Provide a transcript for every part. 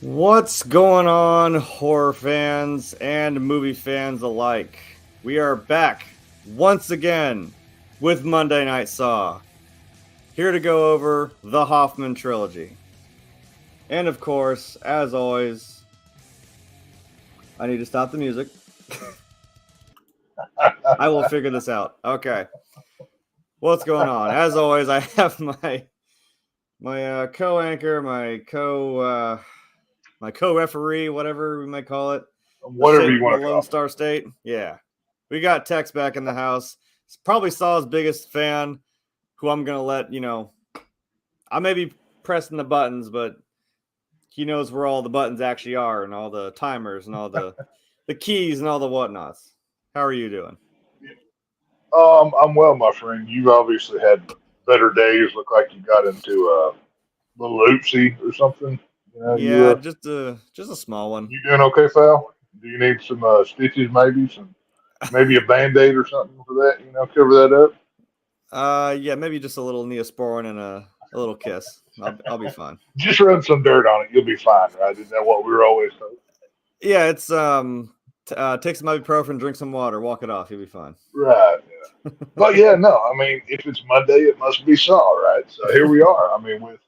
What's going on, horror fans and movie fans alike? We are back once again with Monday Night Saw, here to go over the Hoffman trilogy. And of course, as always, I need to stop the music. I will figure this out. Okay. What's going on? As always, I have my co-anchor, my co-referee, whatever we might call it. Whatever you want to call Lone Star State. Yeah. We got Tex back in the house. Probably Saw's biggest fan, who I'm going to let, I may be pressing the buttons, but he knows where all the buttons actually are and all the timers and all the keys and all the whatnots. How are you doing? I'm well, my friend. You've obviously had better days. Look like you got into a little oopsie or something. Yeah, just a small one. You doing okay, Fal? Do you need some stitches, maybe a Band-Aid or something for that? Cover that up. Yeah, maybe just a little Neosporin and a little kiss. I'll be fine. Just rub some dirt on it. You'll be fine, right? Isn't that what we were always told? Yeah, it's take some ibuprofen, drink some water, walk it off. You'll be fine. Right. Yeah. But yeah, no. I mean, if it's Monday, it must be Saw, right? So here we are. I mean,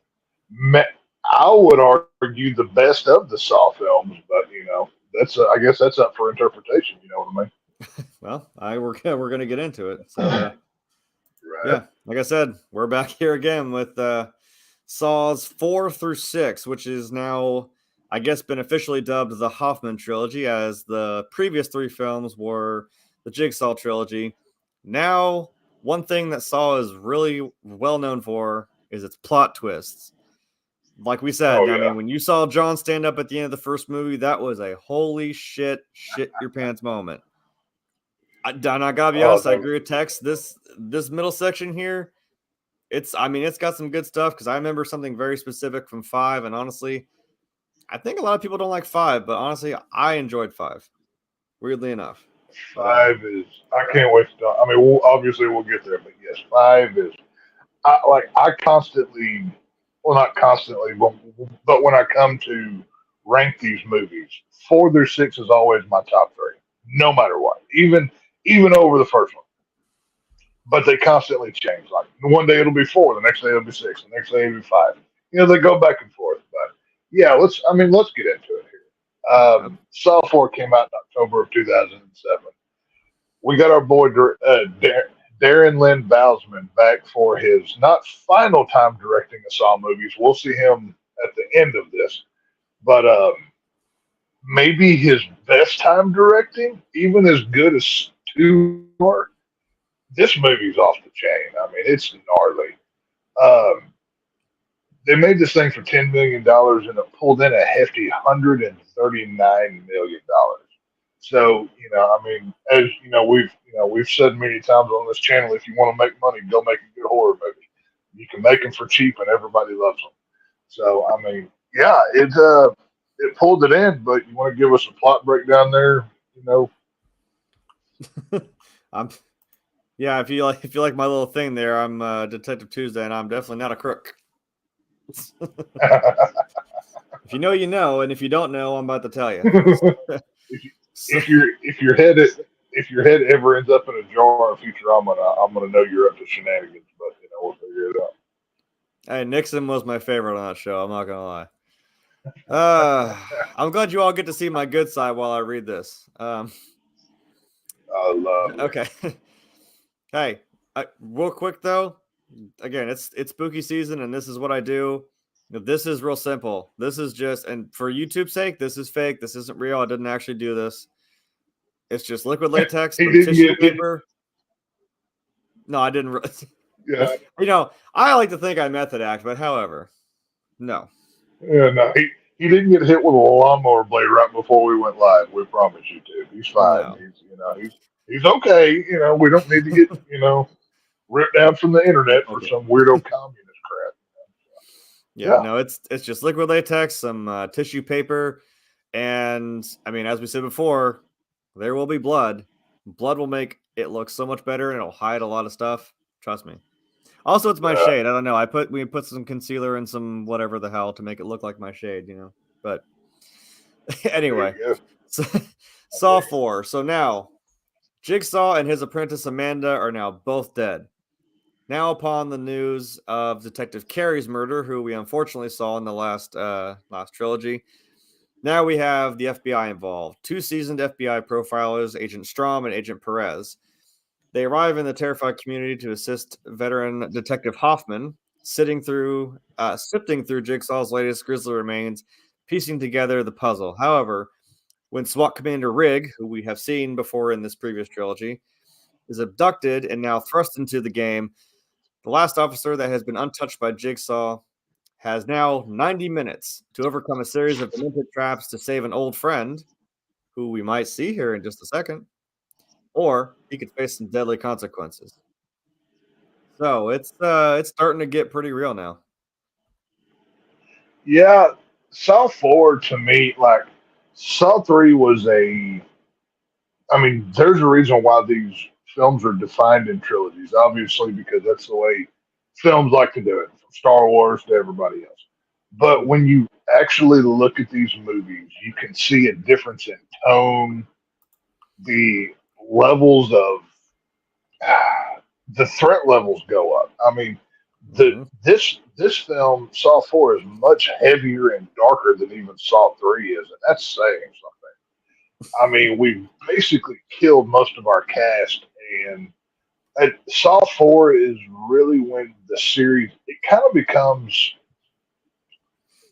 I would argue the best of the Saw films, but that's I guess that's up for interpretation. You know what I mean? Well, we're gonna get into it. So right. Yeah, like I said, we're back here again with Saws 4 through 6, which is now, I guess, been officially dubbed the Hoffman trilogy, as the previous 3 films were the Jigsaw trilogy. Now, one thing that Saw is really well known for is its plot twists. Like we said, I mean, when you saw John stand up at the end of the first movie, that was a holy shit your pants moment. I gotta be honest, I agree with Tex. This middle section here, it's got some good stuff, because I remember something very specific from 5, and honestly, I think a lot of people don't like 5, but honestly, I enjoyed 5. Weirdly enough. 5 is, I can't wait to, I mean, obviously we'll get there, but yes, 5 is, I constantly, well, not constantly, but when I come to rank these movies, 4 through 6 is always my top 3, no matter what, even over the first one. But they constantly change. Like one day it'll be 4, the next day it'll be 6, the next day it'll be 5. They go back and forth. But yeah, let's get into it here. Saw 4 came out in October of 2007. We got our boy Darren Lynn Bousman back for his not final time directing the Saw movies. We'll see him at the end of this, but maybe his best time directing, even as good as 2 are. This movie's off the chain. I mean, it's gnarly. They made this thing for $10 million and it pulled in a hefty $139 million. So, I mean, as we've said many times on this channel, if you want to make money, go make a good horror movie. You can make them for cheap and everybody loves them. So, I mean, yeah, it pulled it in, but you want to give us a plot breakdown there, Yeah, if you like my little thing there, I'm Detective Tuesday, and I'm definitely not a crook. If you know, you know, and if you don't know, I'm about to tell you. if your head ever ends up in a jar in Futurama, I'm gonna know you're up to shenanigans. But we'll figure it out. Hey, Nixon was my favorite on that show. I'm not gonna lie. I'm glad you all get to see my good side while I read this. I love it. Okay. Hey, real quick though, again, it's spooky season, and this is what I do. This is real simple. This is just, and for YouTube's sake, this is fake. This isn't real. I didn't actually do this. It's just liquid latex, some tissue paper. No, I didn't. Yeah. I like to think I method act, but however, no. Yeah, no, he didn't get hit with a lawnmower blade right before we went live. We promise you, dude. He's fine. No. He's okay. We don't need to get ripped down from the internet for some weirdo communist crap. Yeah, no, it's just liquid latex, some tissue paper, and I mean, as we said before, there will be blood. Blood will make it look so much better, and it'll hide a lot of stuff. Trust me. Also, it's my shade. I don't know. We put some concealer and some whatever the hell to make it look like my shade, but Anyway, There you so, go. Saw 4. So now, Jigsaw and his apprentice Amanda are now both dead. Now, upon the news of Detective Carey's murder, who we unfortunately saw in the last trilogy, now we have the FBI involved. 2 seasoned FBI profilers, Agent Strom and Agent Perez. They arrive in the terrified community to assist veteran Detective Hoffman, sifting through Jigsaw's latest grisly remains, piecing together the puzzle. However, when SWAT Commander Rigg, who we have seen before in this previous trilogy, is abducted and now thrust into the game, the last officer that has been untouched by Jigsaw has now 90 minutes to overcome a series of demented traps to save an old friend, who we might see here in just a second, or he could face some deadly consequences. So it's starting to get pretty real now. Yeah, Saw 4 to me, like Saw 3 was I mean, there's a reason why these films are defined in trilogies, obviously, because that's the way films like to do it, from Star Wars to everybody else. But when you actually look at these movies, you can see a difference in tone, the levels of the threat levels go up. I mean, Mhm. this film Saw 4 is much heavier and darker than even Saw 3 is, and that's saying something. I mean, we basically killed most of our cast, and Saw 4 is really when the series it kind of becomes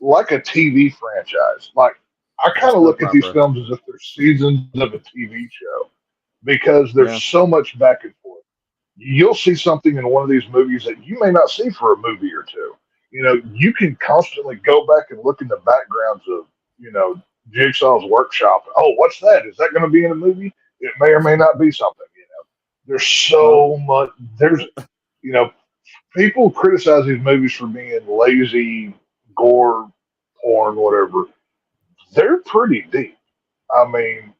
like a TV franchise. Like I Yeah, kind of soap look at these opera. films as if they're seasons of a TV show because there's Yeah. so much back and forth. You'll see something in one of these movies that you may not see for a movie or two. You know, you can constantly go back and look in the backgrounds of, Jigsaw's workshop. Oh, what's that? Is that going to be in a movie? It may or may not be something, There's Well, so much, you know, people criticize these movies for being lazy, gore, porn, whatever. They're pretty deep. I mean,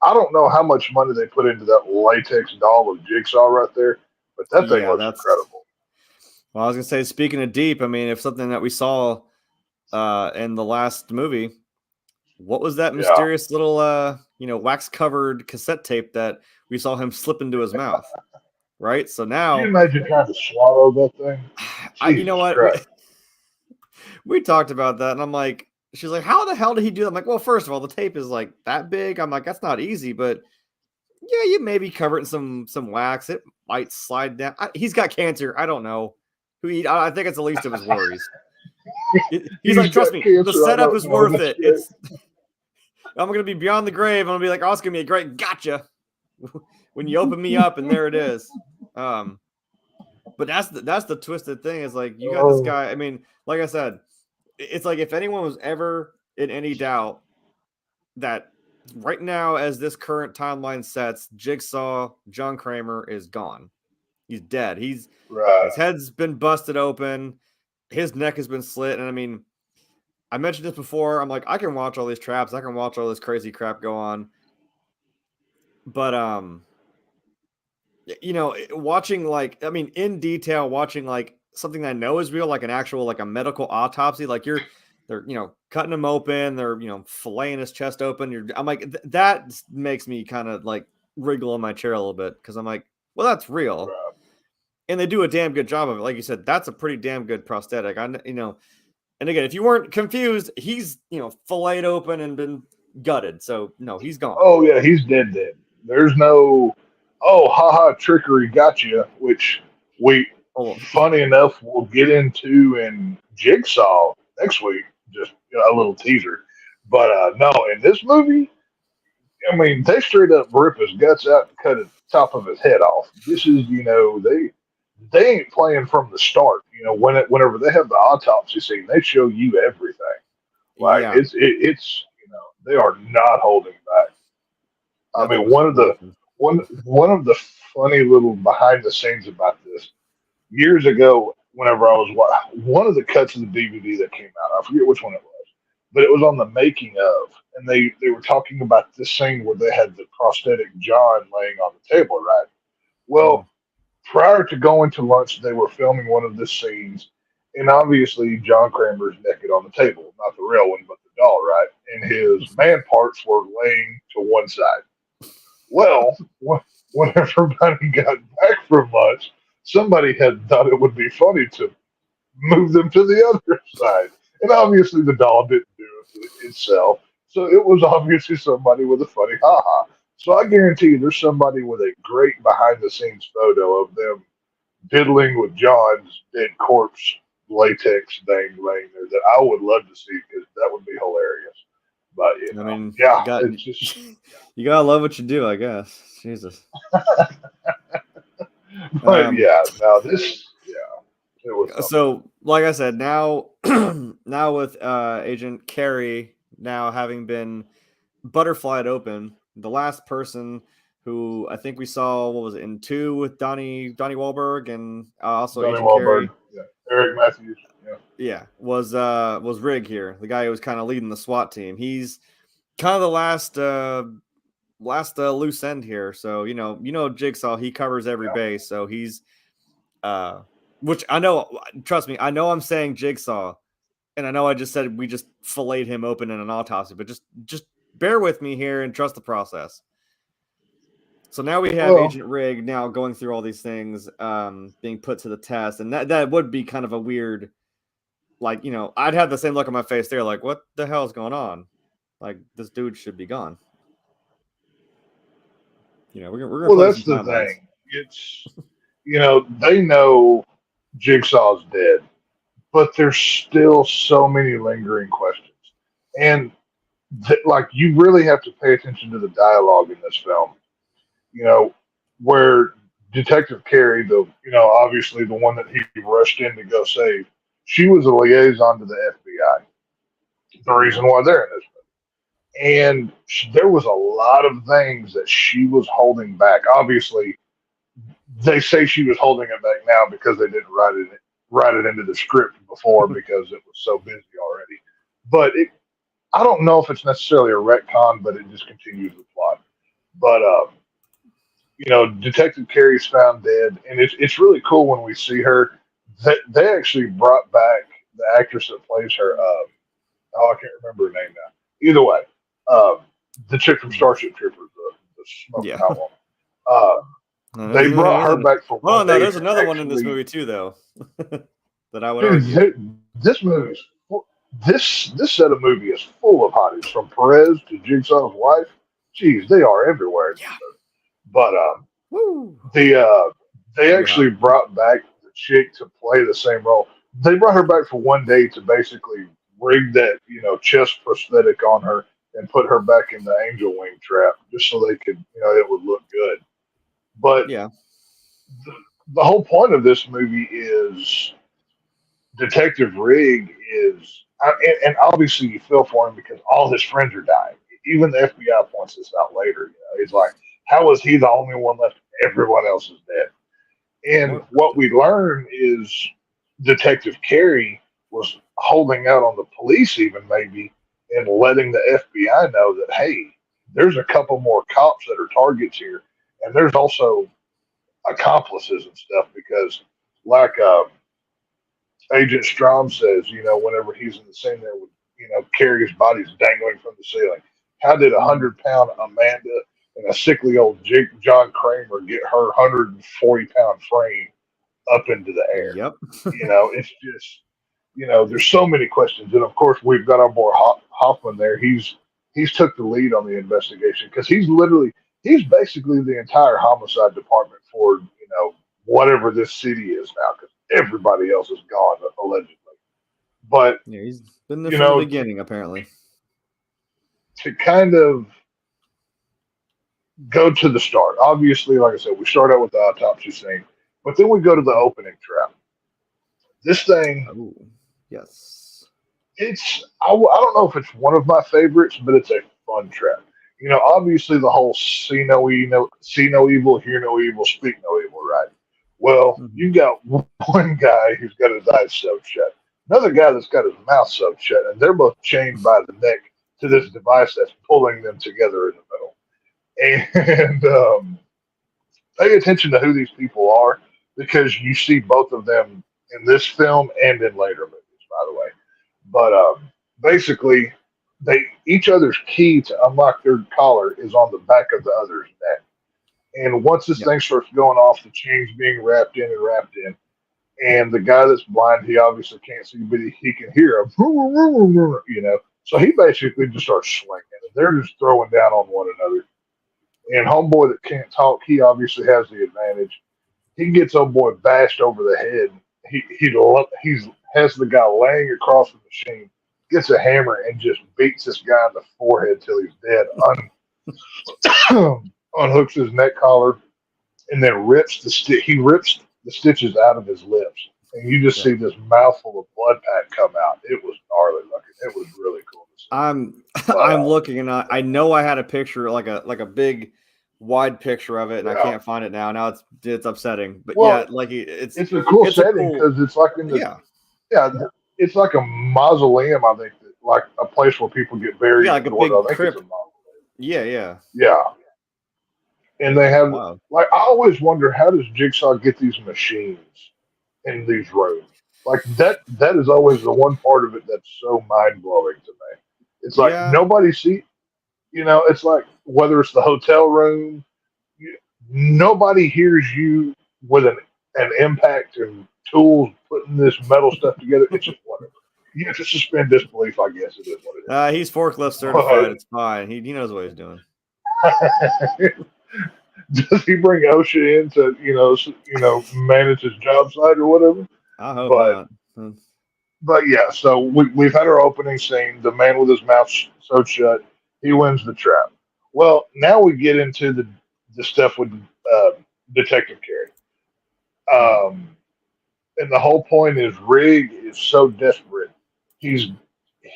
I don't know how much money they put into that latex doll of Jigsaw right there, but that thing yeah, looks that's incredible. well, I was gonna say, speaking of deep, I mean, if something that we saw in the last movie, what was that Yeah. mysterious little wax covered cassette tape that we saw him slip into his mouth? Right? So Can you now imagine trying to swallow that thing? you know Jesus what? Christ. We talked about that, and I'm like, she's like, how the hell did he do that? I'm like, well, first of all, the tape is like that big. I'm like, that's not easy, but yeah, you maybe cover it in some wax. It might slide down. He's got cancer. I don't know. I think it's the least of his worries. He's like, He's trust got me, the cancer. I setup don't is know. worth That's it. great. It's I'm gonna be beyond the grave. I'm gonna be like, oh, it's gonna be a great gotcha when you open me up, and there it is. But that's the twisted thing is like you got this Oh, guy. I mean, like I said, it's like if anyone was ever in any doubt that right now, as this current timeline sets, Jigsaw John Kramer is gone. He's dead. His right. head's been busted open. His neck has been slit. And I mean, I mentioned this before. I'm like, I can watch all these traps. I can watch all this crazy crap go on. But watching like I mean, in detail, watching like something I know is real, like an actual like a medical autopsy. Like they're cutting him open. They're filleting his chest open. I'm like that makes me kind of like wriggle in my chair a little bit because I'm like, well, that's real. Right. And they do a damn good job of it. Like you said, that's a pretty damn good prosthetic. And again, if you weren't confused, he's filleted open and been gutted. So no, he's gone. Oh, yeah. He's dead, dead. There's no, oh, haha, trickery got you, which we, Oh, funny enough, we'll get into in Jigsaw next week. Just a little teaser. But no, in this movie, I mean, they straight up rip his guts out and cut the top of his head off. This is, they ain't playing from the start. Whenever they have the autopsy scene, they show you everything. Like yeah, it's they are not holding back. I that thing mean, was gruesome. one of the funny little behind the scenes about this years ago, whenever I was one of the cuts of the DVD that came out, I forget which one it was, but it was on the making of, and they were talking about this scene where they had the prosthetic John laying on the table, right? Mhm. Well, prior to going to lunch, they were filming one of the scenes, and obviously John Kramer's naked on the table, not the real one, but the doll, right? And his man parts were laying to one side. Well, when everybody got back from lunch, somebody had thought it would be funny to move them to the other side. And obviously the doll didn't do it itself. So it was obviously somebody with a funny ha-ha. So I guarantee you there's somebody with a great behind the scenes photo of them diddling with John's dead corpse latex thing laying there that I would love to see because that would be hilarious. But I mean, yeah, it's just you gotta love what you do, I guess. Jesus. but now this it was something. So like I said, now now with Agent Carey now having been butterflied open, the last person who I think we saw, what was it, in 2 with Donnie Wahlberg and also Donnie Agent Wahlberg, Carey. Eric Matthews, was Rig here, the guy who was kind of leading the SWAT team. He's kind of the last loose end here. So you know Jigsaw, he covers every base. So he's which I know, trust me, I know I'm saying Jigsaw, and I know I just said we just filleted him open in an autopsy, but just bear with me here and trust the process. So now we have Agent Rig now going through all these things, being put to the test, and that would be kind of a weird, like, I'd have the same look on my face there, like, what the hell is going on? Like, this dude should be gone. We're gonna. Well, that's the thing. It's they know Jigsaw's dead, but there's still so many lingering questions, and like you really have to pay attention to the dialogue in this film. Where Detective Carey, obviously the one that he rushed in to go save, she was a liaison to the FBI. The reason why they're in this movie. And there was a lot of things that she was holding back. Obviously, they say she was holding it back now because they didn't write it into the script before because it was so busy already. But I don't know if it's necessarily a retcon, but it just continues the plot. But Detective Carey's found dead, and it's really cool when we see her. They actually brought back the actress that plays her. I can't remember her name now. Either way, the chick from Starship Troopers, the smoking hot one. They brought her back for one. Oh no, there's another one in this movie too, though. That I would argue. This movie's this set of movie is full of hotties, from Perez to Jigsaw's wife. Jeez, they are everywhere. Yeah. But they actually brought back the chick to play the same role. They brought her back for one day to basically rig that chest prosthetic on her and put her back in the angel wing trap just so they could it would look good. But the whole point of this movie is Detective Rig is, and obviously you feel for him because all his friends are dying. Even the FBI points this out later. He's like, how is he the only one left? Everyone else is dead. And what we learn is Detective Carey was holding out on the police, even maybe, and letting the FBI know that, hey, there's a couple more cops that are targets here. And there's also accomplices and stuff because, like Agent Strom says, whenever he's in the scene there with, Carey's body's dangling from the ceiling. How did 100-pound Amanda and a sickly old John Kramer get her 140-pound frame up into the air? Yep. It's just, there's so many questions. And of course, we've got our boy Hoffman there. He's took the lead on the investigation because he's basically the entire homicide department for, whatever this city is now because everybody else is gone, allegedly. But he's been there from the beginning, apparently. To kind of go to the start. Obviously, like I said, we start out with the autopsy scene, but then we go to the opening trap. This thing, yes, I don't know if it's one of my favorites, but it's a fun trap. Obviously the whole see no evil, hear no evil, speak no evil, right? Well, you got one guy who's got his eyes sewed shut, another guy that's got his mouth sewed shut, and they're both chained by the neck to this device that's pulling them together in the middle. And pay attention to who these people are because you see both of them in this film and in later movies, by the way. But basically, each other's key to unlock their collar is on the back of the other's neck. And once this Yep. thing starts going off, the chain's being wrapped in, and the guy that's blind, he obviously can't see, but he can hear him, you know. So he basically just starts swinging, and they're just throwing down on one another. And homeboy that can't talk, he obviously has the advantage. He gets homeboy bashed over the head. He's has the guy laying across the machine, gets a hammer and just beats this guy in the forehead till he's dead. Unhooks his neck collar and then rips he rips the stitches out of his lips, and you just see this mouthful of blood pack come out. It was gnarly looking. It was really cool to see. I'm looking, and I know I had a picture, like a big wide picture of it, and I can't find it now. Now it's upsetting, but like it's a cool setting because it's like in the it's like a mausoleum. I think like a place where people get buried. Yeah, like a big crypt. Yeah. And they have like I always wonder, how does Jigsaw get these machines in these rooms? Like that is always the one part of it that's so mind blowing to me. It's like nobody see, you know, it's like whether it's the hotel room, nobody hears you with an impact and tools putting this metal stuff together. It's just whatever. You have to suspend disbelief, I guess it is what it is. He's forklift certified. It's fine. He knows what he's doing. Does he bring OSHA in to manage his job site or whatever? I hope not. But yeah, so we've had our opening scene. The man with his mouth sewed shut, he wins the trap. Well, now we get into the stuff with Detective Carey. And the whole point is Rig is so desperate. He's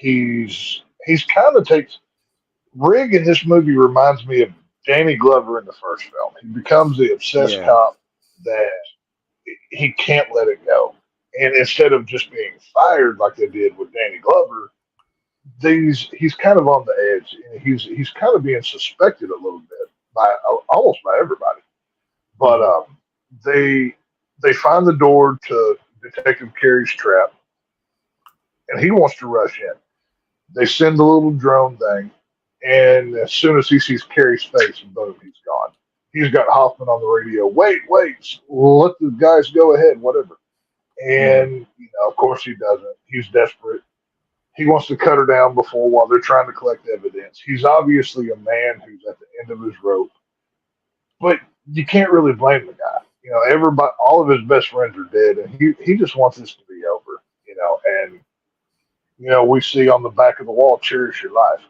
kind of takes Rig in this movie reminds me of Danny Glover in the first film. He becomes the obsessed cop that he can't let it go. And instead of just being fired like they did with Danny Glover, he's kind of on the edge. He's kind of being suspected a little bit by almost by everybody. But they find the door to Detective Carey's trap, and he wants to rush in. They send the little drone thing. And as soon as he sees Carey's face, boom, he's gone. He's got Hoffman on the radio. Wait, let the guys go ahead, whatever. And, of course he doesn't. He's desperate. He wants to cut her down while they're trying to collect evidence. He's obviously a man who's at the end of his rope. But you can't really blame the guy. You know, everybody, all of his best friends are dead, and he just wants this to be over, and, we see on the back of the wall, cherish your life.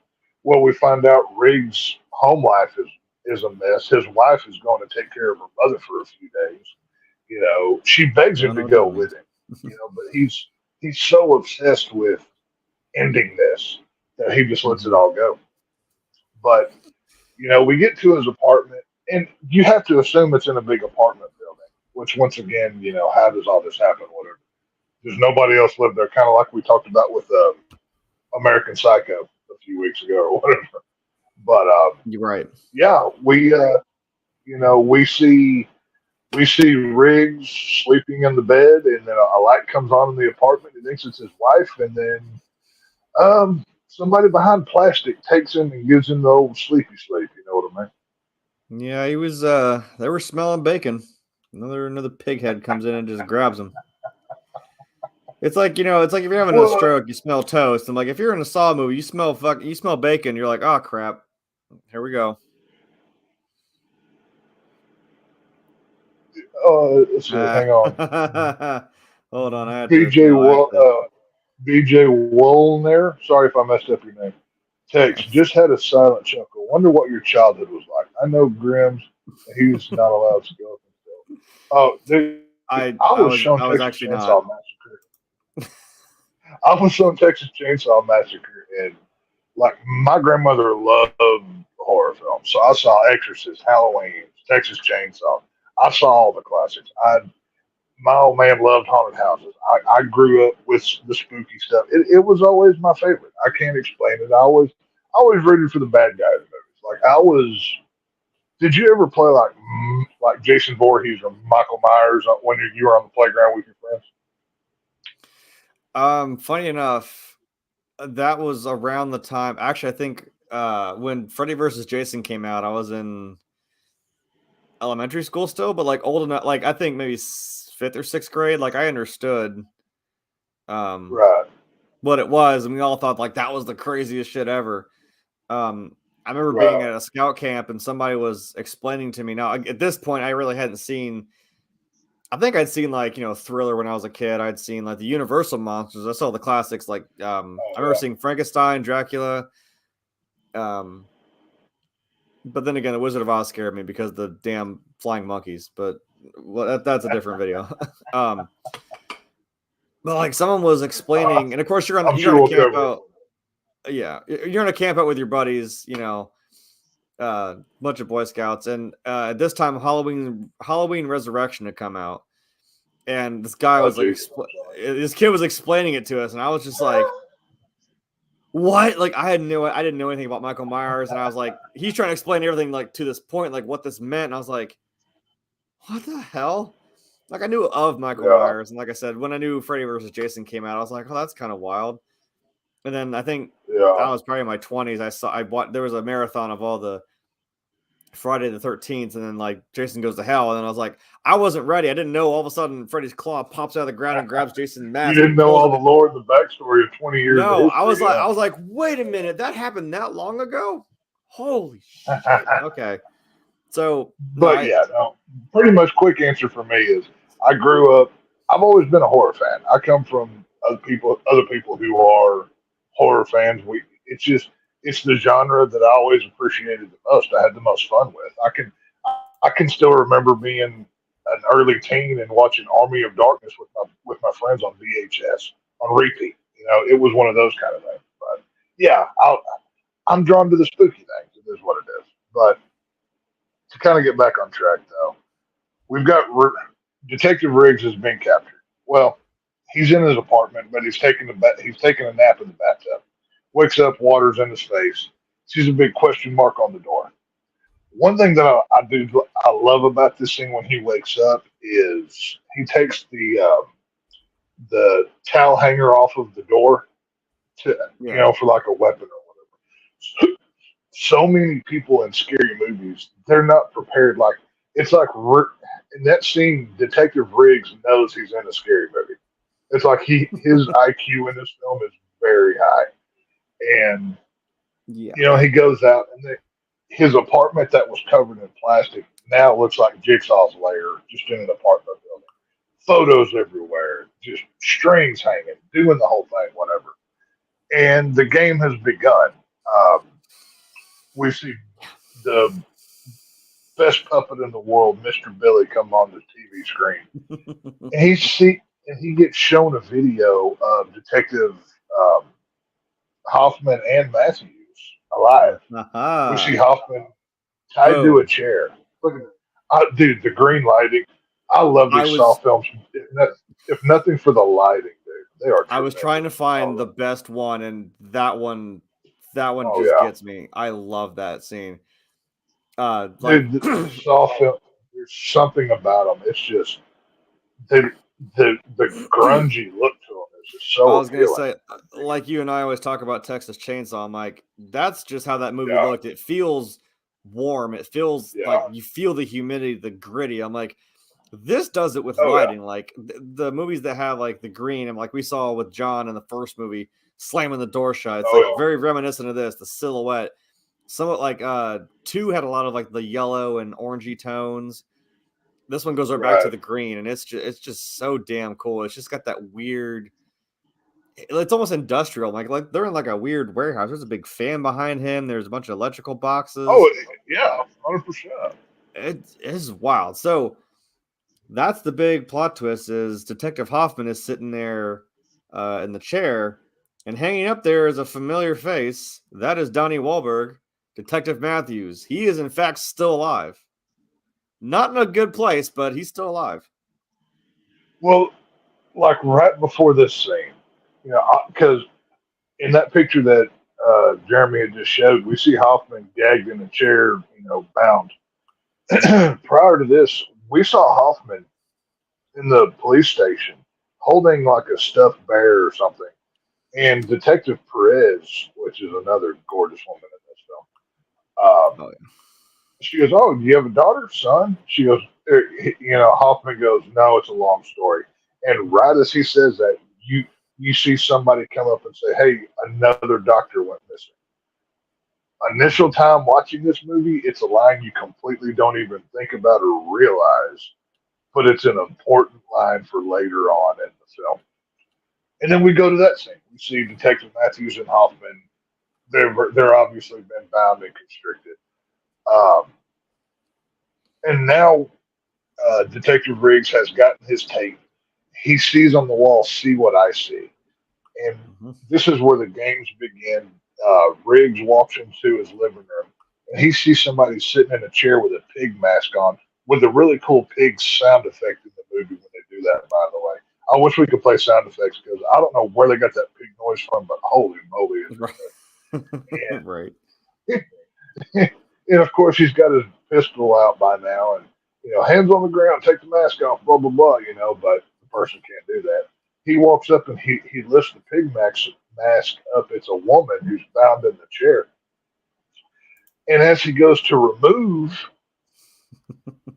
Well, we find out Rig's home life is a mess. His wife is going to take care of her mother for a few days. She begs him to go with him. But he's so obsessed with ending this that he just lets it all go. But we get to his apartment, and you have to assume it's in a big apartment building. Which, once again, how does all this happen? Whatever. There's nobody else lived there. Kind of like we talked about with American Psycho a few weeks ago or whatever. But you're right. Yeah, we see Riggs sleeping in the bed, and then a light comes on in the apartment. He thinks it's his wife, and then somebody behind plastic takes him and gives him the old sleepy sleep. You know what I mean? Yeah, he was. They were smelling bacon. Another pig head comes in and just grabs him. It's like, it's like if you're having a stroke, you smell toast. I'm like, if you're in a Saw movie, you smell bacon. You're like, oh crap, here we go. Let's see, hang on. Hold on, I had BJ Wollner. Sorry if I messed up your name. Tex just had a silent chuckle. Wonder what your childhood was like. I know Grimm's. He's not allowed to go up and go. Oh, dude, I was actually not. I was shown Texas Chainsaw Massacre, and like my grandmother loved horror films, so I saw Exorcist, Halloween, Texas Chainsaw. I saw all the classics. My old man loved haunted houses. I grew up with the spooky stuff. It was always my favorite. I can't explain it. I always rooted for the bad guys in movies. Like I was. Did you ever play like Jason Voorhees or Michael Myers when you were on the playground with your friends? Funny enough, that was around the time. Actually, I think when Freddy versus Jason came out, I was in elementary school still, but like old enough. Like I think maybe fifth or sixth grade. Like I understood Right. what it was, and we all thought like that was the craziest shit ever. I remember being Right. at a scout camp and somebody was explaining to me. Now at this point, I really hadn't seen. I think I'd seen like Thriller when I was a kid. I'd seen like the Universal monsters. I saw the classics like I remember Yeah. seeing Frankenstein, Dracula. But then again, the Wizard of Oz scared me because of the damn flying monkeys. But that's a different video. But like someone was explaining, and of course I'm you're sure on a we'll camp cover it. out. Yeah, you're on a camp out with your buddies. Bunch of Boy Scouts, and at this time Halloween Resurrection had come out, and this guy was like, this kid was explaining it to us, and I was just like, what? Like I didn't know anything about Michael Myers, and I was like, he's trying to explain everything like to this point, like what this meant, and I was like, what the hell? Like I knew of Michael Yeah. Myers, and like I said, when I knew Freddy versus Jason came out, I was like, oh, that's kind of wild. And then I think I was probably in my 20s. I bought there was a marathon of all the Friday the 13th, and then like Jason Goes to Hell, and then I was like, I wasn't ready. I didn't know all of a sudden Freddy's claw pops out of the ground and grabs Jason's You mask. didn't know all the lore and the backstory of 20 years of No, history. I was like, wait a minute, that happened that long ago? Holy shit! Okay, so pretty much quick answer for me is I grew up. I've always been a horror fan. I come from other people who are horror fans. It's the genre that I always appreciated the most. I had the most fun with. I can still remember being an early teen and watching Army of Darkness with my friends on VHS on repeat. It was one of those kind of things. But yeah, I'm drawn to the spooky things. It is what it is. But to kind of get back on track, though, we've got Detective Riggs has been captured. Well, he's in his apartment, but he's taking a nap in the bathtub. Wakes up, water's in his face. Sees a big question mark on the door. One thing that I love about this scene when he wakes up is he takes the towel hanger off of the door to for like a weapon or whatever. So many people in scary movies, they're not prepared. Like it's like in that scene, Detective Riggs knows he's in a scary movie. It's like his IQ in this film is very high, and he goes out and his apartment that was covered in plastic now looks like Jigsaw's lair, just in an apartment building. Photos everywhere, just strings hanging, doing the whole thing, whatever. And the game has begun. We see the best puppet in the world, Mr. Billy, come on the TV screen. And he gets shown a video of Detective Hoffman and Matthews alive. We see Hoffman tied to a chair. Look at it. Dude, the green lighting. I love these Saw films. If nothing for the lighting, dude. They are. I was trying to find the best one, and that one just gets me. I love that scene. Dude, the Saw film. There's something about them. It's just the grungy look to them is just so. I was gonna say, like you and I always talk about Texas Chainsaw. I'm like, that's just how that movie looked. It feels warm. It feels like you feel the humidity, the gritty. I'm like, this does it with lighting. Like the movies that have like the green, and like we saw with John in the first movie, slamming the door shut. It's very reminiscent of this. The silhouette, somewhat like 2 had a lot of like the yellow and orangey tones. This one goes back to the green, and it's just so damn cool. It's just got that weird. It's almost industrial. Like they're in like a weird warehouse. There's a big fan behind him. There's a bunch of electrical boxes. Oh yeah, 100%. It is wild. So that's the big plot twist: is Detective Hoffman is sitting there in the chair, and hanging up there is a familiar face. That is Donnie Wahlberg, Detective Matthews. He is in fact still alive. Not in a good place, but he's still alive. Well, like right before this scene, because in that picture that Jeremy had just showed, we see Hoffman gagged in a chair, bound. Prior to this, we saw Hoffman in the police station holding like a stuffed bear or something, And Detective Perez, which is another gorgeous woman in this film, Oh yeah. she goes, "Oh, do you have a daughter, son?" She goes, Hoffman goes, "No, it's a long story." And right as he says that, you see somebody come up and say, "Hey, another doctor went missing." Initial time watching this movie, it's a line you completely don't even think about or realize, but it's an important line for later on in the film. And then we go to that scene. We see Detective Matthews and Hoffman. They're obviously been bound and constricted. Um, and now Detective Riggs has gotten his tape. He sees on the wall, "See what I see." And Mm-hmm. this is where the games begin. Riggs walks into his living room and he sees somebody sitting in a chair with a pig mask on, with a really cool pig sound effect in the movie when they do that, by the way. I wish we could play sound effects because I don't know where they got that pig noise from, but holy moly, is Right. it Right. good. And of course, he's got his pistol out by now, and hands on the ground, take the mask off, blah blah blah. But the person can't do that. He walks up and he lifts the pig mask up. It's a woman who's bound in the chair, and as he goes to remove,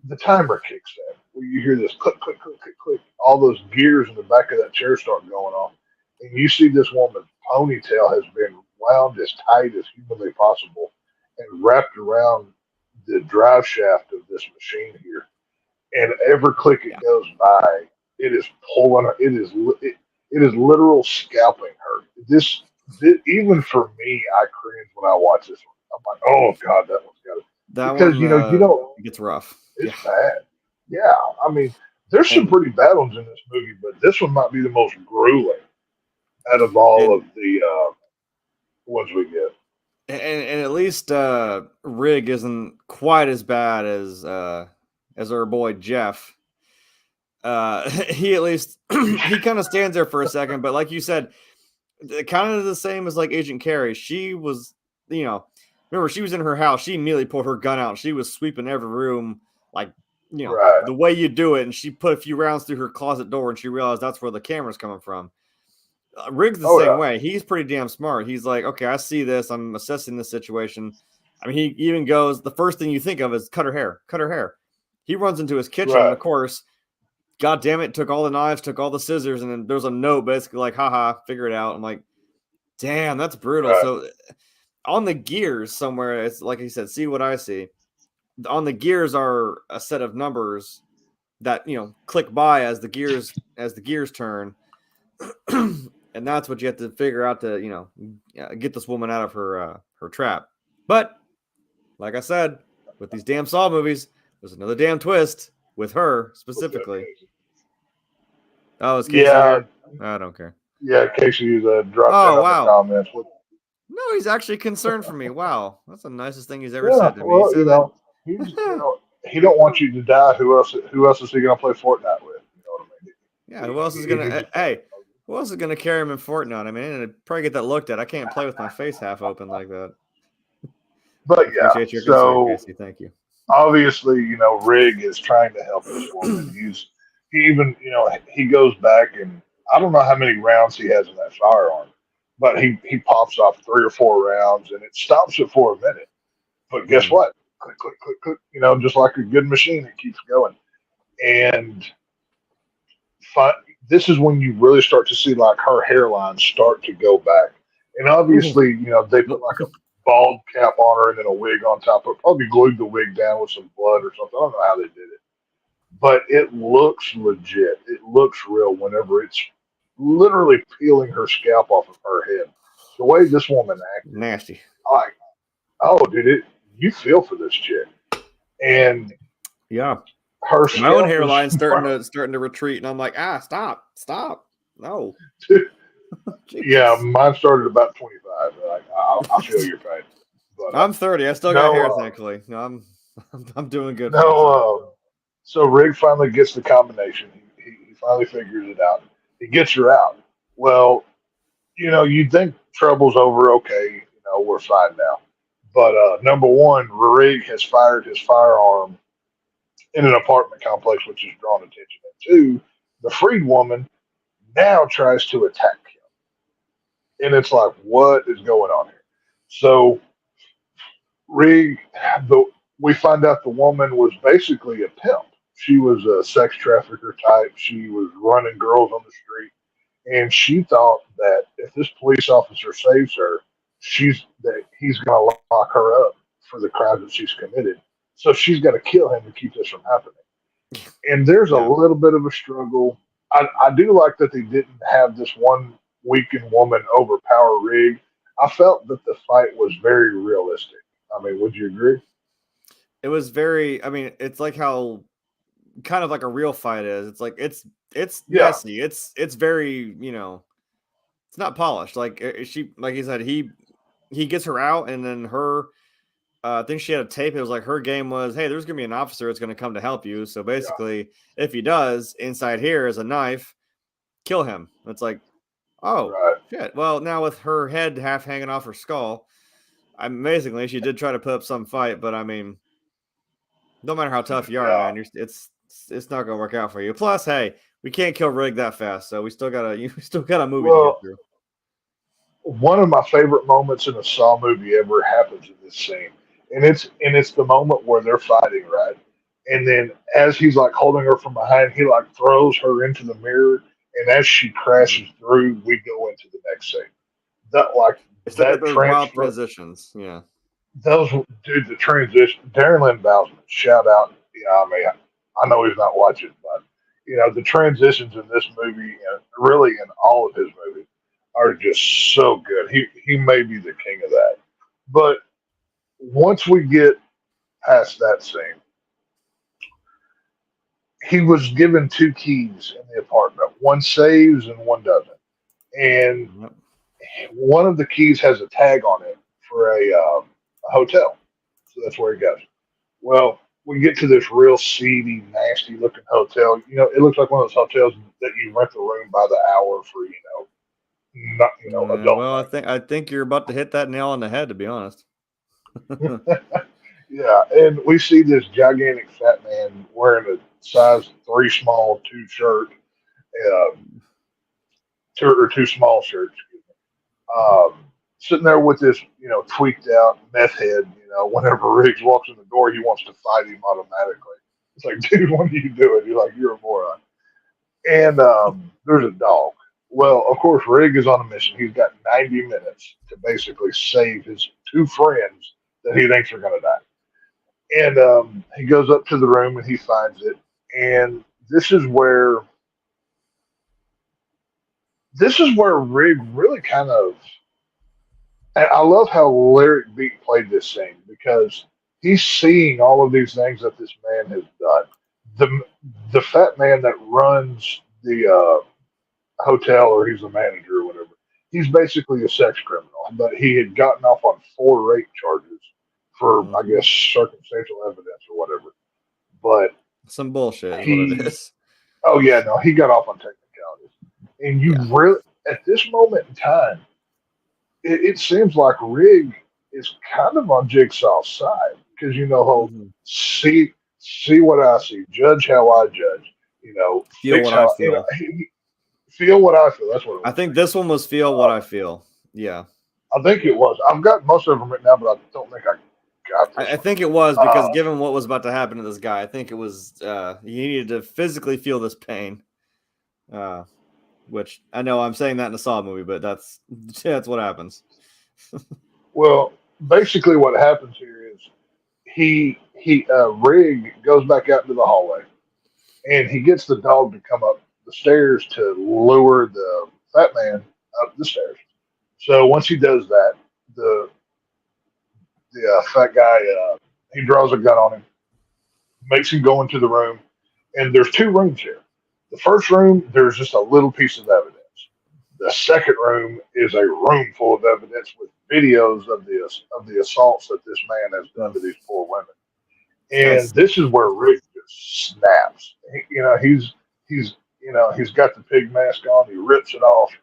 the timer kicks in. Where you hear this click click click click click. All those gears in the back of that chair start going off, and you see this woman's ponytail has been wound as tight as humanly possible and wrapped around the drive shaft of this machine here. And every click it Yeah. goes by, it is pulling her. It is literal scalping her. This, even for me, I cringe when I watch this one. I'm like, oh god, that one's got it, That because one you don't. gets rough. It's Yeah. bad. Yeah, I mean, there's some And pretty bad ones in this movie, but this one might be the most grueling out of all of and the ones we get. and at least Rig isn't quite as bad as our boy Jeff. He at least he kind of stands there for a second, but like you said, kind of the same as like Agent Carey. She was, remember she was in her house. She immediately pulled her gun out. She was sweeping every room, like Right, the way you do it. And she put a few rounds through her closet door, and she realized that's where the camera's coming from. Riggs the oh same yeah, way. He's pretty damn smart. He's like, okay, I see this. I'm assessing the situation. I mean, he even goes, the first thing you think of is cut her hair, cut her hair. He runs into his kitchen, and right, of course, God damn it, took all the knives, took all the scissors, and then there's a note basically like, haha, figure it out. I'm like, damn, that's brutal. right, So on the gears somewhere, it's like he said, see what I see. On the gears are a set of numbers that click by as the gears turn. And that's what you have to figure out to get this woman out of her trap. But like I said, with these damn Saw movies, there's another damn twist with her what's that, specifically. Casey? Oh, is Casey Yeah, here? I don't care. yeah. Casey dropped in Oh on the wow. comments. No, he's actually concerned for me. Wow, that's the nicest thing he's ever Yeah, said to me. He well, said that. he don't want you to die. Who else is he gonna play Fortnite with? You know what I mean? Yeah, who else is gonna? Just Hey, who else is gonna carry him in Fortnite? I mean, I'd probably get that looked at. I can't play with my face half open like that. but I yeah, appreciate your concern, so Casey. Thank you. obviously, Rig is trying to help this woman. He even, he goes back and I don't know how many rounds he has in that firearm, but he pops off 3 or 4 rounds and it stops it for a minute. But guess Mm-hmm. what? Click, click, click, click. Just like a good machine, it keeps going. And fi- this is when you really start to see like her hairline start to go back. And obviously, they put like a bald cap on her and then a wig on top of it. Probably glued the wig down with some blood or something. I don't know how they did it. But it looks legit. It looks real whenever it's literally peeling her scalp off of her head. The way this woman acted, Nasty. like, oh, dude, you feel for this chick. And Yeah. her My own scalp is hairline's starting to retreat, and I'm like, stop, no. yeah, Jesus. mine started about 25. Like, I feel your pain. But I'm 30. I still got no, hair, thankfully. No, I'm doing good for myself. no. So Rig finally gets the combination. He finally figures it out. He gets her out. Well, you'd think trouble's over. Okay, we're fine now. But number one, Rig has fired his firearm in an apartment complex, which has drawn attention. And two, the freed woman now tries to attack him. And it's like, what is going on here? So Rig, we find out the woman was basically a pimp. She was a sex trafficker type. She was running girls on the street, and she thought that if this police officer saves her, he's going to lock her up for the crimes that she's committed. So she's got to kill him to keep this from happening. And there's a little bit of a struggle. I do like that they didn't have this one weakened woman overpower Rig. I felt that the fight was very realistic. I mean, would you agree? It was very. I mean, it's like how kind of like a real fight is. It's like it's messy. It's very, it's not polished. Like she, like he said, he gets her out, and then her. I think she had a tape. It was like her game was, hey, there's gonna be an officer that's gonna come to help you. So basically, if he does, inside here is a knife. Kill him. It's like, oh shit. Well, now with her head half hanging off her skull, amazingly, she did try to put up some fight, but I mean, no matter how tough you are, man, it's not gonna work out for you. Plus, hey, we can't kill Rig that fast, so we still got a movie to get through. One of my favorite moments in a Saw movie ever happens in this scene, and it's the moment where they're fighting, right? And then as he's like holding her from behind, he like throws her into the mirror, and as she crashes through, we go into the next scene. That like it's that those wild transitions, yeah. Those dude, the transition. Darren Lynn Bousman, shout out. I mean, I know he's not watching, but the transitions in this movie, and really in all of his movies, are just so good. He may be the king of that. But once we get past that scene, he was given 2 keys in the apartment. One saves and one doesn't. And one of the keys has a tag on it for a hotel. So that's where he goes. Well, we get to this real seedy, nasty looking hotel. It looks like one of those hotels that you rent the room by the hour for, not adult. Well, I think you're about to hit that nail on the head, to be honest. Yeah, and we see this gigantic fat man wearing a size 3 small 2 shirt, or 2 small shirts. Sitting there with this, tweaked out meth head. Whenever Riggs walks in the door, he wants to fight him automatically. It's like, dude, what are you doing? You're like, you're a moron. And there's a dog. Well, of course, Rig is on a mission. He's got 90 minutes to basically save his 2 friends that he thinks are going to die. And he goes up to the room and he finds it. And this is where Rig really kind of. And I love how Lyric Beat played this scene because he's seeing all of these things that this man has done. The fat man that runs the hotel, or he's a manager or whatever, he's basically a sex criminal, but he had gotten off on 4 rape charges for, I guess, circumstantial evidence or whatever. But some bullshit is what it is. Oh yeah, no, he got off on technicalities. And you really, at this moment in time, it seems like Rig is kind of on Jigsaw's side because see what I see, judge how I judge. Feel what I feel. Feel what I feel. That's what it was. I think this one was feel what I feel. Yeah, I think it was. I've got most of them written down, but I don't think I got this. I think it was because given what was about to happen to this guy, I think it was he needed to physically feel this pain. Which I know I'm saying that in a Saw movie, but that's what happens. Well, basically what happens here is Rig goes back out into the hallway, and he gets the dog to come up the stairs to lure the fat man up the stairs. So once he does that, the fat guy he draws a gun on him, makes him go into the room, and there's 2 rooms here. The first room, there's just a little piece of evidence. The second room is a room full of evidence with videos of the assaults that this man has done to these poor women. And this is where Rick just snaps. He's got the pig mask on. He rips it off.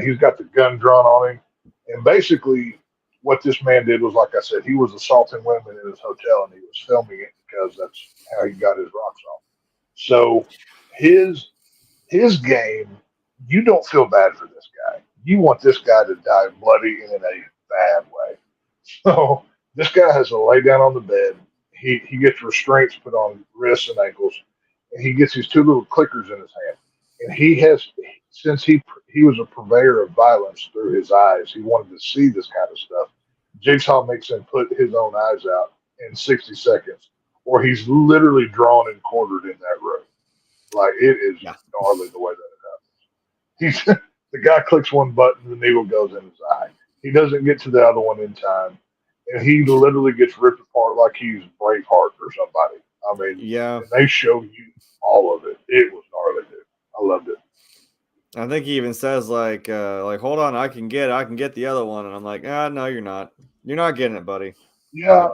He's got the gun drawn on him. And basically, what this man did was, like I said, he was assaulting women in his hotel, and he was filming it because that's how he got his rocks off. So his game, you don't feel bad for this guy you want this guy to die bloody and in a bad way. So this guy has to lay down on the bed. He gets restraints put on wrists and ankles, and he gets these two little clickers in his hand. And he has, since he was a purveyor of violence through his eyes, he wanted to see this kind of stuff. Jigsaw makes him put his own eyes out in 60 seconds, or he's literally drawn and quartered in that room. Like, it is gnarly the way that it happens. The guy clicks one button, the needle goes in his eye. He doesn't get to the other one in time, and he literally gets ripped apart like he's Braveheart or somebody. I mean, yeah, they show you all of it. It was gnarly, dude. I loved it. I think he even says like hold on, I can get the other one, and I'm like, no, you're not getting it, buddy. Yeah.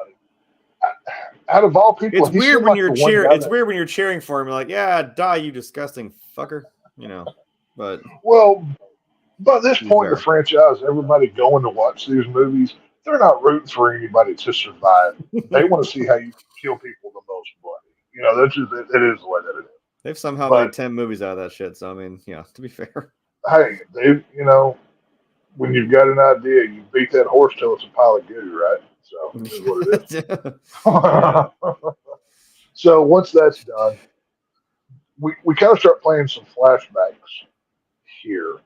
Out of all people, it's weird when you're cheering. It's weird when you're cheering for him. You're like, yeah, die, you disgusting fucker. You know, but well, by this point in the franchise, everybody going to watch these movies, they're not rooting for anybody to survive. They want to see how you kill people the most bloody. You know, that's just it is the way that it is. They've somehow made 10 movies out of that shit. So I mean, yeah, to be fair. Hey, when you've got an idea, you beat that horse till it's a pile of goo, right? So this is what it is. So once that's done, we kind of start playing some flashbacks here.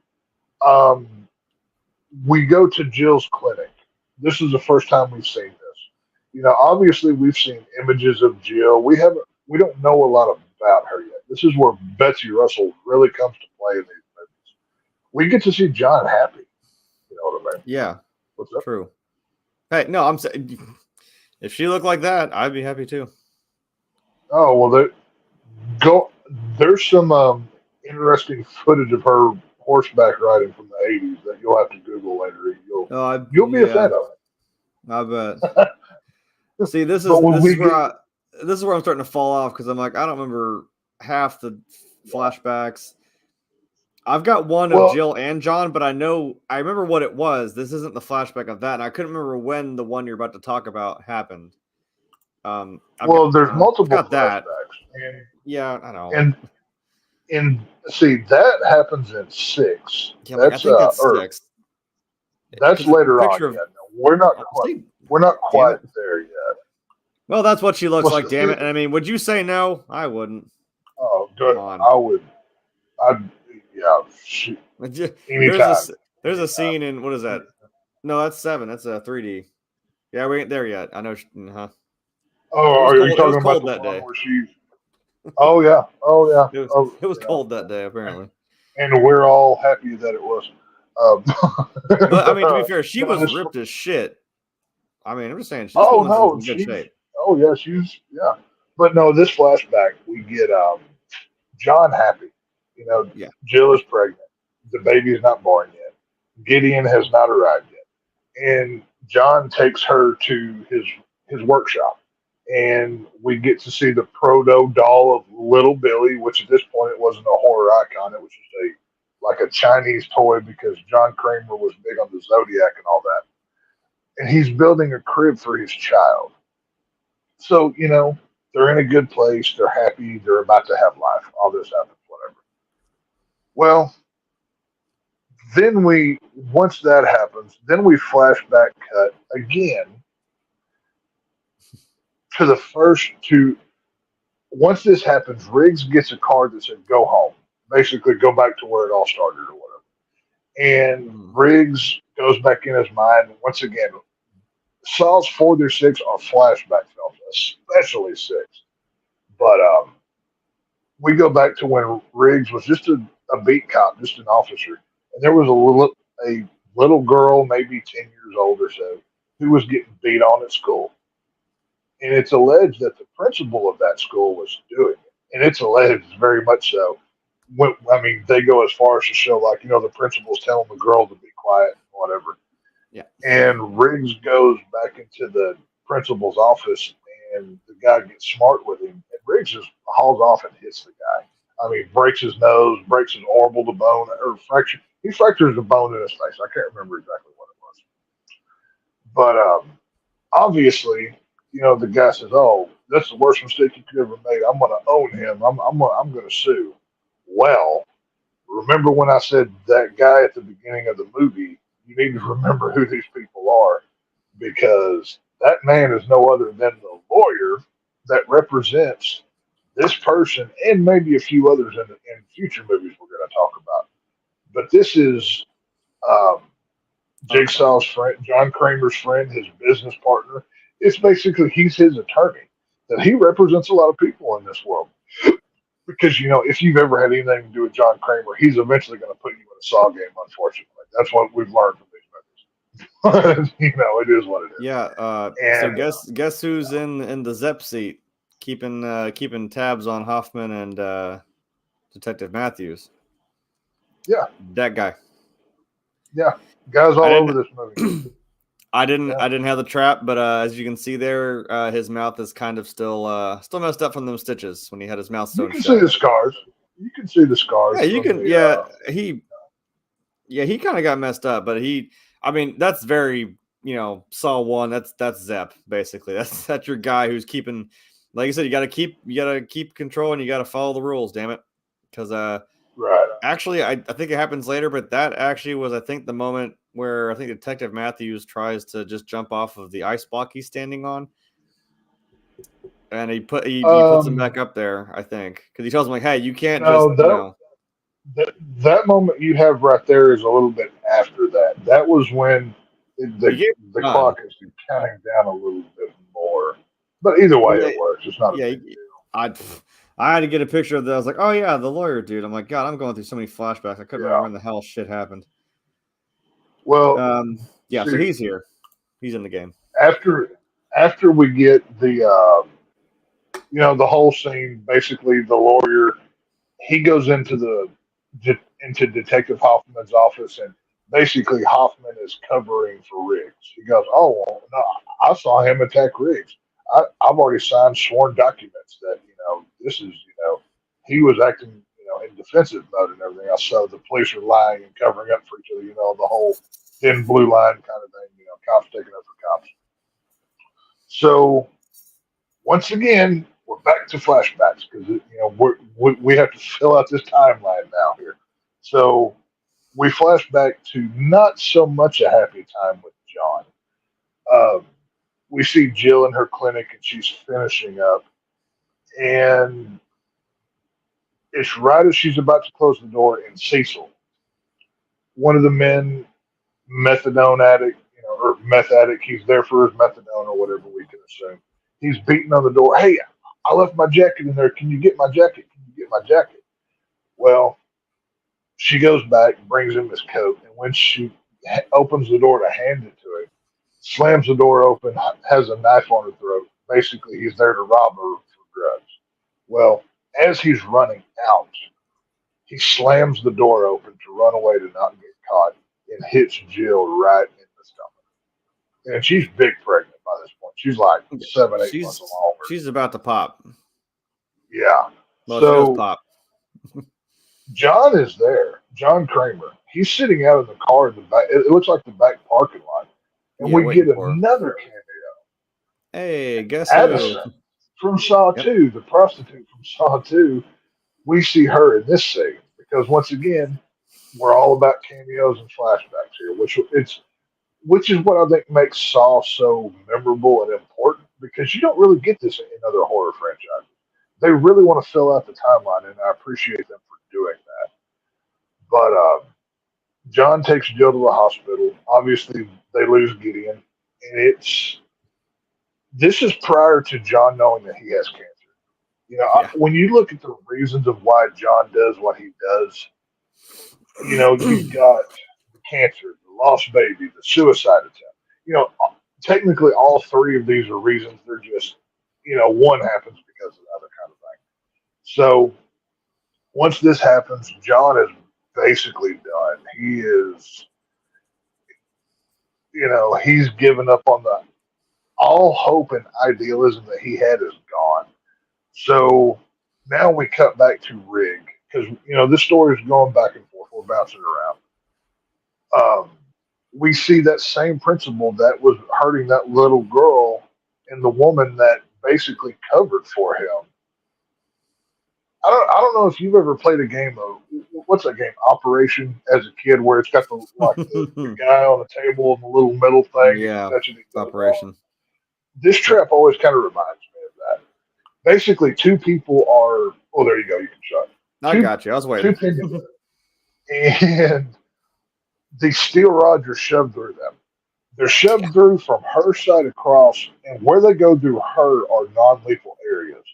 We go to Jill's clinic. This is the first time we've seen this. Obviously we've seen images of Jill. We don't know a lot about her yet. This is where Betsy Russell really comes to play in these movies. We get to see John happy. You know what I mean? Yeah. What's up? True. Hey, no, I'm saying if she looked like that, I'd be happy too. Oh well, there's some interesting footage of her horseback riding from the '80s that you'll have to Google later. You'll be a fan of it. I bet. See, this is where I'm starting to fall off because I'm like, I don't remember half the flashbacks. I've got one of Jill and John, but I remember what it was. This isn't the flashback of that, and I couldn't remember when the one you're about to talk about happened. There's multiple flashbacks. Yeah, I know. And see, that happens in 6. Yeah, I think that's 6. That's later on. We're not quite there yet. Well, that's what she looks like, damn it. And I mean, would you say no? I wouldn't. Oh, good. I would. Anytime. There's a scene in, what is that? No, that's 7. That's a 3D. Yeah, we ain't there yet. I know. Oh, are you talking about that day where she's? Oh yeah. It was cold that day, apparently. And we're all happy that it was. But I mean, to be fair, she was ripped as shit. I mean, I'm just saying. She's in good shape. Oh yeah, But no, this flashback we get John happy. Jill is pregnant. The baby is not born yet. Gideon has not arrived yet, and John takes her to his workshop, and we get to see the proto doll of Little Billy, which at this point it wasn't a horror icon. It was just like a Chinese toy because John Kramer was big on the Zodiac and all that. And he's building a crib for his child. So, they're in a good place. They're happy. They're about to have life. All this happens, whatever. Well, then once that happens, then we flashback cut again to the first two. Once this happens, Riggs gets a card that said, go home. Basically, go back to where it all started or whatever. And Riggs goes back in his mind. Once again, Saws 4 through 6 are flashback films, especially 6. But we go back to when Riggs was just a beat cop, just an officer. And there was a little girl, maybe 10 years old or so, who was getting beat on at school. And it's alleged that the principal of that school was doing it. And it's alleged very much so. They go as far as to show, the principal's telling the girl to be quiet and whatever. Yeah. And Riggs goes back into the principal's office, and the guy gets smart with him. And Riggs just hauls off and hits the guy. Breaks his nose, breaks his orbital to bone, or fracture. He fractures the bone in his face. I can't remember exactly what it was. But obviously, the guy says, "Oh, that's the worst mistake you could ever make. I'm going to own him. I'm going to sue." Well, remember when I said that guy at the beginning of the movie, you need to remember who these people are, because that man is no other than the lawyer that represents this person and maybe a few others in future movies we're going to talk about. But this is um, Jigsaw's friend, John Kramer's friend, his business partner. It's basically he's his attorney. That he represents a lot of people in this world. Because if you've ever had anything to do with John Kramer, he's eventually going to put you in a Saw game. Unfortunately, that's what we've learned from these movies. It is what it is. Yeah. So guess who's in the Zep seat, keeping tabs on Hoffman and Detective Matthews? Yeah, that guy. Yeah, guys all over this movie. I didn't have the trap, but as you can see there, his mouth is kind of still messed up from those stitches when he had his mouth sewn shut. You can see the scars. You can see the scars. Yeah, you can. He kind of got messed up, but that's very, Saw 1. That's Zep basically. That's your guy who's keeping, like you said, you got to keep control and you got to follow the rules. Damn it, because right. Actually, I think it happens later, but that actually was, I think, the moment where I think Detective Matthews tries to just jump off of the ice block he's standing on, and he puts him back up there. I think because he tells him like, "Hey, you can't That moment you have right there is a little bit after that. That was when the clock is counting down a little bit more. But either way, it works. It's not a big deal. I had to get a picture of that. I was like, oh, yeah, the lawyer dude. I'm like, God, I'm going through so many flashbacks. I couldn't remember when the hell shit happened. Well, so he's here. He's in the game. After we get the, the whole scene, basically the lawyer, he goes into Detective Hoffman's office, and basically Hoffman is covering for Riggs. He goes, oh, well, no, I saw him attack Riggs. I've already signed sworn documents that, this is, he was acting, in defensive mode and everything else. So the police are lying and covering up for each other, the whole thin blue line kind of thing, cops taking up for cops. So once again, we're back to flashbacks because, we have to fill out this timeline now here. So we flash back to not so much a happy time with John. We see Jill in her clinic and she's finishing up. And it's right as she's about to close the door, and Cecil, one of the men, methadone addict, or meth addict, he's there for his methadone or whatever we can assume. He's beating on the door. Hey, I left my jacket in there. Can you get my jacket? Can you get my jacket? Well, she goes back and brings him his coat. And when she opens the door to hand it to him, slams the door open, has a knife on her throat. Basically, he's there to rob her for drugs. Well, as he's running out, he slams the door open to run away to not get caught and hits Jill right in the stomach. And she's big pregnant by this point. She's like 7-8 months along. She's about to pop. Yeah. Well, so, she does pop. John is there. John Kramer. He's sitting out in the car in the back. It looks like the back parking lot. And we get another cameo. Hey, guess Addison who? From Saw 2, the prostitute from Saw 2. We see her in this scene because once again, we're all about cameos and flashbacks here, which is what I think makes Saw so memorable and important because you don't really get this in other horror franchises. They really want to fill out the timeline, and I appreciate them for doing that. But John takes Jill to the hospital. Obviously, they lose Gideon, and this is prior to John knowing that he has cancer. When you look at the reasons of why John does what he does, you've got the cancer, the lost baby, the suicide attempt. Technically all three of these are reasons. They're just, one happens because of the other kind of thing. So once this happens, John is basically done. He is, he's given up on all hope and idealism that he had is gone. So now we cut back to Rig because this story is going back and forth. We're bouncing around. We see that same principle that was hurting that little girl and the woman that basically covered for him I don't know if you've ever played a game of what's that game, Operation, as a kid, where it's got the guy on the table and the little metal thing, and you Yeah, touch it, it goes off. Operation. This trap always kind of reminds me of that. Basically, two people are. Oh, there you go. You can shut. I Two got you. I was two waiting. people, and the steel rods are shoved through them. They're shoved through from her side across, and where they go through her are non-lethal areas.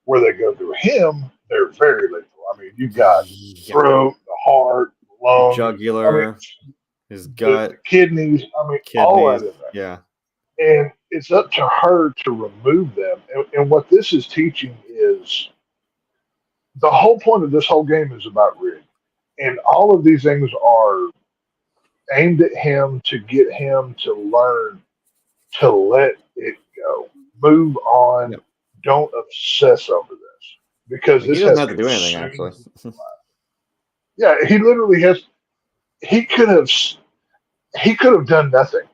Where they go through him, they're very lethal. I mean, you've got Yeah. throat, the heart, the lungs, Jugular, his the gut, kidneys. I mean, all kidneys. that in there. Yeah. And it's up to her to remove them. And what this is teaching is the whole point of this whole game is about rig. And all of these things are aimed at him to get him to learn to let it go, move on, Yep. don't obsess over this because He this doesn't has have to do anything, consumed. actually. Yeah, he literally has. He could have. He could have done nothing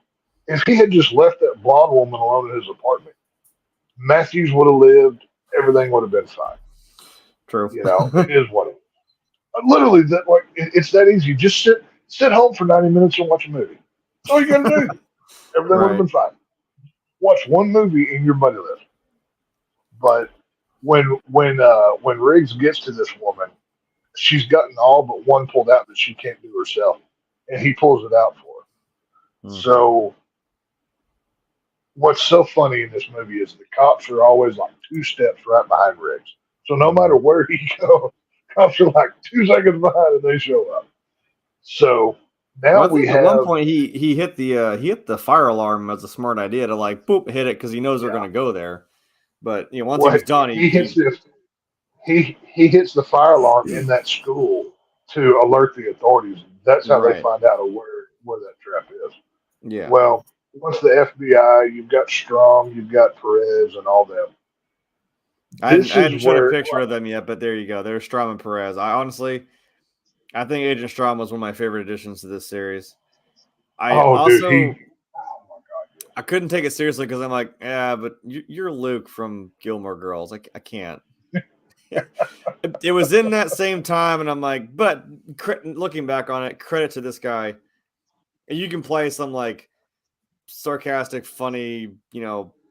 if he had just left that blonde woman alone in his apartment. Matthews would have lived. Everything would have been fine. True. You know, it is what it is. Literally, that like it's that easy. Just sit home for 90 minutes and watch a movie. That's all you got to do. Everything would have been fine. Watch one movie in your buddy list. But when Riggs gets to this woman, she's gotten all but one pulled out that she can't do herself, and he pulls it out for her. Mm. So what's so funny in this movie is the cops are always like 2 steps right behind Riggs. So no matter where he goes, cops are like 2 seconds behind and they show up. So now Well, I think we at have one point he hit the fire alarm as a smart idea to like boop hit it because he knows they're going to go there. But you know, once he was done, he hits this. He hits the fire alarm in that school to alert the authorities. That's how they find out where that trap is. Yeah. Well, once the FBI, you've got Strong, you've got Perez, and all them. I hadn't shown a picture of them yet, but there you go. There's Strom and Perez. I think Agent Strom was one of my favorite additions to this series. Dude, I couldn't take it seriously because I'm like, yeah, but you're Luke from Gilmore Girls. I can't. It was in that same time, and I'm like, but looking back on it, credit to this guy. You can play some like sarcastic, funny,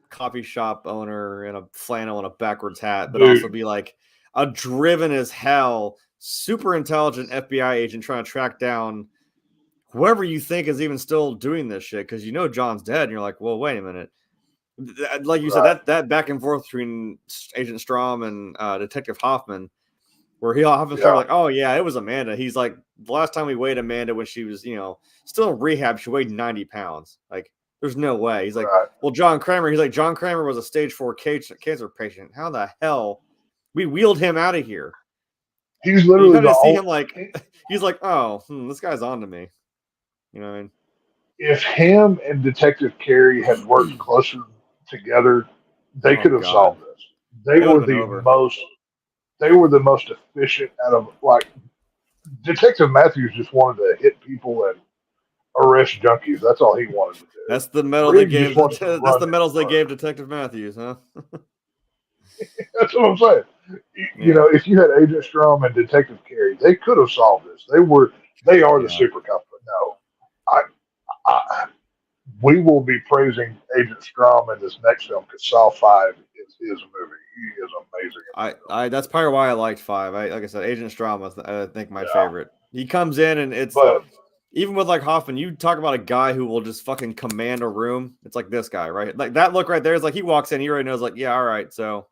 coffee shop owner in a flannel and a backwards hat, but also be like a driven as hell, super intelligent FBI agent trying to track down whoever you think is even still doing this shit because John's dead, and you're like, well, wait a minute. Like you said, that back and forth between Agent Strom and Detective Hoffman, where Hoffman started like, oh yeah, it was Amanda. He's like, the last time we weighed Amanda when she was, still in rehab, she weighed 90 pounds. Like, there's no way. He's like, well, John Kramer. He's like, John Kramer was a stage 4 cancer patient. How the hell we wheeled him out of here? He's literally you kind of see him like, he's like, oh, this guy's on to me. You know what I mean? If him and Detective Carey had worked closer together, they could have solved this. They were the most efficient out of like Detective Matthews just wanted to hit people and arrest junkies. That's all he wanted to do. That's the medal they gave. That's the medals they gave Detective Matthews, huh? That's what I'm saying. You know, if you had Agent Strom and Detective Carey, they could have solved this. They are the super cops. But no, we will be praising Agent Strom in this next film because Saw 5 is his movie. He is amazing. That's probably why I liked 5. Like I said, Agent Strom was, I think, my favorite. He comes in and even with like Hoffman, you talk about a guy who will just fucking command a room. It's like this guy, right? Like that look right there is like he walks in, he already knows, like, yeah, all right, so.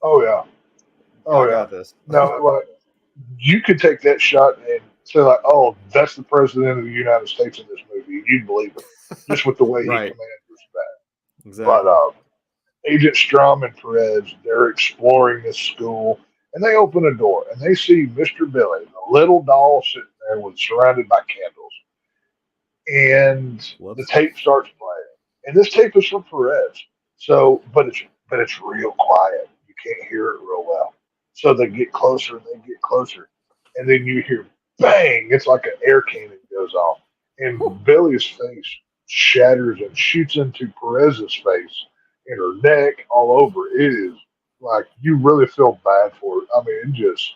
Oh yeah. I got this. No, like you could take that shot and say like, oh, that's the president of the United States in this movie. You'd believe it just with the way he commands respect. Exactly. But Agent Strom and Perez, they're exploring this school, and they open a door and they see Mr. Billy, the little doll sitting there surrounded by candles, and the tape starts playing. And this tape is from Perez, so but it's real quiet. You can't hear it real well. So they get closer and they get closer, and then you hear bang! It's like an air cannon goes off, and Billy's face shatters and shoots into Perez's face and her neck all over. It is like you really feel bad for it. I mean, it just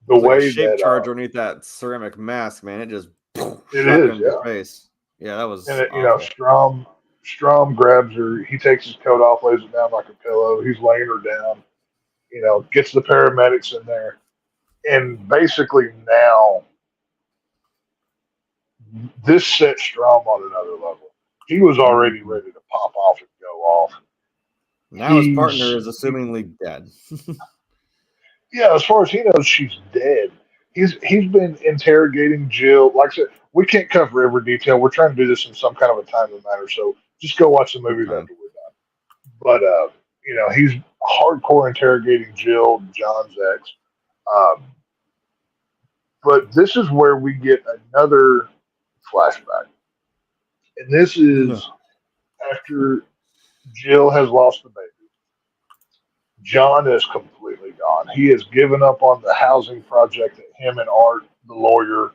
It the was like a way shape that charge underneath that ceramic mask, man. It just it shotgunned is, your yeah. face. Yeah, that And was it, awful. Strom grabs her. He takes his coat off, lays it down like a pillow. He's laying her down. Gets the paramedics in there, and basically now this set Strom on another level. He was already Mhm. ready to pop off and go off. Now his He's partner is assumingly dead. Yeah, as far as he knows, she's dead. He's been interrogating Jill. Like I said, we can't cover every detail. We're trying to do this in some kind of a timely manner, so just go watch the movies Okay. after we're done. But he's hardcore interrogating Jill, John's ex. Um, but this is where we get another flashback, and this No. is after Jill has lost the baby. John is completely gone. He has given up on the housing project that him and Art, the lawyer,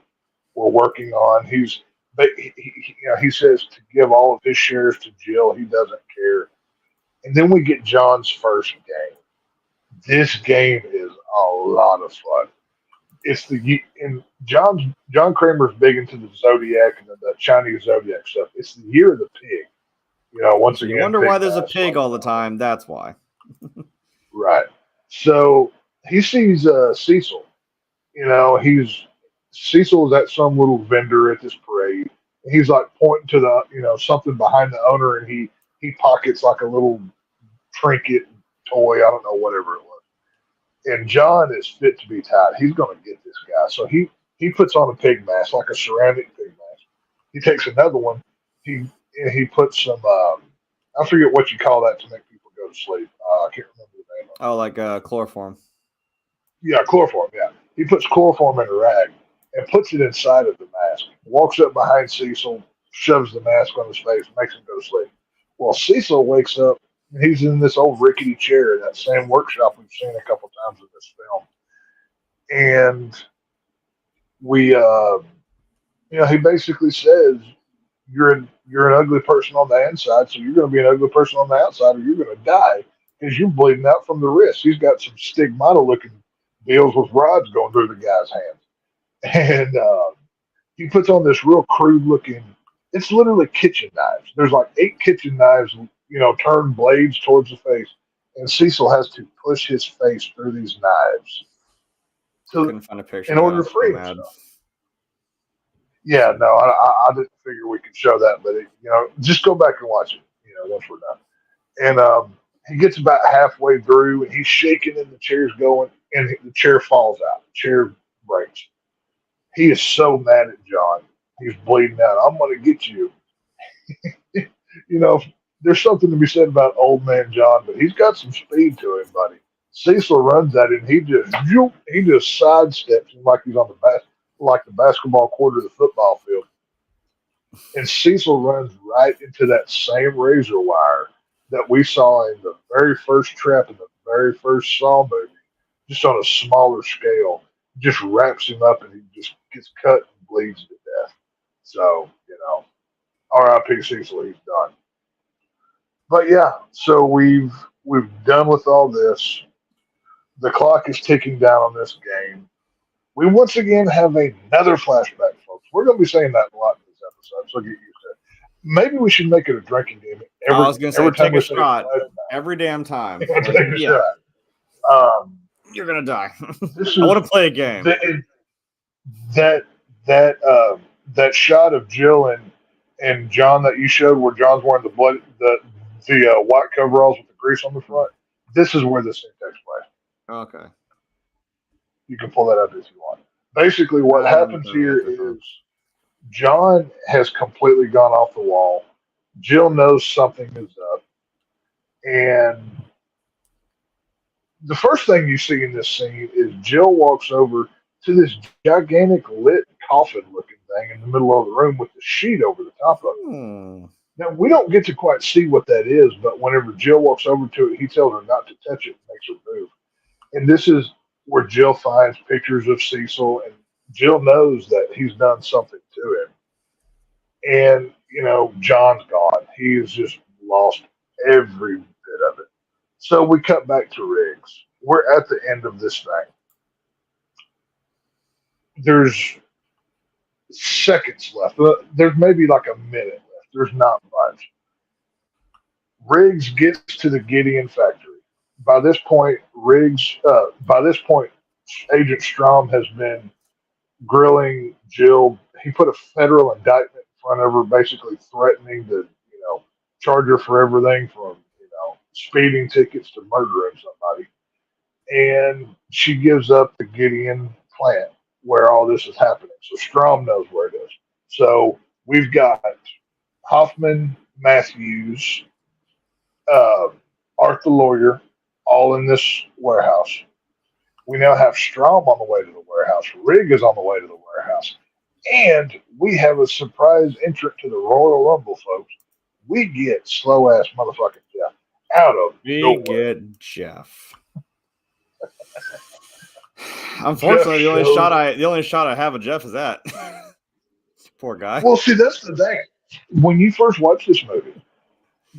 were working on. He says to give all of his shares to Jill. He doesn't care. And then we get John's first game. This game is a lot of fun. It's and John Kramer's big into the zodiac and the Chinese zodiac stuff. It's the year of the pig. Once You again, wonder pig why there's a mask. pig all the time. That's why. Right. So he sees Cecil. He's Cecil is at some little vendor at this parade. And he's like pointing to the something behind the owner, and he pockets like a little trinket toy. I don't know, whatever it was. And John is fit to be tied. He's going to get this guy. So he puts on a pig mask, like a ceramic pig mask. He takes another one. He puts some. I forget what you call that to make people go to sleep. I can't remember the name of it. Oh, like chloroform. Yeah, chloroform. Yeah, he puts chloroform in a rag and puts it inside of the mask. Walks up behind Cecil, shoves the mask on his face, makes him go to sleep. Well, Cecil wakes up and he's in this old rickety chair in that same workshop we've seen a couple times in this film, and he basically says, You're an ugly person on the inside, so you're going to be an ugly person on the outside, or you're going to die because you're bleeding out from the wrist." He's got some stigmata looking deals with rods going through the guy's hands, and he puts on this real crude looking. It's literally kitchen knives. There's like 8 kitchen knives, turn blades towards the face, and Cecil has to push his face through these knives to Couldn't find a picture in of that. I order to was so free mad. himself. Yeah, no, I didn't figure we could show that, but just go back and watch it. Once we're done. And he gets about halfway through, and he's shaking, and the chair's going, and the chair falls out. The chair breaks. He is so mad at John. He's bleeding out. "I'm going to get you." you know, there's something to be said about old man John, but he's got some speed to him, buddy. Cecil runs at him. He just sidesteps him like he's on like the basketball court of the football field. And Cecil runs right into that same razor wire that we saw in the very first trap in the very first Saw movie, just on a smaller scale. Just wraps him up, and he just gets cut and bleeds to death. So, R.I.P. Cecil, he's done. But yeah, so we've done with all this. The clock is ticking down on this game. We once again have another flashback, folks. We're going to be saying that a lot in this episode, so get used to it. Maybe we should make it a drinking game. I was gonna say, Every time take we a say shot flashback, every damn time. take Like, a yeah, shot. you're gonna die. This I is want to play a game. that that shot of Jill and John that you showed, where John's wearing the white coveralls with the grease on the front. This is where this thing takes place. Okay. You can pull that up if you want. Basically, what happens here is John has completely gone off the wall. Jill knows something is up, and the first thing you see in this scene is Jill walks over to this gigantic lit coffin looking thing in the middle of the room with the sheet over the top of it. Now, we don't get to quite see what that is, but whenever Jill walks over to it, he tells her not to touch it and makes her move. And this is where Jill finds pictures of Cecil, and Jill knows that he's done something to him. And, John's gone. He's just lost every bit of it. So we cut back to Riggs. We're at the end of this thing. There's seconds left. There's maybe like a minute left. There's not much. Riggs gets to the Gideon factory. By this point, Agent Strom has been grilling Jill. He put a federal indictment in front of her, basically threatening to, charge her for everything from, speeding tickets to murdering somebody. And she gives up the Gideon plant where all this is happening. So Strom knows where it is. So we've got Hoffman, Matthews, Art the lawyer, all in this warehouse. We now have Strom on the way to the warehouse. Rigg is on the way to the warehouse. And we have a surprise entrant to the Royal Rumble, folks. We get slow ass motherfucking Jeff out of nowhere. We get Jeff. Unfortunately, the only shot I have of Jeff is that. Poor guy. Well, see, that's the thing. When you first watch this movie,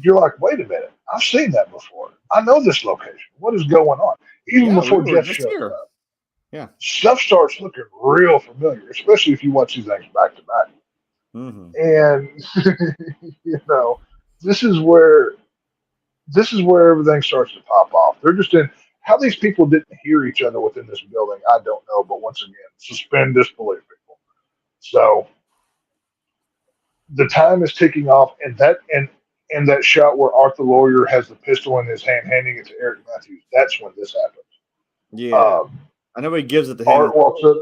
you're like, wait a minute, I've seen that before. I know this location. What is going on? Even before Jeff shows up. Yeah. Stuff starts looking real familiar, especially if you watch these things back to back. Mm-hmm. And this is where everything starts to pop off. They're just in how these people didn't hear each other within this building, I don't know, but once again, suspend disbelief, people. So the time is ticking off, and that shot where Art the lawyer has the pistol in his hand, handing it to Eric Matthews, that's when this happens. Yeah. I know he gives it to him. Art walks up.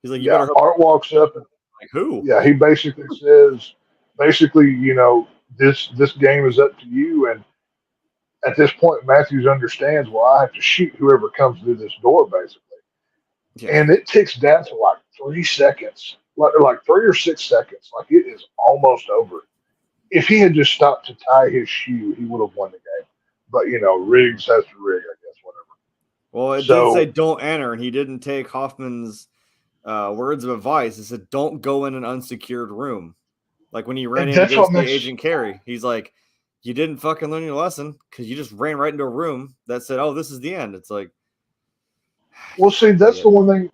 He's like, Art walks up and like, who? Yeah, he basically says, this game is up to you. And at this point, Matthews understands, well, I have to shoot whoever comes through this door, basically. Yeah. And it ticks down to like 3 seconds, like 3 or 6 seconds. Like it is almost over. If he had just stopped to tie his shoe, he would have won the game. But, Riggs has to rig, I guess, whatever. Well, it did say don't enter, and he didn't take Hoffman's words of advice. It said don't go in an unsecured room. Like when he ran in to go see Agent Carey, he's like, you didn't fucking learn your lesson because you just ran right into a room that said, oh, this is the end. It's like, well, see, that's the one thing.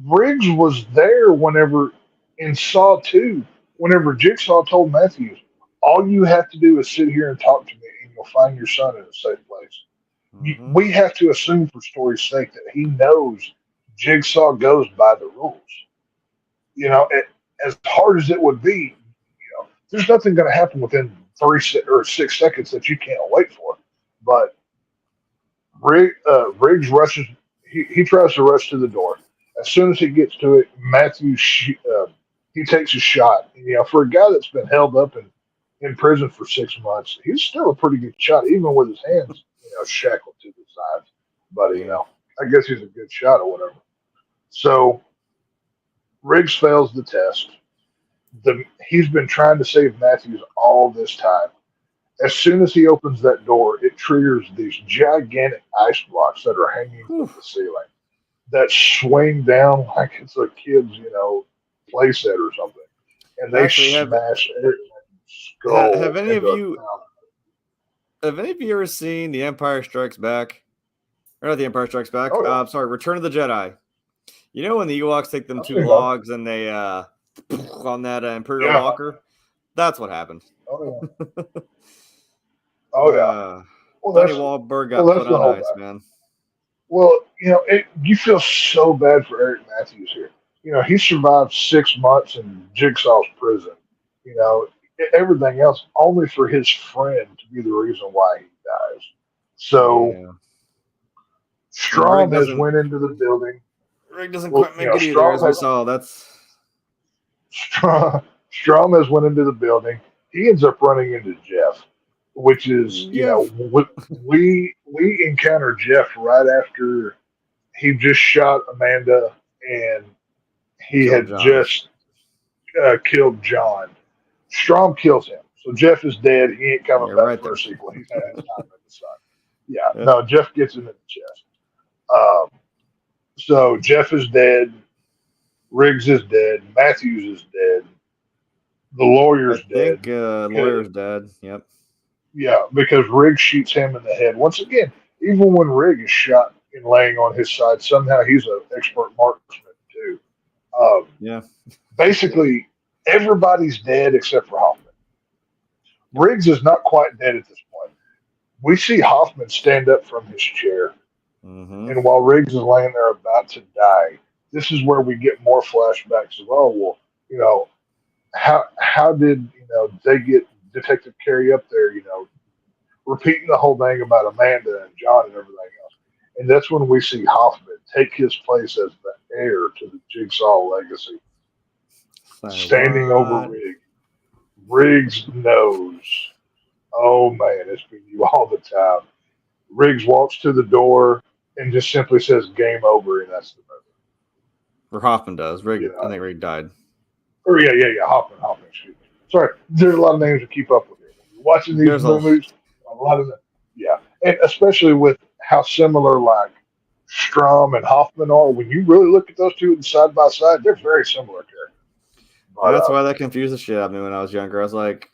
Riggs was there whenever in Saw 2, whenever Jigsaw told Matthews, all you have to do is sit here and talk to me and you'll find your son in a safe place. Mm-hmm. We have to assume for story's sake that he knows Jigsaw goes by the rules. As hard as it would be, there's nothing going to happen within 3 or 6 seconds that you can't wait for. But Riggs rushes. He tries to rush to the door. As soon as he gets to it, Matthews he takes a shot. And, for a guy that's been held up in prison for 6 months, he's still a pretty good shot, even with his hands shackled to the sides. But I guess he's a good shot or whatever. So Riggs fails the test. He's been trying to save Matthews all this time. As soon as he opens that door, it triggers these gigantic ice blocks that are hanging from the ceiling that swing down like it's a kid's, play set or something. And they smash Eric skull. Have any of you ever seen The Empire Strikes Back? Or not The Empire Strikes Back. Oh, yeah. Sorry, Return of the Jedi. You know when the Ewoks take them 2 logs and they on that Imperial walker? That's what happened. Oh, yeah. Oh, yeah. Donnie Wahlberg got put on ice, man. Well, you feel so bad for Eric Matthews here. He survived 6 months in Jigsaw's prison. Everything else only for his friend to be the reason why he dies. So Strom has went into the building. Rick doesn't quite make it either, as we saw. Strom has went into the building. He ends up running into Jeff, which is, we encounter Jeff right after he just shot Amanda and he had just killed John. Strom kills him. So Jeff is dead. He ain't coming back for a sequel. He's had his time in the sun. Yeah. No, Jeff gets him in the chest. So Jeff is dead. Riggs is dead. Matthews is dead. The lawyer's dead. Lawyer's dead. Yep. Yeah, because Riggs shoots him in the head. Once again, even when Riggs is shot and laying on his side, somehow he's an expert marksman too. Um, Yeah. Basically, everybody's dead except for Hoffman. Riggs is not quite dead at this point. We see Hoffman stand up from his chair, Mm-hmm. and while Riggs is laying there about to die, this is where we get more flashbacks of, oh well, you know, how did they get Detective Carey up there, repeating the whole thing about Amanda and John and everything else. And that's when we see Hoffman take his place as the heir to the Jigsaw legacy, standing over What? Riggs. Riggs knows. Oh man, it's been you all the time. Riggs walks to the door and just simply says "Game over," and that's the movie. Or Hoffman does. Rig, You I know? think Rig died. Or yeah. Hoffman. Excuse me. Sorry, there's a lot of names to keep up with here. When you're watching these There's a movies, a lot of them. Yeah, and especially with how similar like Strom and Hoffman are. When you really look at those two side by side, they're very similar characters. But that's why that confused the shit out of me when I was younger. I was like,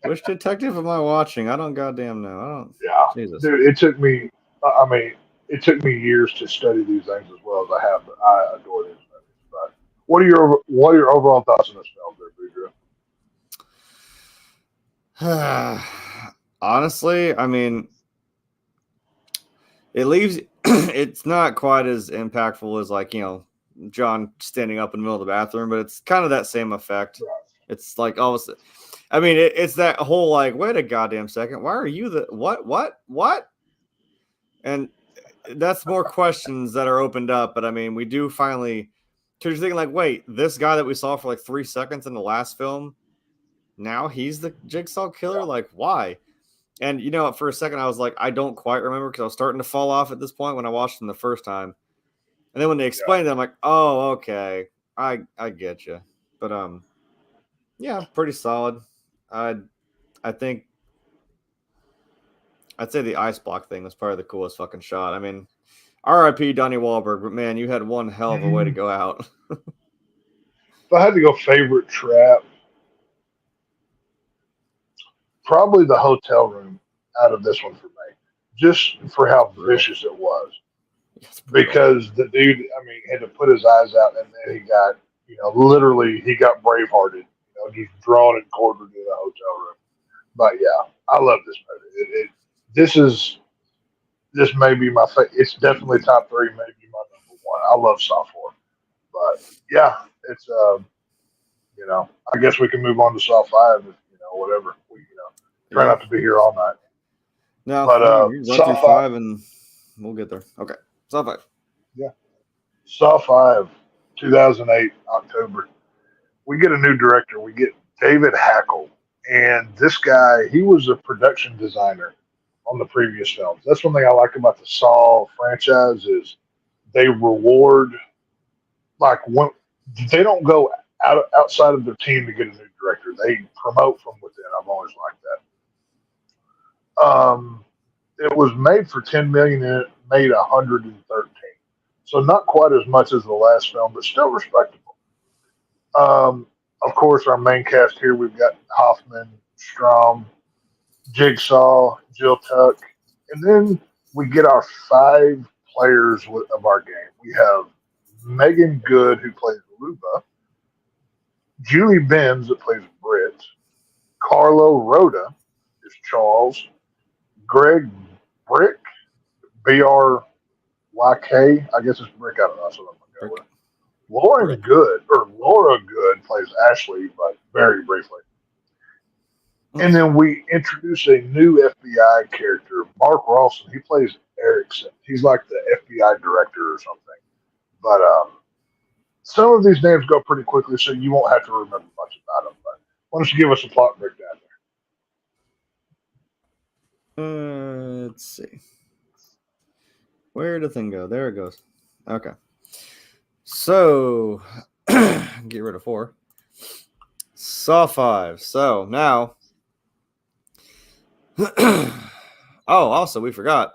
which detective am I watching? I don't goddamn know. I don't. yeah, Jesus. dude, it took me. I mean, it took me years to study these things as well as I have. But I adore these movies. But what are your overall thoughts on this film, there, Boudreaux? Honestly, I mean, it leaves. It's not quite as impactful as like John standing up in the middle of the bathroom, but it's kind of that same effect. Right. It's like almost. I mean, it's that whole like, wait a goddamn second, why are you the what? And that's more questions that are opened up. But I mean, we do finally. Because you're thinking like, wait, this guy that we saw for like 3 seconds in the last film, now he's the Jigsaw killer. Yeah. Like, why? And for a second, I was like, I don't quite remember because I was starting to fall off at this point when I watched them the first time. And then when they explained it, I'm like, oh, okay, I get you. But yeah, pretty solid. I think I'd say the ice block thing was probably the coolest fucking shot. I mean, R.I.P. Donnie Wahlberg, but man, you had one hell of a way to go out. If I had to go favorite trap, probably the hotel room out of this one for me, just for how vicious it was. Because the dude, I mean, had to put his eyes out, and then he got, literally, he got bravehearted, just drawn and quartered in the hotel room. But yeah, I love this movie. This may be my favorite. It's definitely top three, maybe my number one. I love Saw 4. But yeah, it's I guess we can move on to Saw 5. If, whatever. We try not to be here all night. No, but you run through 5 and we'll get there. Okay, Saw 5. Yeah, Saw 5, 2008 October. We get a new director. We get David Hackle, and this guy, he was a production designer on the previous films. That's one thing I like about the Saw franchise is they reward, like, when they don't go outside of their team to get a new director. They promote from within. I've always liked that. It was made for $10 million and it made 113. So not quite as much as the last film, but still respectable. Of course, our main cast here, we've got Hoffman, Strom, Jigsaw, Jill Tuck, and then we get our 5 players of our game. We have Megan Good, who plays Luba, Julie Benz, that plays Britt, Carlo Rhoda is Charles, Greg Brick, B-R-Y-K, I guess it's Brick, I don't know, that's what I'm going to go with. Laura Good plays Ashley, but very briefly. And then we introduce a new FBI character, Mark Rawson. He plays Erickson. He's like the FBI director or something. But some of these names go pretty quickly, so you won't have to remember much about them. But why don't you give us a plot breakdown there? Let's see. Where did the thing go? There it goes. Okay. So, get rid of 4. Saw 5. So, now. Also, we forgot.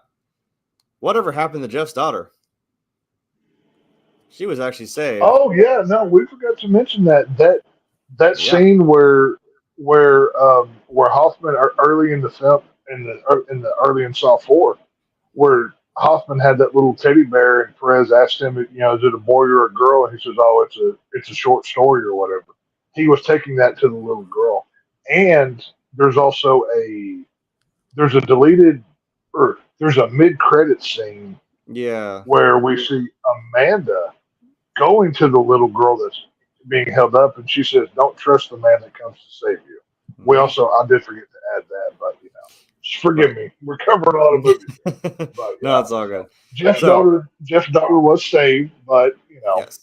Whatever happened to Jeff's daughter? She was actually saved. Oh, yeah. No, we forgot to mention that scene where Hoffman early in the film, in the early in Saw 4, where Hoffman had that little teddy bear, and Perez asked him, you know, is it a boy or a girl? And he says, oh, it's a short story or whatever. He was taking that to the little girl. And there's also there's a deleted, or there's a mid-credit scene Yeah. where we see Amanda going to the little girl that's being held up, and she says, don't trust the man that comes to save you. We also, I did forget to add that, but, you know, forgive me. We're covering a lot of movies. But, No, it's all good. Jeff's daughter was saved, but, you know, yes,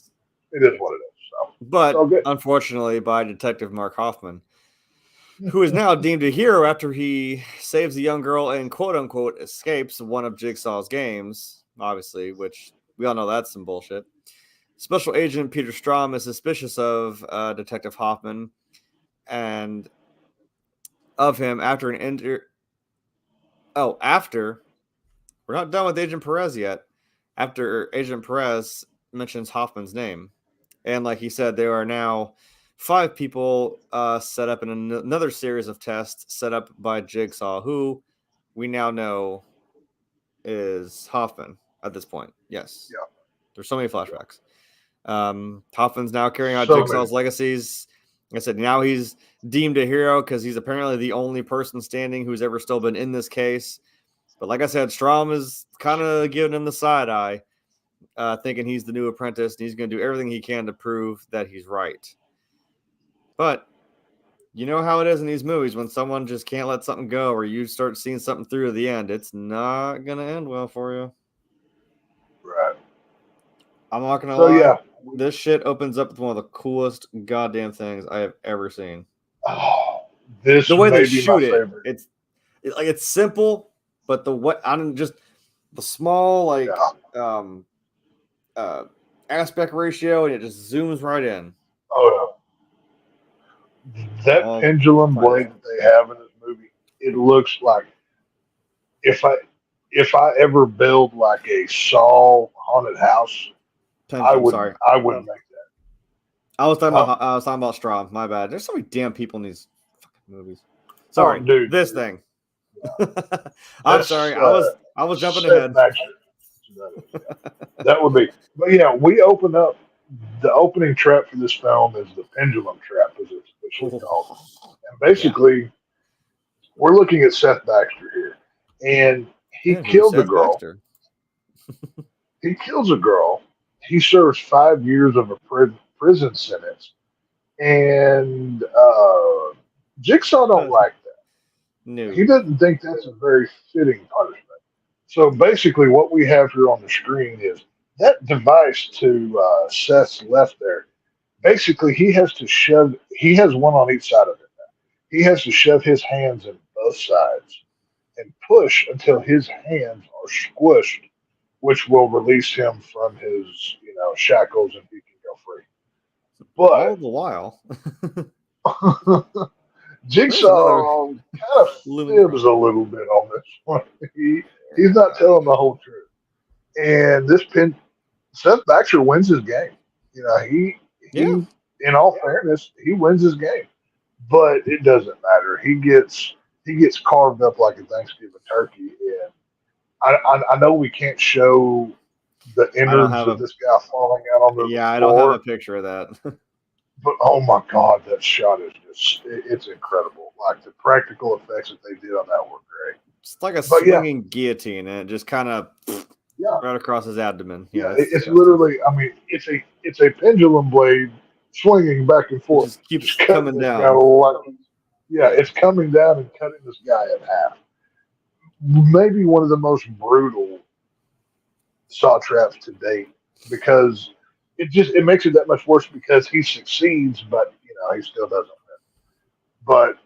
it is what it is. So, but it's all good. unfortunately, by Detective Mark Hoffman, who is now deemed a hero after he saves a young girl and quote unquote escapes one of Jigsaw's games, obviously, which we all know that's some bullshit. Special Agent Peter Strahm is suspicious of Detective Hoffman and of him after after we're not done with Agent Perez yet. After Agent Perez mentions Hoffman's name, and like he said, there are now 5 people set up in another series of tests set up by Jigsaw, who we now know is Hoffman at this point. Yes. Yeah. There's so many flashbacks. Hoffman's now carrying out So Jigsaw's legacies. Like I said, now he's deemed a hero because he's apparently the only person standing who's ever still been in this case. But like I said, Strahm is kind of giving him the side eye, thinking he's the new apprentice, and he's going to do everything he can to prove that he's right. But you know how it is in these movies when someone just can't let something go, or you start seeing something through to the end, it's not going to end well for you. Right. I'm not going to lie. Yeah. This shit opens up with one of the coolest goddamn things I have ever seen. Oh, the way they shoot my favorite. It's simple, but the small aspect ratio, and it just zooms right in. Oh yeah. That pendulum blade that they have in this movie, it looks like if I ever build like a Saw haunted house, I would make that. I was talking about Strahm. My bad. There's so many damn people in these fucking movies. Sorry, dude. This thing. Yeah. I'm sorry. I was jumping ahead. That would be. But yeah, we open up. The opening trap for this film is the pendulum trap, as it's officially called. And basically, we're looking at Seth Baxter here, and he killed the girl. He kills a girl. He serves 5 years of a prison sentence, and Jigsaw don't like that. No. He doesn't think that's a very fitting punishment. So basically, what we have here on the screen is that device to Seth's left there. Basically, he has one on each side of it now. He has to shove his hands in both sides and push until his hands are squished, which will release him from his, shackles, and he can go free. But all the while, Jigsaw kind of fibs a little bit on this one. He's not telling the whole truth. And Seth Baxter wins his game. He in all fairness, he wins his game. But it doesn't matter. He gets carved up like a Thanksgiving turkey. And I know we can't show the innards of this guy falling out on the floor. I don't have a picture of that. But oh my God, that shot is it's incredible. Like the practical effects that they did on that were great. It's like a swinging guillotine, and it just kind of right across his abdomen. Yeah, it's literally. I mean, it's a pendulum blade swinging back and forth. It just keeps coming down. It's coming down and cutting this guy in half. Maybe one of the most brutal saw traps to date, because it makes it that much worse because he succeeds, but he still doesn't win. But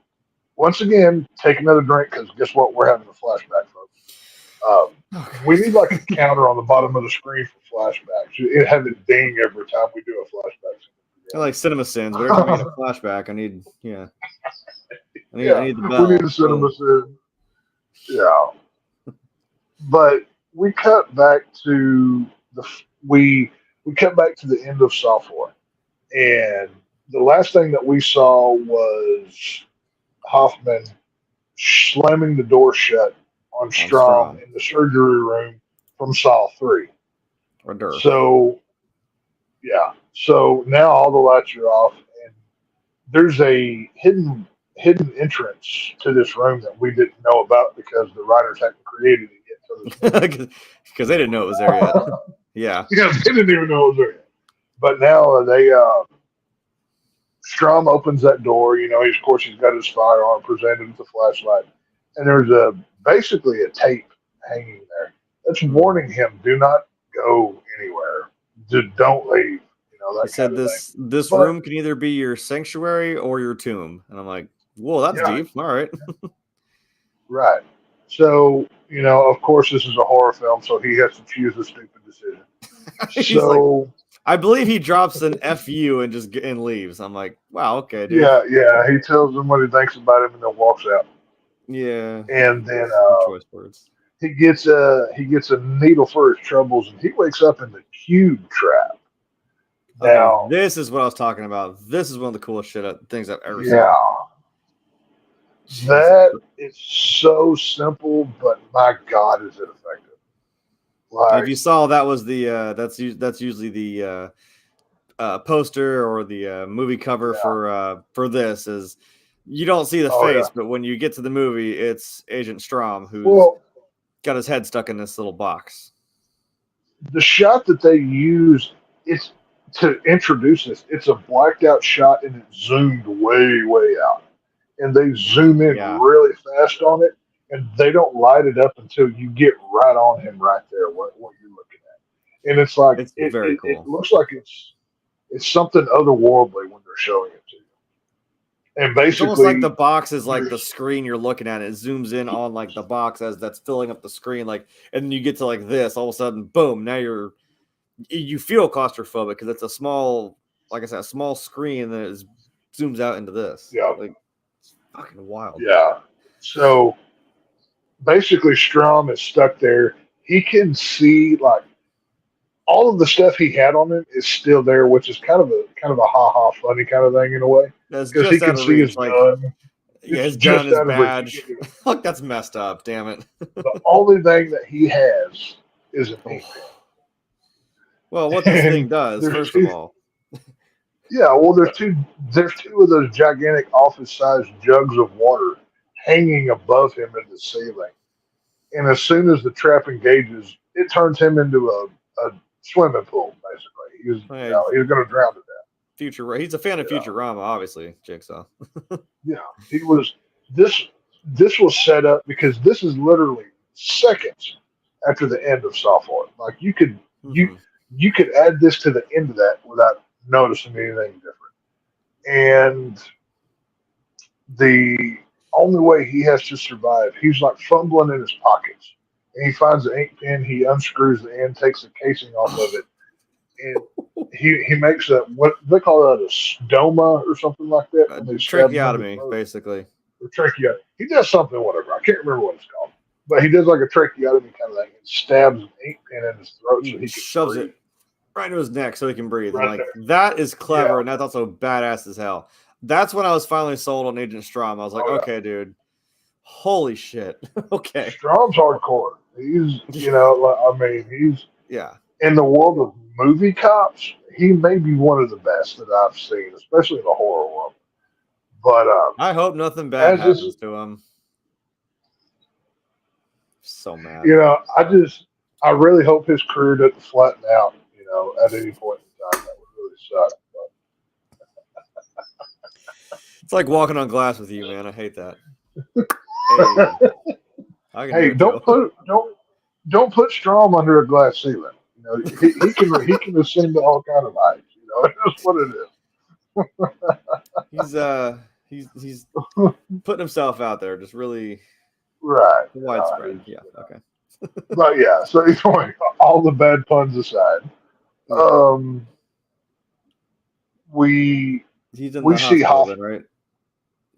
once again, take another drink, because guess what? We're having a flashback, folks. We need like a counter on the bottom of the screen for flashbacks. It has a ding every time we do a flashback. I like cinema sins. But every time I get a flashback, I need I need the bell. We need a cinema sin. Yeah. But we cut back to the end of Saw 4, and the last thing that we saw was Hoffman slamming the door shut on Strom in the surgery room from Saw 3. Or Durr. So, yeah. So now all the lights are off, and there's a hidden entrance to this room that we didn't know about because the writers hadn't created it yet. Because they didn't know it was there yet. Yeah. Yeah, they didn't even know it was there yet. But now Strom opens that door. You know, of course, he's got his firearm presented with the flashlight, and there's basically a tape hanging there that's warning him: do not go anywhere. Don't leave. You know, that he said this room can either be your sanctuary or your tomb, and I'm like, whoa, that's deep. All right. Right. So, you know, of course, this is a horror film, so he has to choose a stupid decision. So, I believe he drops an "fu" and leaves. I'm like, wow, okay, dude. Yeah. He tells them what he thinks about him and then walks out. Yeah. And then choice words. He gets a needle for his troubles, and he wakes up in the cube trap. Okay, now, this is what I was talking about. This is one of the coolest things I've ever seen. Yeah. That is so simple, but my God, is it effective! Like, if you saw, that was the that's usually the poster or the movie cover for this. Is you don't see the face, but when you get to the movie, it's Agent Strom who's got his head stuck in this little box. The shot that they use, it's to introduce this. It's a blacked out shot, and it's zoomed way out. And they zoom in really fast on it, and they don't light it up until you get right on him right there, what you're looking at. And it's like, it's very cool. It looks like it's something otherworldly when they're showing it to you. And basically, it's almost like the box is like the screen you're looking at. It zooms in on like the box as that's filling up the screen. Like, and then you get to like this, all of a sudden, boom! Now you feel claustrophobic because it's a small, like I said, a small screen that zooms out into this. Yeah, like it's fucking wild. Yeah. So basically, Strom is stuck there. He can see like all of the stuff he had on him is still there, which is kind of a ha funny kind of thing in a way. Because he can see his gun. Yeah, his gun, his badge. Look, that's messed up. Damn it. The only thing that he has is an ink pen. Well, what this thing does, first of all. Yeah, well, there's two of those gigantic office-sized jugs of water hanging above him in the ceiling. And as soon as the trap engages, it turns him into a swimming pool, basically. He's going to drown to death. He's a fan of Futurama, obviously, Jigsaw. Yeah, he was. This was set up because this is literally seconds after the end of Saw 4. Like you could add this to the end of that without noticing anything different. And the only way he has to survive, he's like fumbling in his pockets, and he finds an ink pen. He unscrews the end, takes the casing off of it, and he makes what they call that, a stoma or something like that. Tracheotomy, basically. Or tracheotomy. He does something, whatever. I can't remember what it's called, but he does like a tracheotomy kind of thing and stabs an ink pen in his throat so he shoves breathe. It right into his neck so he can breathe. Right that is clever, and that's also badass as hell. That's when I was finally sold on Agent Strom. I was like, okay, dude, holy shit. Okay, Strom's hardcore. He's, he's in the world of movie cops. He may be one of the best that I've seen, especially in the horror world. But I hope nothing bad happens to him. So mad. I really hope his career doesn't flatten out. At any point in time, that would really suck. It's like walking on glass with you, man. I hate that. Hey, don't put Strom under a glass ceiling. He can ascend to all kind of heights. That's what it is. He's putting himself out there, just really widespread. Okay. But yeah, so anyway, all the bad puns aside, we see Hoffman, right?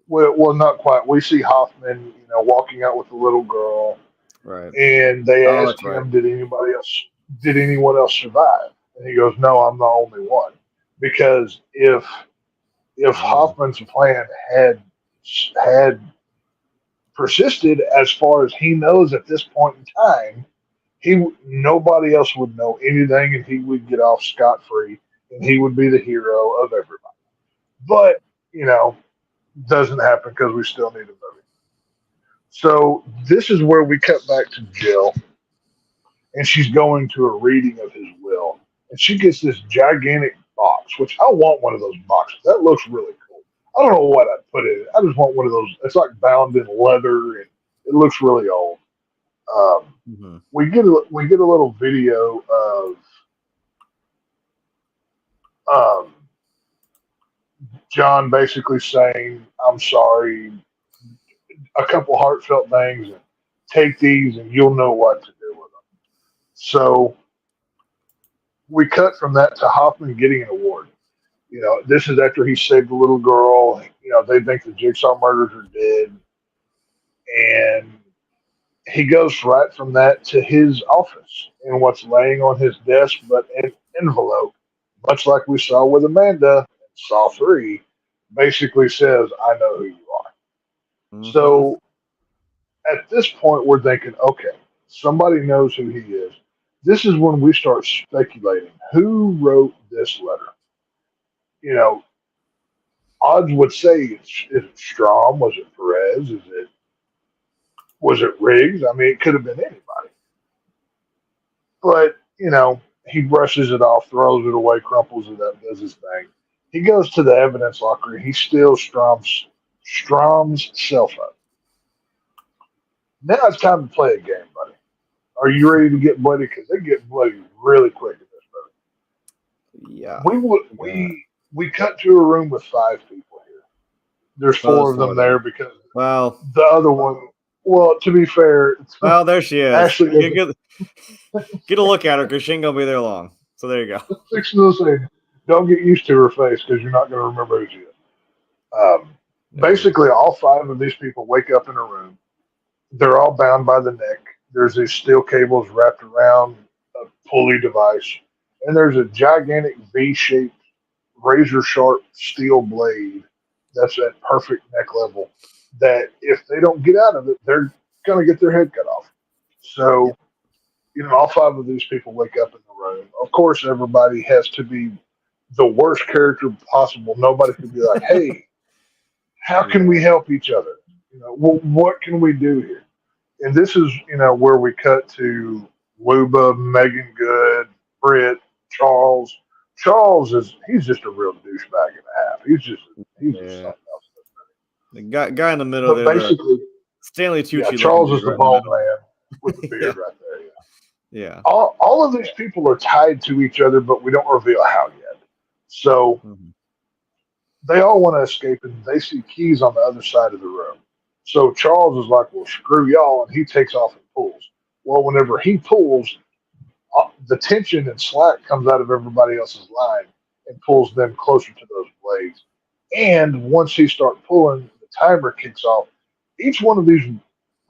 Well, not quite. We see Hoffman, walking out with the little girl, right? And they asked him, "Did anyone else survive?" And he goes, "No, I'm the only one." Because if Hoffman's plan had persisted as far as he knows at this point in time. Nobody else would know anything, and he would get off scot free, and he would be the hero of everybody. But doesn't happen because we still need a movie. So this is where we cut back to Jill, and she's going to a reading of his will, and she gets this gigantic box, which I want one of those boxes. That looks really cool. I don't know what I'd put in it. I just want one of those. It's like bound in leather, and it looks really old. We get a little video of John basically saying, "I'm sorry," a couple heartfelt things, and take these, and you'll know what to do with them. So we cut from that to Hoffman getting an award. This is after he saved the little girl. They think the Jigsaw murders are dead, and he goes right from that to his office, and what's laying on his desk but an envelope, much like we saw with Amanda in Saw 3, basically says, "I know who you are." Mm-hmm. So at this point, we're thinking, okay, somebody knows who he is. This is when we start speculating who wrote this letter. Odds would say, is it Strom? Was it Perez? Was it Riggs? I mean, it could have been anybody. But, he brushes it off, throws it away, crumples it up, does his thing. He goes to the evidence locker, and he steals Strom's cell phone. Now it's time to play a game, buddy. Are you ready to get bloody? Because they get bloody really quick in this movie. Yeah. We cut to a room with 5 people here. There's 4 of them there because the other one. Well, to be fair, there she is. Ashley, get a look at her because she ain't gonna be there long. So there you go. Don't get used to her face because you're not gonna remember who she is. Basically, all 5 of these people wake up in a room. They're all bound by the neck. There's these steel cables wrapped around a pulley device, and there's a gigantic V-shaped, razor-sharp steel blade that's at perfect neck level. That if they don't get out of it, they're going to get their head cut off. So, all 5 of these people wake up in the room. Of course, everybody has to be the worst character possible. Nobody can be like, "Hey, how can we help each other? What can we do here?" And this is, where we cut to Luba, Megan Good, Britt, Charles. Charles he's just a real douchebag and a half. He's just something else. The guy in the middle there, basically, Stanley Tucci. Yeah, Charles is the bald man with the beard right there. Yeah. All of these people are tied to each other, but we don't reveal how yet. So they all want to escape, and they see keys on the other side of the room. So Charles is like, "Well, screw y'all," and he takes off and pulls. Well, whenever he pulls, the tension and slack comes out of everybody else's line and pulls them closer to those blades. And once he starts pulling, the timer kicks off. Each one of these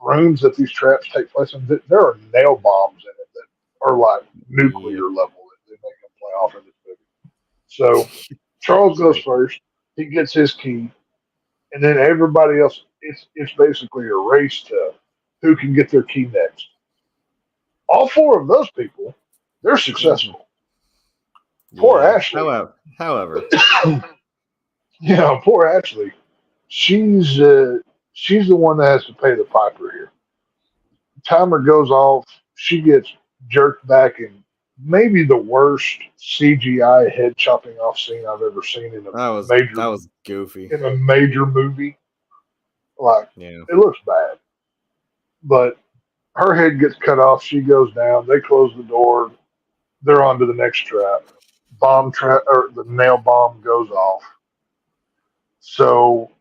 rooms that these traps take place in, there are nail bombs in it that are like nuclear level that they make them play off in this movie. So Charles goes first. He gets his key. And then everybody else, it's basically a race to who can get their key next. All 4 of those people, they're successful. Poor Ashley. However. Poor Ashley. She's the one that has to pay the piper here. Timer goes off. She gets jerked back in maybe the worst CGI head chopping off scene I've ever seen in that was goofy in a major movie. It looks bad, but her head gets cut off. She goes down. They close the door. They're on to the next trap. The nail bomb goes off. So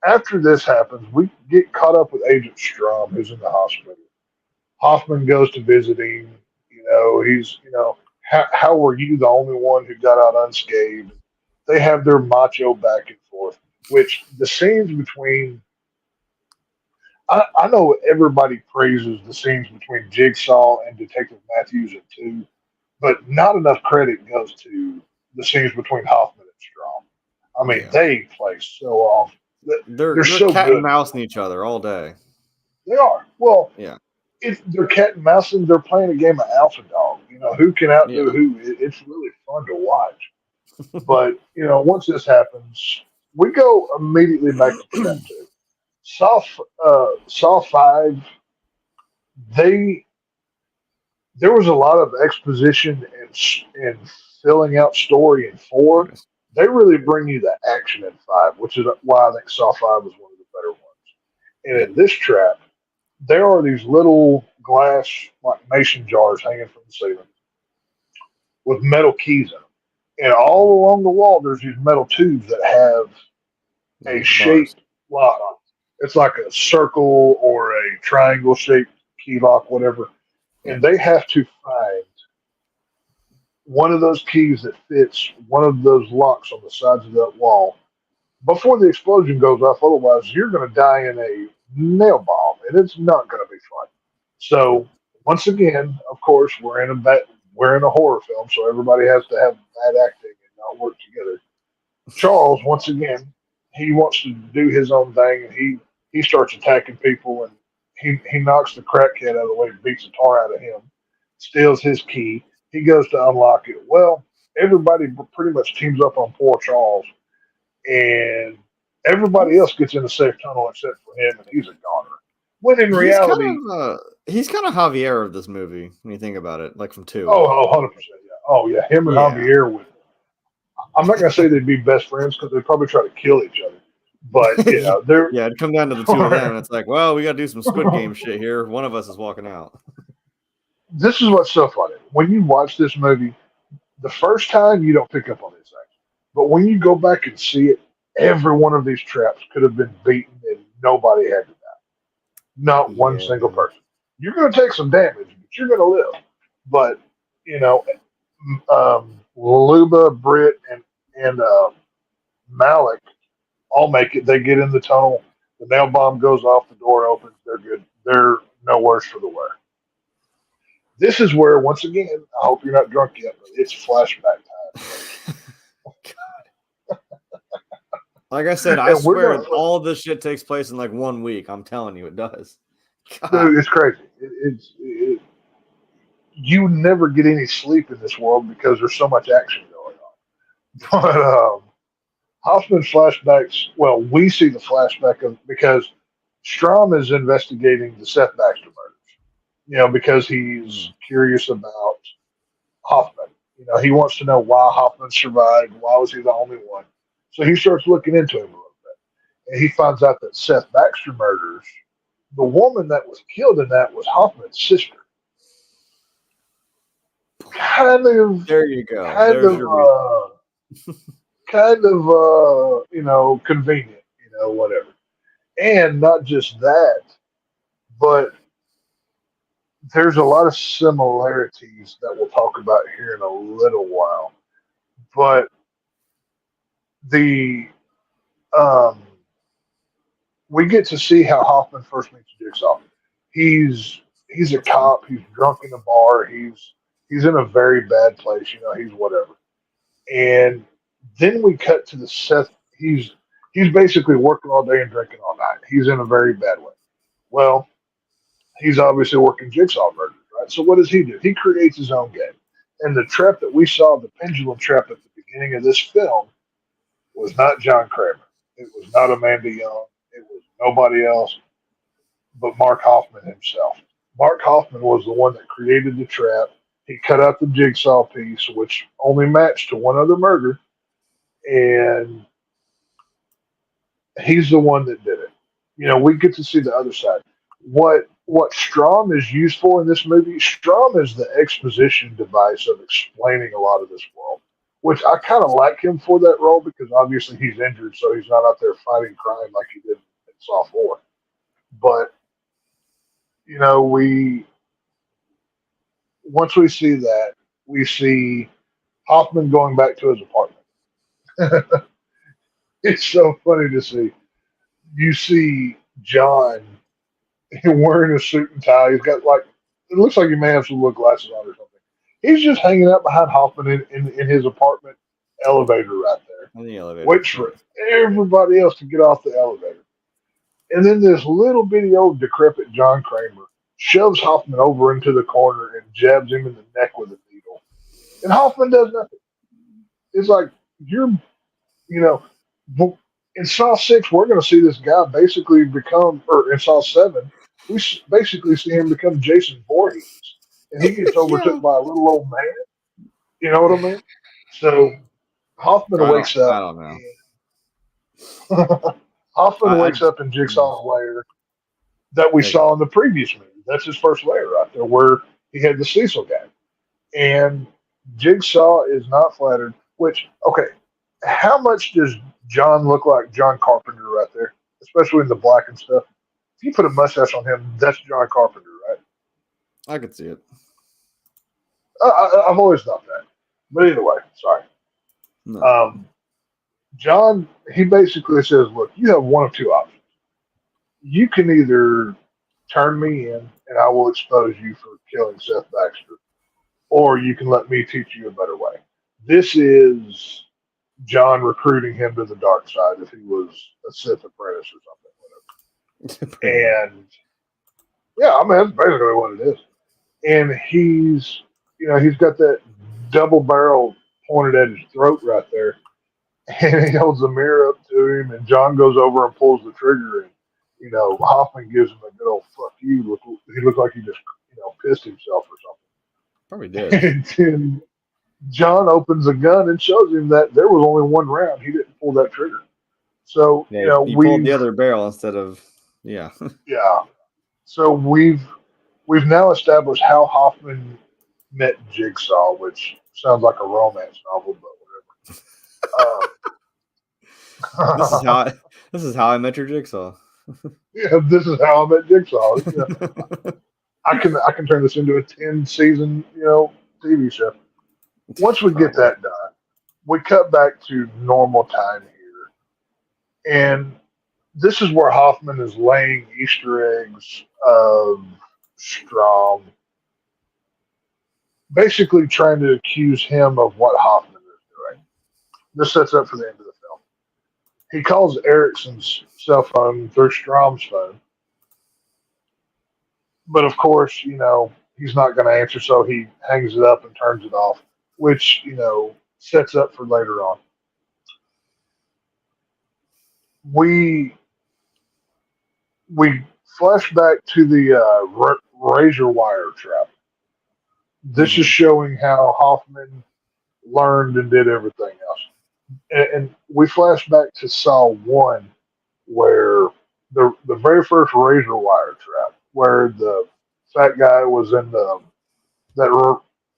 after this happens, we get caught up with Agent Strom, who's in the hospital. Hoffman goes to visit him. He's, how were you the only one who got out unscathed? They have their macho back and forth, which the scenes between, I know everybody praises the scenes between Jigsaw and Detective Matthews at 2, but not enough credit goes to the scenes between Hoffman and Strom. I mean, they play so off. They're so cat good. and mousing each other all day. They are. Well, Yeah. if they're cat and mousing, they're playing a game of alpha dog. Who can outdo Yeah. who? It's really fun to watch. But once this happens, we go immediately back to Trap Two. Saw 5. They There was a lot of exposition and filling out story in 4. They really bring you the action in 5, which is why I think Saw 5 was one of the better ones. And Yeah. in this trap, there are these little glass like mason jars hanging from the ceiling with metal keys in them. And all along the wall, there's these metal tubes that have a Bars. shaped lock. It's like a circle or a triangle shaped key lock, whatever. Yeah. And they have to find one of those keys that fits one of those locks on the sides of that wall before the explosion goes off. Otherwise, you're going to die in a nail bomb, and it's not going to be fun. So, once again, of course, we're in a horror film, so everybody has to have bad acting and not work together. Charles, once again, he wants to do his own thing, and he starts attacking people, and he knocks the crackhead out of the way, beats the tar out of him, steals his key. He goes to unlock it. Well, everybody pretty much teams up on poor Charles, and everybody else gets in the safe tunnel except for him, and he's a goner. When in reality, he's kind of Javier of this movie when you think about it, like from 2. Oh, 100%. Yeah. Oh, yeah. Him and Javier would. I'm not going to say they'd be best friends because they'd probably try to kill each other. But, they're. Yeah, it'd come down to the 2 of them, and it's like, well, we got to do some Squid Game shit here. One of us is walking out. This is what's so funny. When you watch this movie, the first time you don't pick up on these things. But when you go back and see it, every one of these traps could have been beaten and nobody had to die. Not one single person. You're going to take some damage, but you're going to live. But, Luba, Britt, and Malik all make it. They get in the tunnel. The nail bomb goes off. The door opens. They're good. They're no worse for the wear. This is where, once again, I hope you're not drunk yet, but it's flashback time. Like I said, I swear all this shit takes place in like 1 week. I'm telling you, it does. God. Dude, it's crazy. You never get any sleep in this world because there's so much action going on. But Hoffman's flashbacks, well, we see the flashback because Strom is investigating the Seth Baxter murders, because he's curious about Hoffman. He wants to know why Hoffman survived. Why was he the only one? So he starts looking into him a little bit. And he finds out that Seth Baxter murders, the woman that was killed in that was Hoffman's sister. Kind of. There you go. Kind of, convenient, whatever. And not just that, but there's a lot of similarities that we'll talk about here in a little while. But we get to see how Hoffman first meets Jigsaw. He's a cop. He's drunk in a bar. He's in a very bad place. He's whatever. And then we cut to the Seth. He's basically working all day and drinking all night. He's in a very bad way. Well, he's obviously working Jigsaw murders, right? So what does he do? He creates his own game. And the trap that we saw, the pendulum trap at the beginning of this film, was not John Kramer. It was not Amanda Young. It was nobody else but Mark Hoffman himself. Mark Hoffman was the one that created the trap. He cut out the jigsaw piece, which only matched to one other murder, and he's the one that did it. We get to see the other side. What Strom is used for in this movie, Strom is the exposition device of explaining a lot of this world, which I kind of like him for that role because obviously he's injured, so he's not out there fighting crime like he did in Saw 4. But, once we see that, we see Hoffman going back to his apartment. It's so funny to see. You see John wearing a suit and tie. He's got it looks like he may have some little glasses on or something. He's just hanging out behind Hoffman in his apartment elevator right there. In the elevator. Waits for everybody else to get off the elevator. And then this little bitty old decrepit John Kramer shoves Hoffman over into the corner and jabs him in the neck with a needle. And Hoffman does nothing. It's like, you know, in Saw 6, we're going to see this guy basically become, or in Saw 7, we basically see him become Jason Voorhees. And he gets overtook Yeah. by a little old man. You know what I mean? So Hoffman wakes I up. don't know. Hoffman I wakes up in Jigsaw's lair that we saw in the previous movie. That's his first lair right there, where he had the Cecil guy. And Jigsaw is not flattered. Which, okay, how much does John look like John Carpenter right there, especially in the black and stuff? If you put a mustache on him, that's John Carpenter, right? I could see it. I've always thought that. But either way, sorry. No. John, he basically says, look, you have one of two options. You can either turn me in and I will expose you for killing Seth Baxter, or you can let me teach you a better way. This is John recruiting him to the dark side if he was a Sith apprentice or something, whatever. And yeah, I mean, that's basically what it is. And he's got that double barrel pointed at his throat right there. And he holds the mirror up to him, and John goes over and pulls the trigger, and Hoffman gives him a good old "fuck you." He looked like he just pissed himself or something. Probably did. And then John opens a gun and shows him that there was only one round. He didn't pull that trigger. So he pulled the other barrel instead of yeah. So we've now established how Hoffman met Jigsaw, which sounds like a romance novel, but whatever. This is how I met your Jigsaw. Yeah, this is how I met Jigsaw. Yeah. I can turn this into a 10-season TV show. Once we get that done, we cut back to normal time here, and this is where Hoffman is laying Easter eggs of Strom, basically trying to accuse him of what Hoffman is doing. This sets up for the end of the film. He calls Erickson's cell phone through Strom's phone. But of course, he's not going to answer, so he hangs it up and turns it off, which, sets up for later on. We flash back to the razor wire trap. This is showing how Hoffman learned and did everything else. And we flash back to Saw 1, where the very first razor wire trap, where the fat guy was in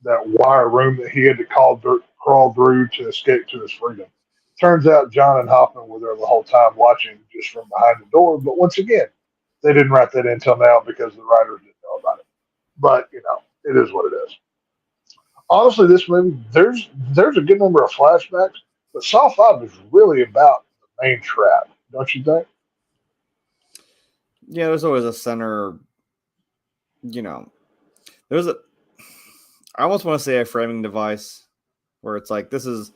that wire room that he had to crawl through to escape to his freedom. Turns out John and Hoffman were there the whole time watching just from behind the door. But once again, they didn't write that in until now because the writers didn't know about it. But, it is what it is. Honestly, this movie, there's a good number of flashbacks, but Saw 5 is really about the main trap, don't you think? Yeah, there's always a center, there's I almost want to say a framing device where it's like, this is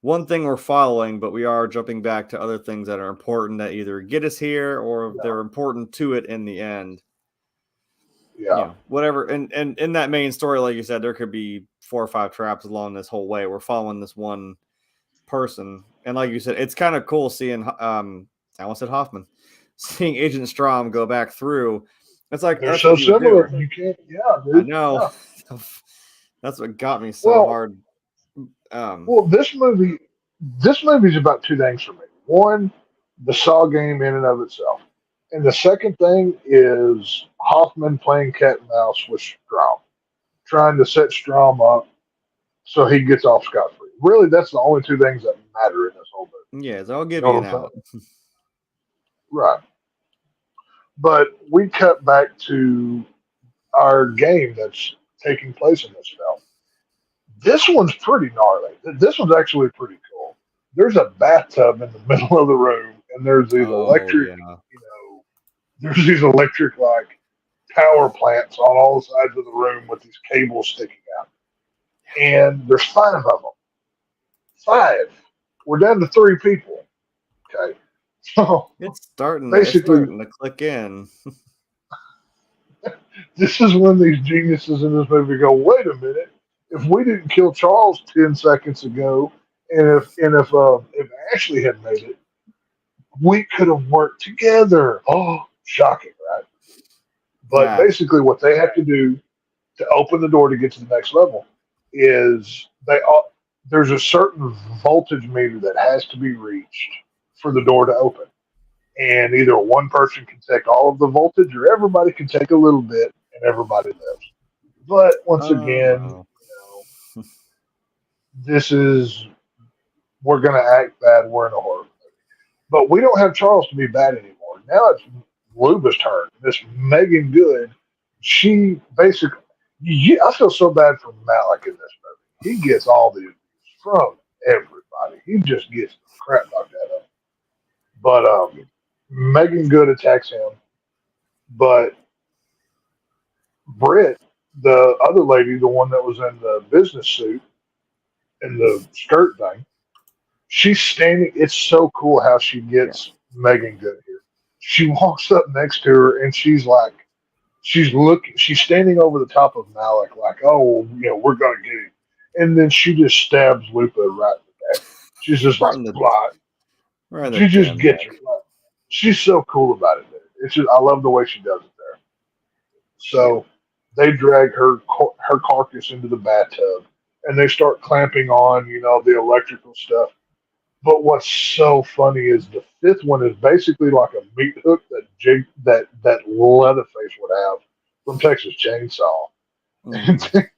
one thing we're following, but we are jumping back to other things that are important that either get us here or they're important to it in the end. Yeah. Whatever. And in that main story, like you said, there could be 4 or 5 traps along this whole way. We're following this one person. And like you said, it's kind of cool seeing, I almost said Hoffman, seeing Agent Strom go back through. It's like, they're so similar. You can't, dude. I know. Yeah. That's what got me so hard. This movie's about 2 things for me. One, the Saw game in and of itself. And the second thing is Hoffman playing cat and mouse with Strom, trying to set Strom up so he gets off scot-free. Really, that's the only 2 things that matter in this whole movie. Yeah, so I'll give you an out. Right. But we cut back to our game that's taking place in this film. This one's pretty gnarly. This one's actually pretty cool. There's a bathtub in the middle of the room, and there's these electric, there's these electric like power plants on all sides of the room with these cables sticking out. And there's 5 of them. 5. We're down to 3 people. Okay. So It's starting basically, to click in. this is when these geniuses in this movie go, wait a minute, if we didn't kill Charles 10 seconds ago, and if Ashley had made it, we could have worked together. Oh, shocking, right? But Yeah. basically, what they have to do to open the door to get to the next level is there's a certain voltage meter that has to be reached for the door to open, and either one person can take all of the voltage, or everybody can take a little bit, and everybody lives. But once again, Oh. this is we're going to act bad. We're in a horror, but we don't have Charles to be bad anymore. Now it's Luba's turn. This Megan Good, she basically, I feel so bad for Malik in this movie. He gets all the abuse from everybody. He just gets the crap knocked out of him. But Megan Good attacks him, but Britt, the other lady, the one that was in the business suit and the skirt thing, she's standing. It's so cool how she Yeah. gets Megan Good here. She walks up next to her and she's like, she's standing over the top of Malik, like, oh, we're gonna get him. And then she just stabs Lupa right in the back. She's just Right like, in the blah. right in the She just damn neck. gets her. She's so cool about it. It's just, I love the way she does it there. Yeah. So they drag her carcass into the bathtub, and they start clamping on, the electrical stuff. But what's so funny is the fifth one is basically like a meat hook that Leatherface would have from Texas Chainsaw. And Mm.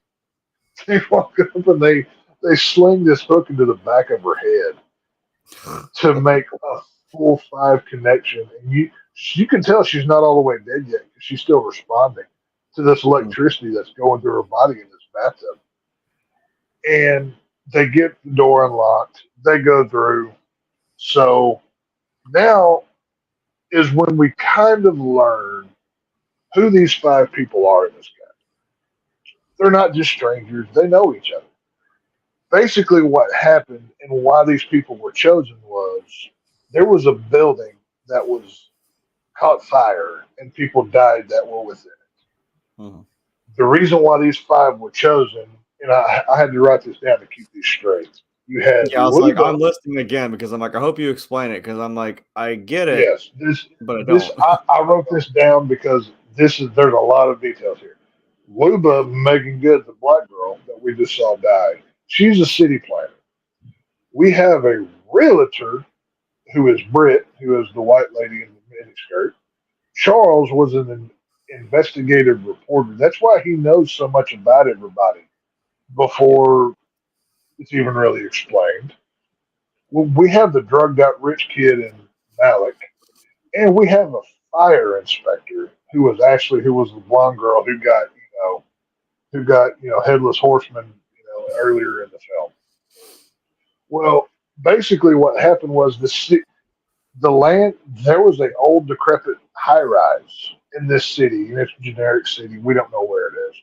they walk up and they sling this hook into the back of her head to make a full five connection. And you can tell she's not all the way dead yet because she's still responding to this electricity that's going through her body in this bathtub. And they get the door unlocked. They go through. So now is when we kind of learn who these five people are in this game. They're not just strangers, they know each other. Basically, what happened and why these people were chosen was there was a building that was caught fire and people died that were within it. Mm. The reason why these five were chosen, and I had to write this down to keep these straight. You had Yeah, I was like, Luba. I'm listening again because I'm like, I hope you explain it because I'm like, I get it, Yes, but I this don't. I wrote this down because there's a lot of details here. Luba, Megan Good, the black girl that we just saw die, she's a city planner. We have a realtor who is Britt, who is the white lady in the miniskirt. Charles was an investigative reporter. That's why he knows so much about everybody before it's even really explained. Well, we have the drugged out rich kid in Malik, and we have a fire inspector who was the blonde girl who got headless horseman earlier in the film. Well, basically what happened was the land, there was an old decrepit high rise in this city, and it's a generic city. We don't know where it is.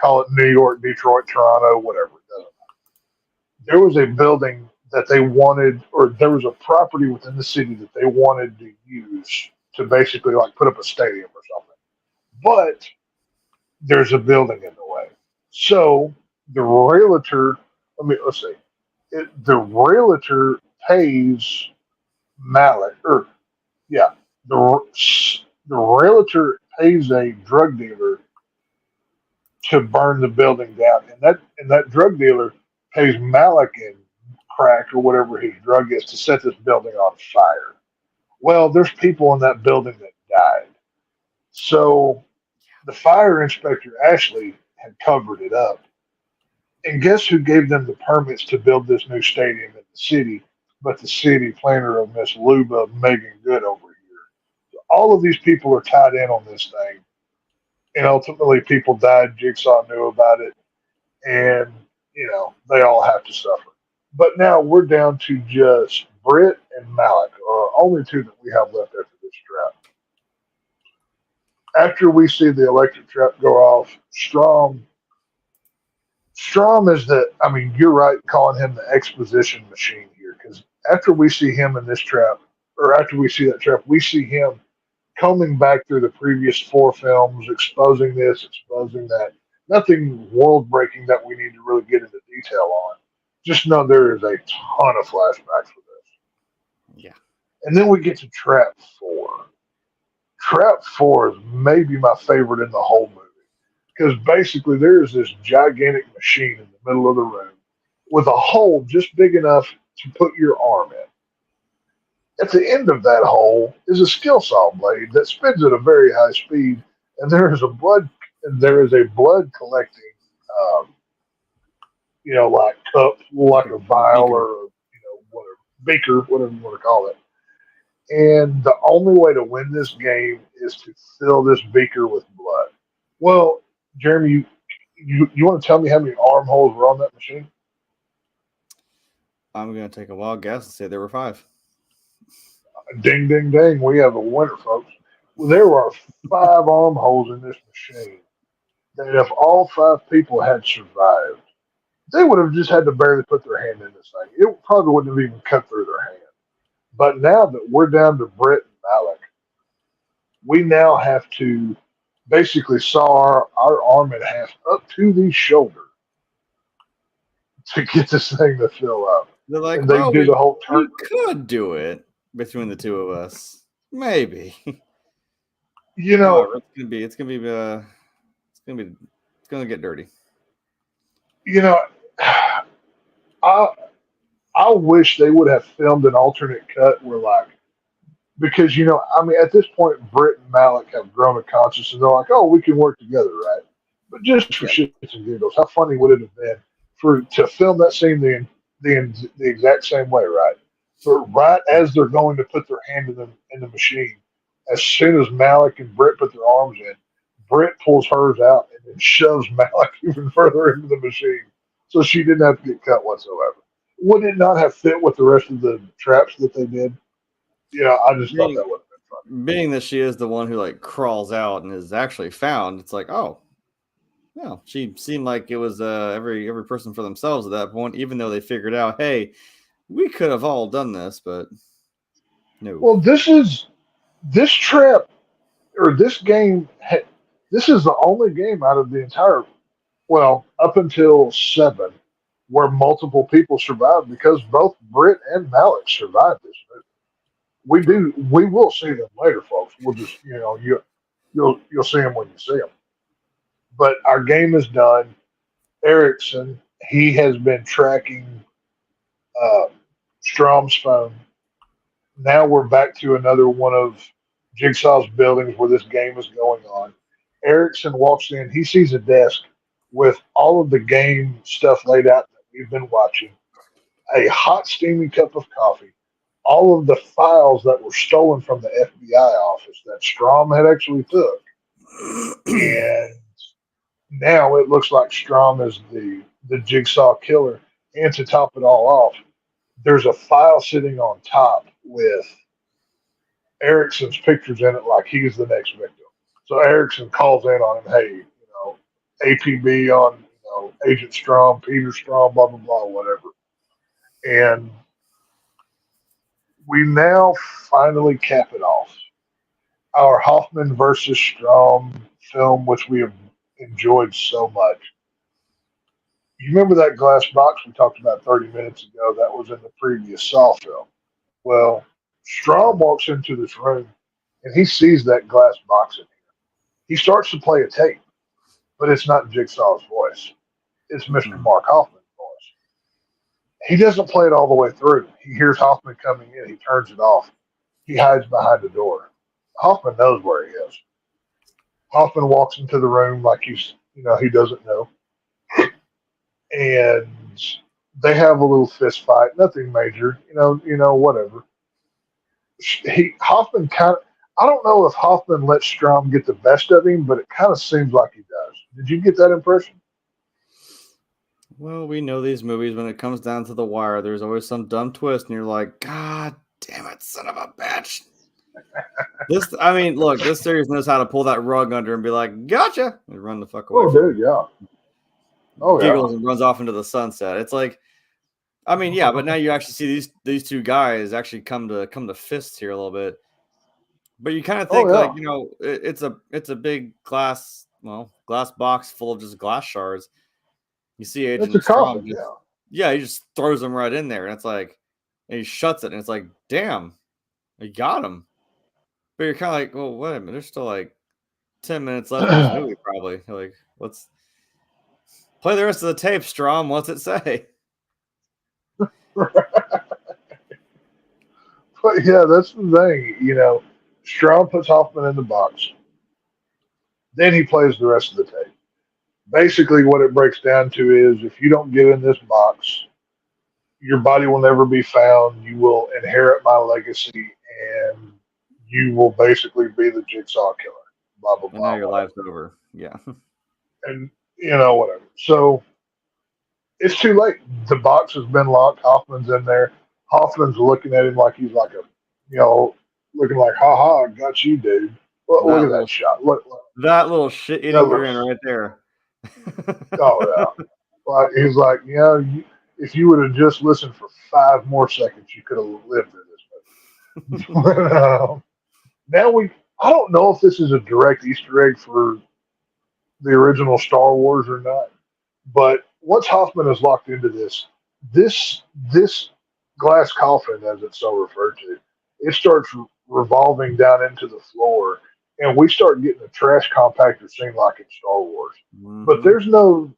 Call it New York, Detroit, Toronto, whatever. It doesn't matter. There was a building that they wanted, or there was a property within the city that they wanted to use to basically like put up a stadium or something. But there's a building in the way. So the realtor, let's see, the realtor pays Malik, or yeah, the the realtor pays a drug dealer to burn the building down, and that drug dealer pays Malik in crack or whatever his drug is to set this building on fire. Well, there's people in that building that died, so the fire inspector Ashley had covered it up. And guess who gave them the permits to build this new stadium in the city? But the city planner of Miss Luba Megan Good over here. All of these people are tied in on this thing. And ultimately, people died. Jigsaw knew about it. And, they all have to suffer. But now we're down to just Britt and Malik, are only two that we have left after this trap. After we see the electric trap go off, Strom is you're right calling him the exposition machine here because after we see him in this trap, or after we see that trap, we see him combing back through the previous 4 films, exposing this, exposing that. Nothing world breaking that we need to really get into detail on. Just know there is a ton of flashbacks for this. Yeah. And then we get to Trap 4. Trap 4 is maybe my favorite in the whole movie. Because basically there is this gigantic machine in the middle of the room with a hole just big enough to put your arm in. At the end of that hole is a skill saw blade that spins at a very high speed, and there is a blood collecting, um, like cup, like a vial Beaker. or whatever beaker, whatever you want to call it. And the only way to win this game is to fill this beaker with blood. Well, Jeremy, you want to tell me how many armholes were on that machine? I'm going to take a wild guess and say there were 5. Ding, ding, ding. We have a winner, folks. Well, there are 5 armholes in this machine that if all 5 people had survived, they would have just had to barely put their hand in this thing. It probably wouldn't have even cut through their hand. But now that we're down to Britt and Malik, we now have to basically saw our arm in half up to the shoulder to get this thing to fill up. They're like, and they well, do the whole turn. We could do it between the 2 of us, maybe. It's gonna get dirty. I wish they would have filmed an alternate cut where because at this point Britt and Malik have grown a conscience and they're like, oh, we can work together, right? But just for shits and giggles, how funny would it have been to film that scene the exact same way, right? But right as they're going to put their hand in the machine, as soon as Malik and Britt put their arms in, Britt pulls hers out and then shoves Malik even further into the machine, so she didn't have to get cut whatsoever. Would it not have fit with the rest of the traps that they did? I just thought that would have been fun. Being that she is the one who crawls out and is actually found, it's like, oh, yeah, she seemed like it was every person for themselves at that point, even though they figured out, hey, we could have all done this, but no. Well, this trap or this game. This is the only game out of the entire, up until 7, where multiple people survived because both Britt and Malik survived this movie. We will see them later, folks. We'll just you'll see them when you see them. But our game is done. Erickson, he has been tracking Strom's phone. Now we're back to another one of Jigsaw's buildings where this game is going on. Erickson walks in. He sees a desk with all of the game stuff laid out that we've been watching, a hot, steamy cup of coffee, all of the files that were stolen from the FBI office that Strom had actually took. And now it looks like Strom is the Jigsaw killer. And to top it all off, there's a file sitting on top with Erickson's pictures in it like he's the next victim. So Erickson calls in on him, hey, APB on Agent Strom, Peter Strom, blah, blah, blah, whatever. And we now finally cap it off. Our Hoffman versus Strom film, which we have enjoyed so much. You remember that glass box we talked about 30 minutes ago that was in the previous Saw film? Well, Strom walks into this room and he sees that glass box in here. He starts to play a tape, but it's not Jigsaw's voice. It's Mr. Mark Hoffman's voice. He doesn't play it all the way through. He hears Hoffman coming in. He turns it off. He hides behind the door. Hoffman knows where he is. Hoffman walks into the room like he doesn't know. And they have a little fist fight. Nothing major. Whatever. Hoffman I don't know if Hoffman lets Strom get the best of him, but it kind of seems like he does. Did you get that impression? Well, we know these movies, when it comes down to the wire, there's always some dumb twist, and you're like, God damn it, son of a bitch. This series knows how to pull that rug under and be like, gotcha, and run the fuck away. Oh, dude, yeah. Oh, giggles and runs off into the sunset. It's like, I mean, yeah, but now you actually see these two guys actually come to fists here a little bit. But you kind of think like, you know, it's a big glass box full of just glass shards. You see It's a Agent Strom coffin, just he just throws them right in there, and it's like, and he shuts it, and it's like, damn, he got him. But you're kind of like, well, wait a minute, there's still like 10 minutes left in this yeah. movie, probably. Like, let's play the rest of the tape, Strom. What's it say? But yeah, that's the thing. You know, Strom puts Hoffman in the box. Then he plays the rest of the tape. Basically, what it breaks down to is if you don't get in this box, your body will never be found. You will inherit my legacy, and you will basically be the Jigsaw killer. Blah blah And now blah, your whatever. life's over. Yeah. And you know, whatever. So it's too late. The box has been locked. Hoffman's in there. Hoffman's looking at him like he's like a, you know, looking like, ha ha, got you, dude. Look That at that little shot. Look that little shit that eating looks. grin right there. Oh yeah. Like, he's like, you know, if you would have just listened for 5 more seconds, you could have lived through this movie. But, now I don't know if this is a direct Easter egg for the original Star Wars or not, but once Hoffman is locked into this glass coffin, as it's so referred to, it starts revolving down into the floor, and we start getting a trash compactor scene like in Star Wars. But Mm-hmm. there's no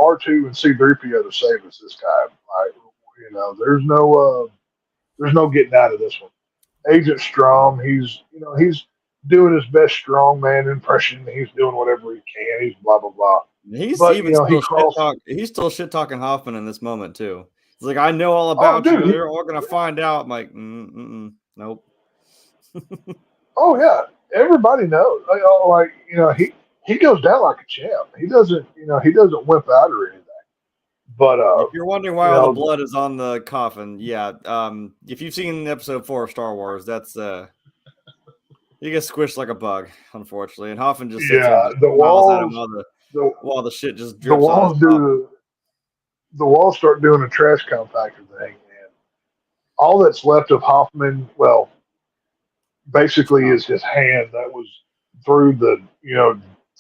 R2 and C3PO to save us this time. Like, you know, there's no getting out of this one. Agent Strom, he's doing his best strongman impression. He's doing whatever he can. He's blah blah blah. He's But even he still crawls. he's still shit talking Hoffman in this moment too. He's like, I know all Oh, about dude. you. They're all gonna find out. I'm like, nope. Oh yeah. Everybody knows. Like, he goes down like a champ. He doesn't wimp out or anything. But If you're wondering why you all the know, blood is on the coffin, yeah. If you've seen episode 4 of Star Wars, that's you get squished like a bug, unfortunately. And Hoffman just sits there and yeah, just smiles at him the while the shit just the drips on his walls coffin. do the walls start doing a trash compactor thing, and all that's left of Hoffman, well, basically is his hand that was through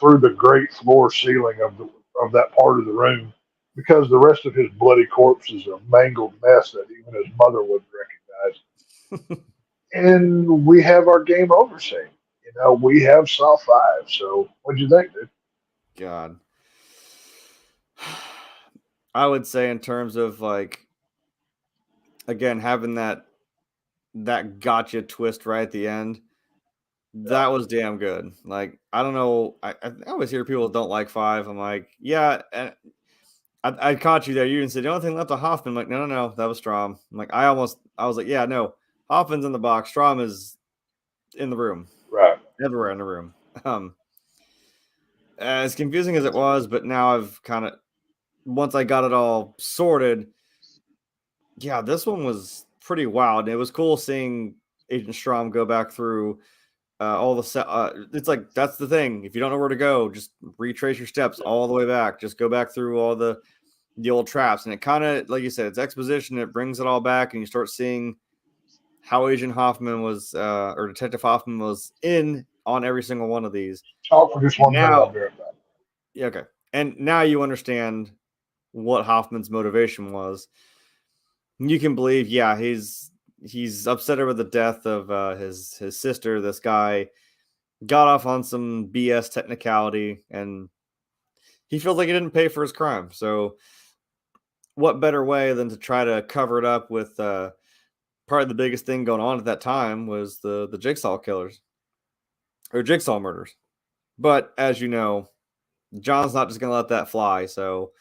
through the great floor ceiling of that part of the room, because the rest of his bloody corpse is a mangled mess that even his mother wouldn't recognize. And we have our game over scene. We have Saw 5. So what'd you think, dude? God. I would say in terms of like again having that gotcha twist right at the end, Yeah. that was damn good. Like I don't know, I always hear people don't like 5. I'm like, yeah, and I caught you there. You even said the only thing left of Hoffman. I'm like, no, that was Strom. I'm like, I was like, yeah, no, Hoffman's in the box. Strom is in the room, Right. everywhere in the room. Um, as confusing as it was, but now I've kind of once I got it all sorted. Yeah, this one was pretty wild. It was cool seeing Agent Strom go back through all the set. It's like that's the thing. If you don't know where to go, just retrace your steps all the way back. Just go back through all the old traps, and it kind of like you said, it's exposition. It brings it all back, and you start seeing how Agent Hoffman was or Detective Hoffman was in on every single one of these. Talk for just And 1 minute. I'll now, be right back. yeah, okay, and now you understand what Hoffman's motivation was. You can believe, yeah, he's upset over the death of his sister. This guy got off on some BS technicality, and he feels like he didn't pay for his crime. So, what better way than to try to cover it up with probably the biggest thing going on at that time was the Jigsaw killers or Jigsaw murders. But as you know, John's not just gonna let that fly. So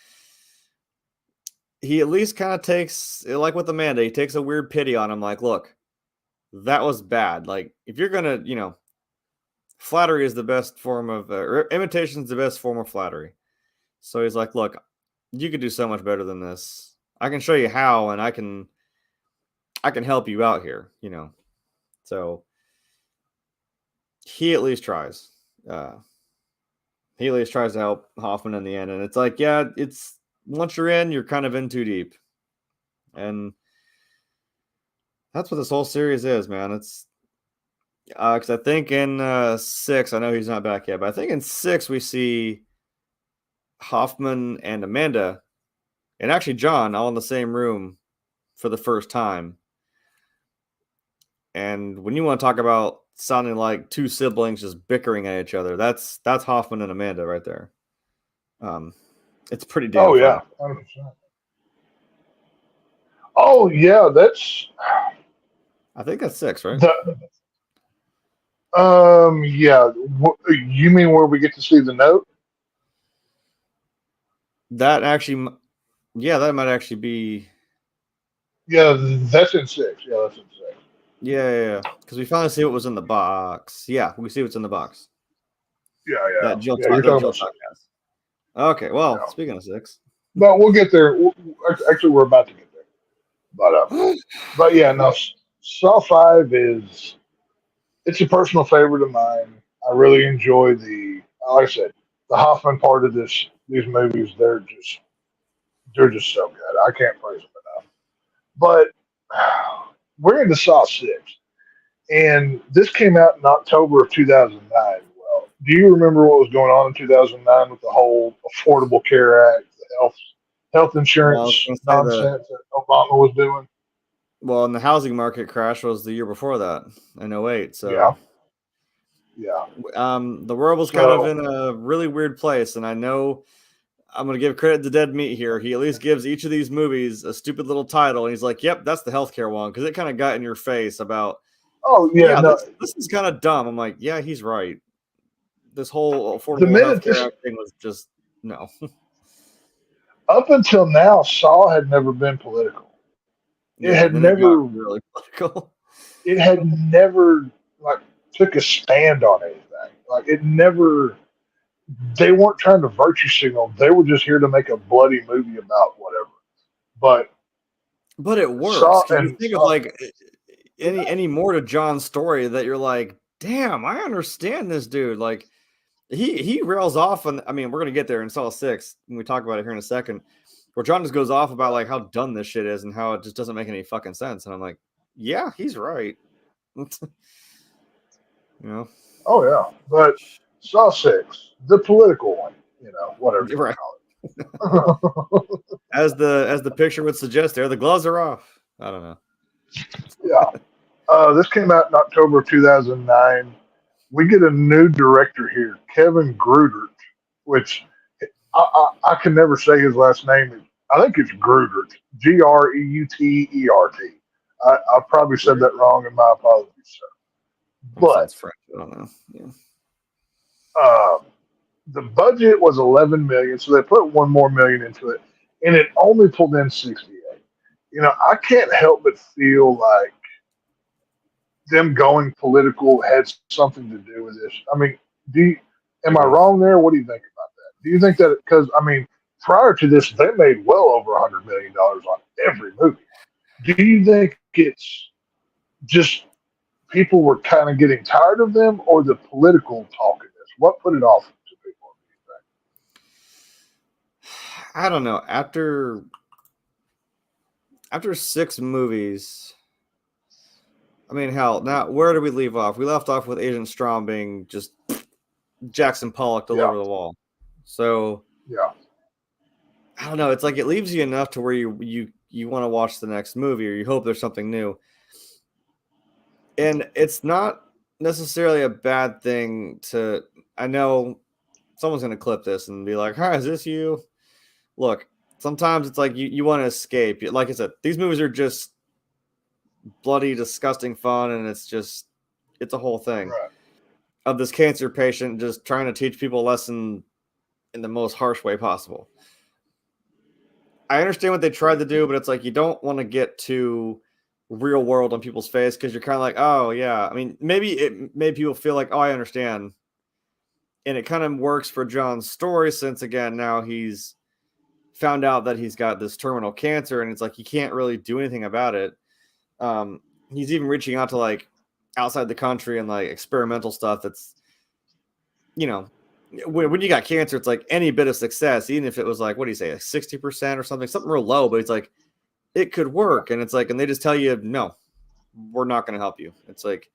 he at least kind of takes like with Amanda, he takes a weird pity on him. Like, look, that was bad. Like, if you're gonna, flattery is the best form of or imitation is the best form of flattery. So he's like, look, you could do so much better than this. I can show you how, and I can help you out here. So he at least tries. He at least tries to help Hoffman in the end, and it's like, yeah, it's once you're in, you're kind of in too deep. And that's what this whole series is, man. It's because I think in 6, I know he's not back yet, but I think in 6 we see Hoffman and Amanda, and actually John, all in the same room for the first time. And when you want to talk about sounding like two siblings just bickering at each other, that's Hoffman and Amanda right there. It's pretty damn. Oh yeah, 100%. Oh yeah, that's. I think that's 6, right? Yeah. You mean where we get to see the note? That actually, yeah, that might actually be. Yeah, that's in 6. Yeah, that's in 6. Yeah. Because we finally see what was in the box. Yeah, we see what's in the box. Yeah. That Jill, you're talking about 6. Okay, well, Yeah. Speaking of 6. But we'll get there. Actually, we're about to get there. But yeah, no, Saw 5 it's a personal favorite of mine. I really enjoy like I said, the Hoffman part of these movies. They're just so good. I can't praise them enough. But we're into Saw 6, and this came out in October of 2009. Well, do you remember what was going on in 2009 with the whole Affordable Care Act, the health insurance nonsense that Obama was doing? Well, and the housing market crash was the year before that, in 08. So yeah. The world was kind of in a really weird place, and I know I'm going to give credit to Dead Meat here. He at least gives each of these movies a stupid little title, and he's like, "Yep, that's the healthcare one," because it kind of got in your face about. Oh yeah, no. This is kind of dumb. I'm like, yeah, he's right. This whole affordable healthcare thing was just no. Up until now, Saw had never been political. It had never really political. It had never took a stand on anything. Like it never. They weren't trying to virtue signal. They were just here to make a bloody movie about whatever. But it works. Can you think of like any more to John's story that you're like, damn, I understand this dude. Like he rails off, and I mean, we're gonna get there in Saw 6 when we talk about it here in a second, where John just goes off about like how dumb this shit is and how it just doesn't make any fucking sense. And I'm like, yeah, he's right. Oh yeah, but Saw 6, the political one, whatever you right. call it. as the picture would suggest, there the gloves are off. I don't know. Yeah, this came out in October of 2009. We get a new director here, Kevin Grutert, which I can never say his last name. I think it's Grutert, Greutert. I probably said that wrong, and my apologies, sir. But French. I don't know. Yeah. The budget was 11 million, so they put $1 more million into it, and it only pulled in 68. I can't help but feel like them going political had something to do with this. I mean, am I wrong there? What do you think about that? Do you think that because prior to this, they made well over $100 million on every movie. Do you think it's just people were kind of getting tired of them, or the political talk of this? What put it off to people? I don't know. After 6 movies, I mean, hell, now where do we leave off? We left off with Agent Strong being just Jackson Pollock all over the wall. So I don't know. It's like it leaves you enough to where you want to watch the next movie, or you hope there's something new. And it's not necessarily a bad thing to. I know someone's going to clip this and be like, "Hi, is this you?" Look, sometimes it's like you want to escape. Like I said, these movies are just bloody, disgusting fun, and it's a whole thing of this cancer patient just trying to teach people a lesson in the most harsh way possible. I understand what they tried to do, but it's like you don't want to get too real world on people's face, because you're kind of like, oh yeah. I mean, maybe it made people feel like, oh, I understand. And it kind of works for John's story, since again, now he's found out that he's got this terminal cancer, and it's like he can't really do anything about it. He's even reaching out to like outside the country and like experimental stuff that's, when you got cancer, it's like any bit of success, even if it was like, what do you say, like 60% or something real low, but it's like it could work. And it's like, and they just tell you, no, we're not going to help you. It's like,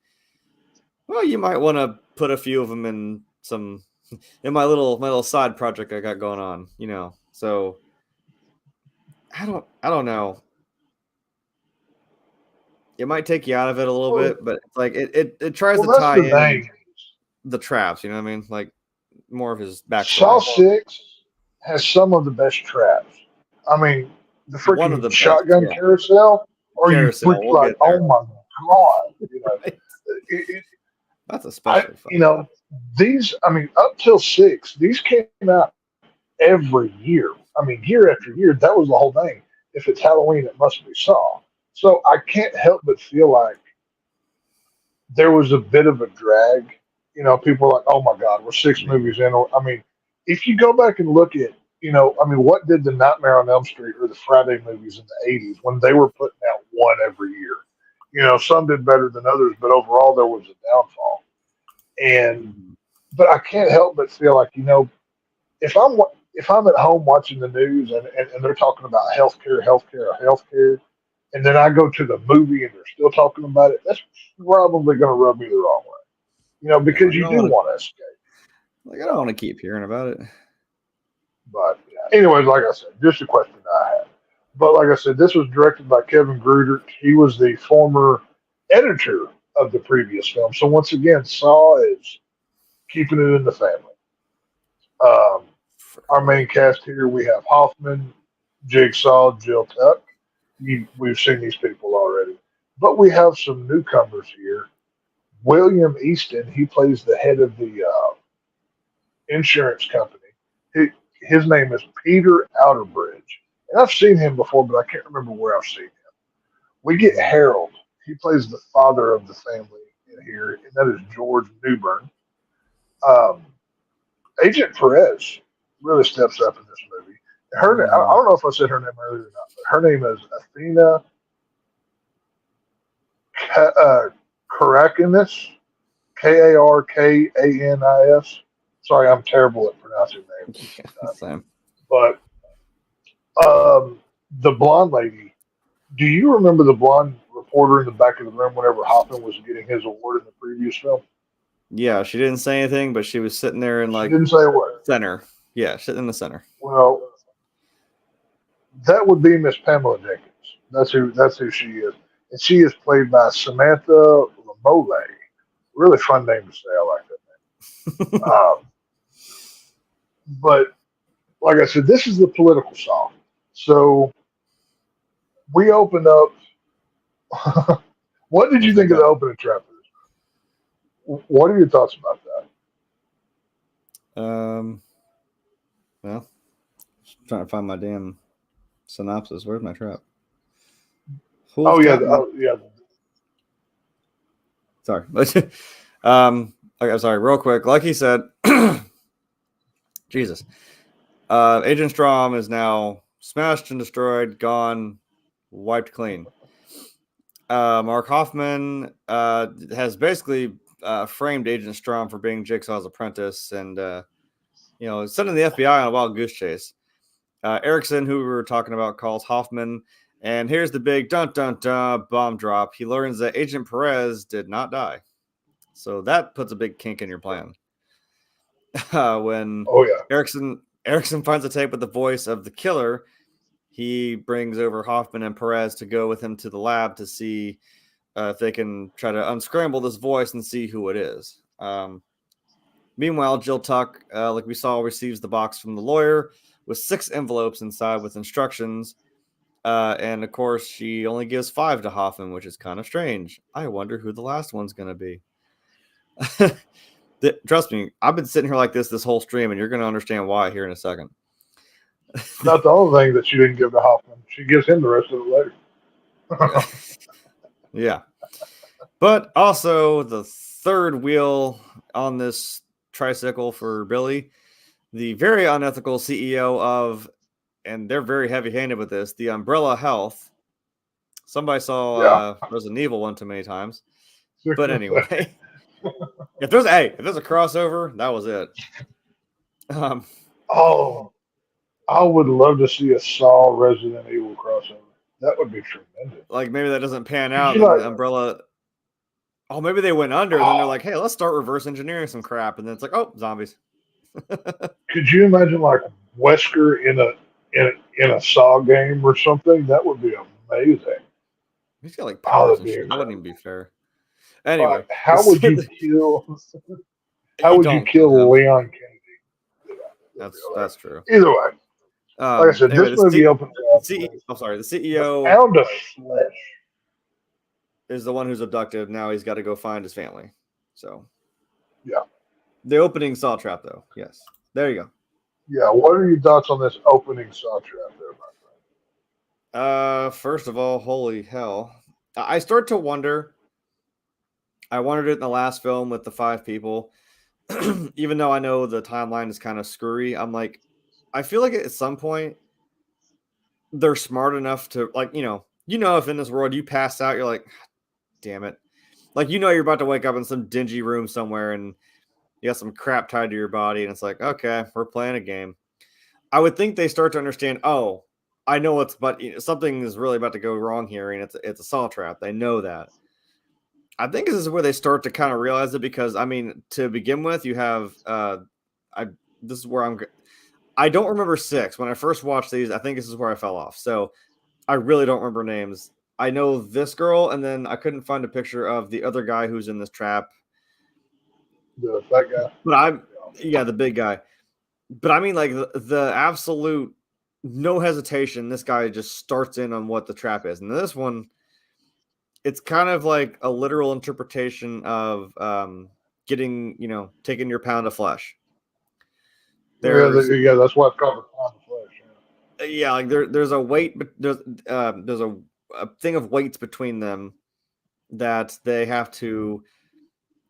well, you might want to put a few of them in my little side project I got going on, So I don't know. It might take you out of it a little bit, but it's like it tries to tie in the traps, you know what I mean? Like more of his backstory. Saw 6 has some of the best traps. I mean, the freaking shotgun carousel. Or you freak like, oh my god! That's especially fun. These. I mean, up till 6, these came out every year. I mean, year after year. That was the whole thing. If it's Halloween, it must be Saw. So I can't help but feel like there was a bit of a drag. People are like, oh my God, we're 6 movies in. I mean, if you go back and look at, what did the Nightmare on Elm Street or the Friday movies in the 80s when they were putting out one every year? Some did better than others, but overall there was a downfall. But I can't help but feel like, if I'm at home watching the news and they're talking about healthcare, and then I go to the movie and they're still talking about it, that's probably going to rub me the wrong way. Because you do want to escape. Like, I don't want to keep hearing about it. But anyways, like I said, just a question I had. But like I said, this was directed by Kevin Gruder. He was the former editor of the previous film. So once again, Saw is keeping it in the family. Our main cast here, we have Hoffman, Jigsaw, Jill Tuck. We've seen these people already. But we have some newcomers here. William Easton, he plays the head of the insurance company. His name is Peter Outerbridge. And I've seen him before, but I can't remember where I've seen him. We get Harold. He plays the father of the family in here, and that is George Newbern. Agent Perez really steps up in this movie. I don't know if I said her name earlier or not, but her name is Athena Karakinis, Karkanis. Sorry, I'm terrible at pronouncing names. Same. But the blonde lady, do you remember the blonde reporter in the back of the room whenever Hoffman was getting his award in the previous film? Yeah, she didn't say anything, but she was sitting there in didn't say a word. Center. Yeah, sitting in the center. Well, that would be Miss Pamela Jenkins. That's who she is. And she is played by Samantha Lamole. Really fun name to say. I like that name. But like I said, this is the political song. So we opened up. What did you think of the opening track? What are your thoughts about that? Well, just trying to find my damn synopsis. Where's my trap? Yeah. Sorry. I'm sorry. Real quick, like he said, Jesus. Agent Strom is now smashed and destroyed, gone, wiped clean. Mark Hoffman has basically framed Agent Strom for being Jigsaw's apprentice and, sending the FBI on a wild goose chase. Erickson, who we were talking about, calls Hoffman, and here's the big dun-dun-dun bomb drop. He learns that Agent Perez did not die. So that puts a big kink in your plan. When Erickson finds a tape with the voice of the killer, he brings over Hoffman and Perez to go with him to the lab to see if they can try to unscramble this voice and see who it is. Meanwhile, Jill Tuck, like we saw, receives the box from the lawyer with 6 envelopes inside with instructions. And of course, she only gives 5 to Hoffman, which is kind of strange. I wonder who the last one's going to be. Trust me, I've been sitting here like this whole stream, and you're going to understand why here in a second. Not the only thing that she didn't give to Hoffman. She gives him the rest of it later. Yeah. But also the third wheel on this tricycle for Billy, the very unethical CEO of, and they're very heavy-handed with this, the Umbrella Health. Somebody saw Resident Evil one too many times. But anyway, if there's a crossover, that was it. I would love to see a Saw Resident Evil crossover. That would be tremendous. Like maybe that doesn't pan Could out, you and like? the umbrella. Oh, maybe they went under, and then they're Oh, like, "Hey, let's start reverse engineering some crap," and then it's like, "Oh, zombies." could you imagine like Wesker in a Saw game or something? That would be amazing. He's got like Oh, powers that'd and be shit. That wouldn't even incredible. be fair. Anyway, How would you kill? How you would you don't kill kill him. Leon Kennedy? That's true. Either way, like I said, Anyway, this movie opens up with I'm sorry, the the CEO pound of flesh. is the one who's abducted. Now he's got to go find his family. So, Yeah, the opening saw trap, though. Yes, there you go. yeah. What are your thoughts on this opening Saw trap there, my friend? First of all, holy hell, I start to wonder. I wondered it in the last film with the 5 people. Even though I know the timeline is kind of screwy, I'm like, I feel like at some point they're smart enough to like, if in this world you pass out, you're like, damn it. Like, you're about to wake up in some dingy room somewhere and you got some crap tied to your body. And it's like, okay, we're playing a game. I would think they start to understand, oh, I know something is really about to go wrong here. And it's a saw trap. They know that. I think this is where they start to kind of realize it because, I mean, to begin with, you have, this is where I don't remember 6. When I first watched these, I think this is where I fell off. So I really don't remember names. I know this girl, and then I couldn't find a picture of the other guy who's in this trap. The fat guy. But the big guy. But I mean, like the absolute no hesitation. This guy just starts in on what the trap is, and this one, it's kind of like a literal interpretation of taking your pound of flesh. Yeah, that's why it's called the pound of flesh. Yeah, like there's a weight, but there's a thing of weights between them that they have to,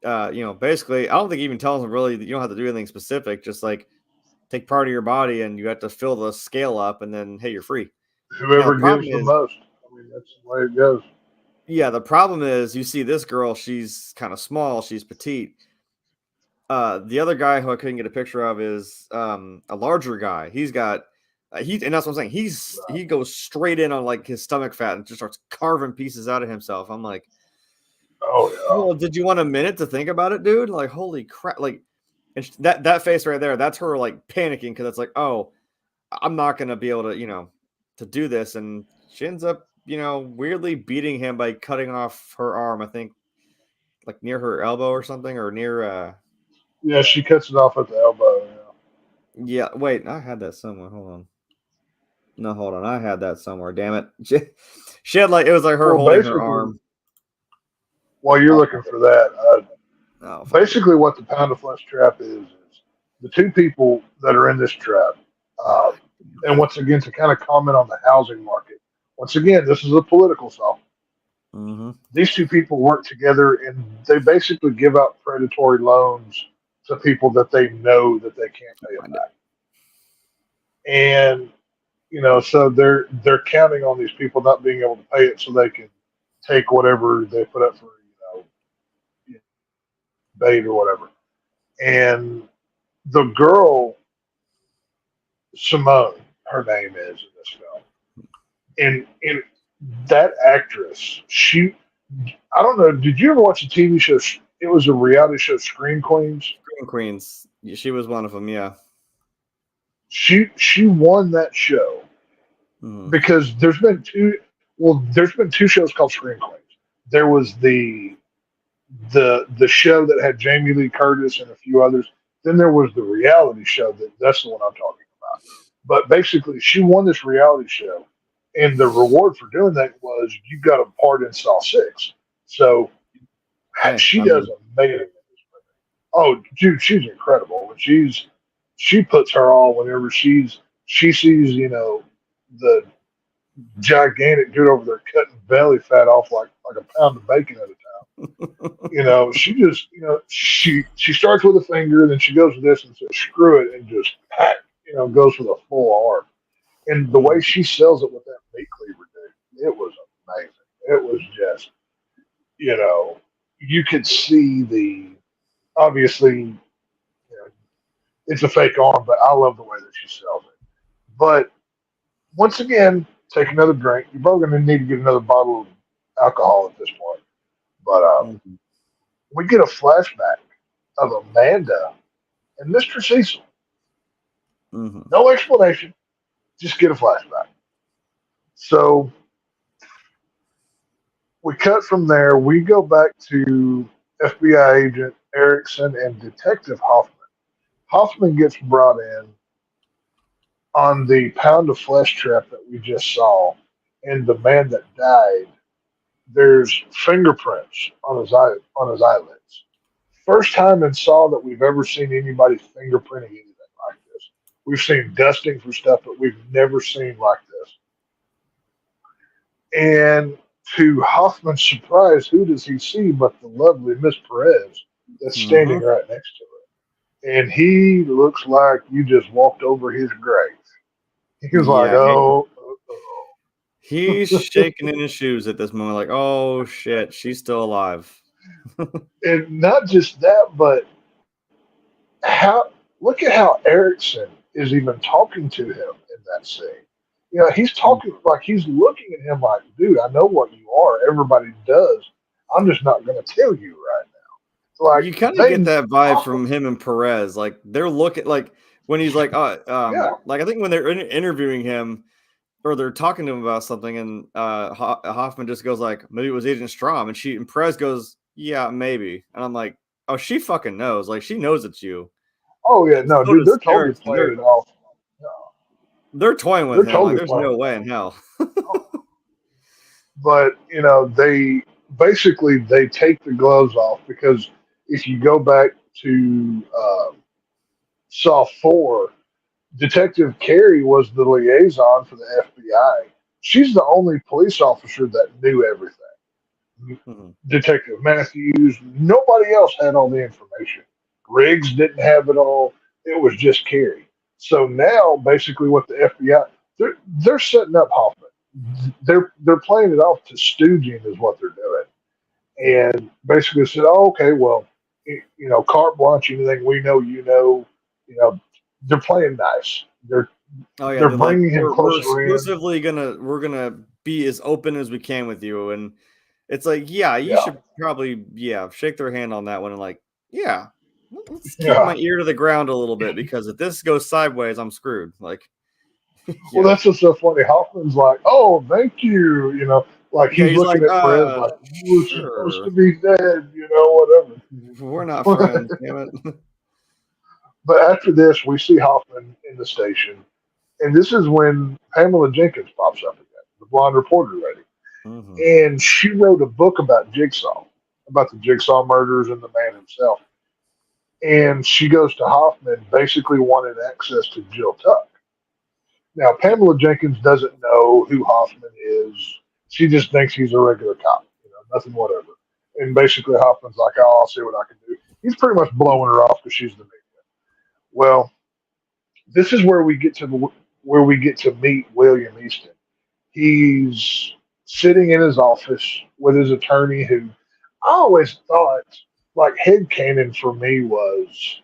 basically. I don't think he even tells them really that you don't have to do anything specific. Just like take part of your body and you have to fill the scale up, and then hey, you're free. Whoever gives the most. I mean, that's the way it goes. Yeah, the problem is you see this girl, she's kind of small, she's petite. The other guy who I couldn't get a picture of is a larger guy. He's got and that's what I'm saying. He goes straight in on like his stomach fat and just starts carving pieces out of himself. I'm like, oh yeah. Well, did you want a minute to think about it, dude? Like, holy crap! Like, and that face right there, that's her like panicking because it's like, oh, I'm not gonna be able to to do this, and she ends up weirdly beating him by cutting off her arm. I think like near her elbow or something, or near. Yeah, she cuts it off at the elbow. Yeah, wait, I had that somewhere. Hold on. No, hold on. I had that somewhere. Damn it. She had it was like her holding her arm. While you're looking for that, basically what the pound of flesh trap is the 2 people that are in this trap. And once again, to kind of comment on the housing market, once again, this is a political song. Mm-hmm. These 2 people work together and they basically give out predatory loans to people that they know that they can't pay them back. And so they're counting on these people not being able to pay it so they can take whatever they put up for bait or whatever. And the girl, Simone, her name is in this film, and that actress, I don't know, did you ever watch a TV show? It was a reality show, Scream Queens. Scream Queens. She was one of them, yeah. She won that show because there's been 2 shows called Scream Queens. There was the show that had Jamie Lee Curtis and a few others. Then there was the reality show that's the one I'm talking about. But basically, she won this reality show, and the reward for doing that was you got a part in Saw 6. So she does amazing. Oh, dude, she's incredible. She puts her all whenever she sees the gigantic dude over there cutting belly fat off like a pound of bacon at a time. She just she starts with a finger, then she goes to this and says screw it and just goes for the full arm. And the way she sells it with that meat cleaver, dude, it was amazing. It was just you could see obviously it's a fake arm, but I love the way that she sells it. But once again, take another drink. You're probably going to need to get another bottle of alcohol at this point. But Mm-hmm. we get a flashback of Amanda and Mr. Cecil. Mm-hmm. No explanation, just get a flashback. So we cut from there. We go back to FBI agent Erickson and Detective Hoffman. Hoffman gets brought in on the pound of flesh trap that we just saw, and the man that died. There's fingerprints on his eyelids. First time in Saw that we've ever seen anybody fingerprinting anything like this. We've seen dusting for stuff, but we've never seen like this. And to Hoffman's surprise, who does he see but the lovely Miss Perez that's standing right next to her? And he looks like you just walked over his grave. He was like, Yeah, oh. he's shaking in his shoes at this moment, like, oh shit, she's still alive. And not just that, but look at how Erickson is even talking to him in that scene. You know, he's talking like he's looking at him like, dude, I know what you are. Everybody does. I'm just not going to tell you right now. Like You kind of get that vibe from him and Perez. Like they're looking like when he's like, yeah. like I think when they're interviewing him or they're talking to him about something, and Hoffman just goes like, maybe it was Agent Strom, and Perez goes, yeah, maybe, and I'm like, oh, she fucking knows. Like she knows it's you. Oh yeah, And no, so dude, does they're totally Erickson. playing it off. They're toying with They're him. Like totally there's playing no it way off. in hell. But you know, they take the gloves off because if you go back to Saw 4, Detective Carey was the liaison for the FBI. She's the only police officer that knew everything. Mm-hmm. Detective Matthews, nobody else had all the information. Riggs didn't have it all. It was just Carey. So now, basically, what the FBI they're setting up Hoffman. They're playing it off to stooging is what they're doing, and basically said, "Oh, okay, well, you know, carte blanche, anything we know, you know, they're playing nice. Oh yeah, They're they're like bringing him we're closer in. exclusively gonna be as open as we can with you, and it's like, yeah, you Yeah, should probably shake their hand on that one and like, yeah, let's keep yeah. my ear to the ground a little bit because if this goes sideways, I'm screwed. Like, Well, yeah, that's what's so funny. Hoffman's like, "Oh, thank you," you know, like yeah, he's he's like, looking at Perez like, "You were supposed to sure, be dead," you know, we're not whatever. friends, damn it. But after this, we see Hoffman in the station, and this is when Pamela Jenkins pops up again, the blonde reporter lady, Mm-hmm. and she wrote a book about Jigsaw, about the Jigsaw murders and the man himself. And she goes to Hoffman, basically wanting access to Jill Tuck. Now, Pamela Jenkins doesn't know who Hoffman is. She just thinks he's a regular cop, you know, nothing, whatever. And basically, Hoffman's like, "Oh, I'll see what I can do." He's pretty much blowing her off because she's the media. Well, this is where we get to meet William Easton. He's sitting in his office with his attorney, who I always thought, like, headcanon for me was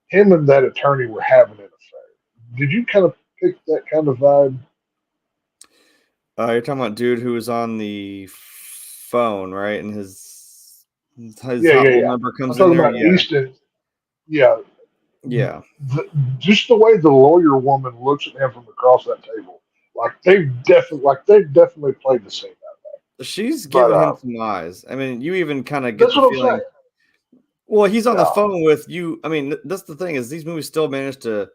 him and that attorney were having an affair. Did you kind of pick that kind of vibe? You're talking about dude who was on the phone, right? And his Yeah, yeah, household yeah. number I'm comes in talking there. about Yeah, Easton. Yeah, yeah. just the way the lawyer woman looks at him from across that table, they've definitely played the scene out there. She's But giving him some eyes. I mean, you even kind of get that's the what I'm saying. feeling. Well, he's on the Yeah, phone with you. I mean, that's the thing is these movies still manage to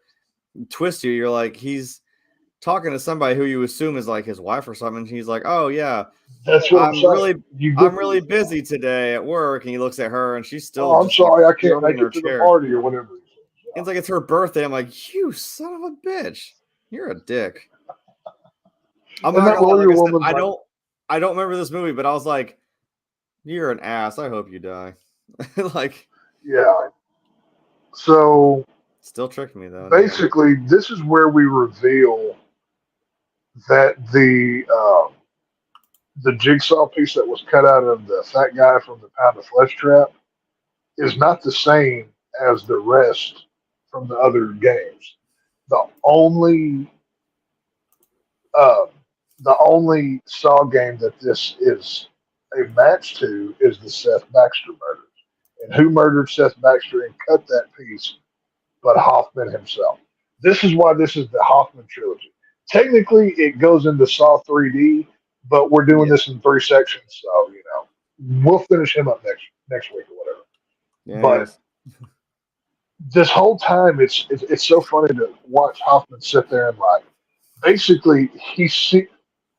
twist you. You're like, he's talking to somebody who you assume is like his wife or something. He's like, oh yeah, that's what I'm I'm saying. really, You I'm get, really busy today at work. And he looks at her and she's still oh, I'm just like sorry, I can't squirming in make her it to the chair. party or whatever. It's like it's her birthday. I'm like, you son of a bitch. You're a dick. I'm And not that gonna lie, like lawyer I said, woman's like, I don't remember this movie, but I was like, you're an ass. I hope you die. Like, yeah. So still tricked me though. Damn. basically, this is where we reveal that the jigsaw piece that was cut out of the fat guy from the pound of flesh trap is not the same as the rest from the other games. The only uh, The only Saw game that this is a match to is the Seth Baxter murders. And who murdered Seth Baxter and cut that piece but Hoffman himself? This is why this is the Hoffman trilogy. Technically, it goes into Saw 3D, but we're doing Yeah. this in 3 sections, so we'll finish him up next week or whatever. But Yes. this whole time, it's so funny to watch Hoffman sit there and like basically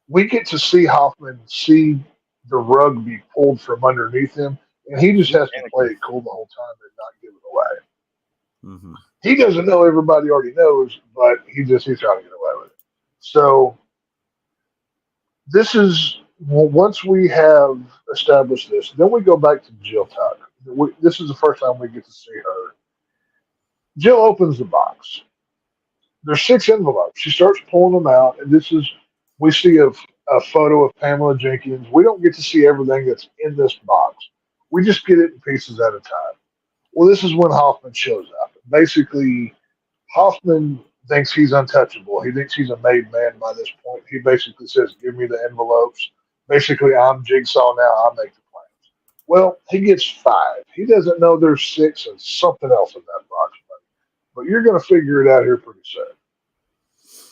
we get to see Hoffman see the rug be pulled from underneath him, and he just has to play it cool the whole time and not give it away. Mm-hmm. He doesn't know, everybody already knows, but he's trying to get away with it. So this is once we have established this, then we go back to Jill Tuck. This is the first time we get to see her. Jill opens the box. There's 6 envelopes. She starts pulling them out, and we see a photo of Pamela Jenkins. We don't get to see everything that's in this box. We just get it in pieces at a time. Well, this is when Hoffman shows up. Basically, Hoffman thinks he's untouchable. He thinks he's a made man by this point. He basically says, "Give me the envelopes." Basically, I'm Jigsaw now. I'll make the plans. Well, he gets 5. He doesn't know there's 6 and something else in that box, but you're going to figure it out here pretty soon.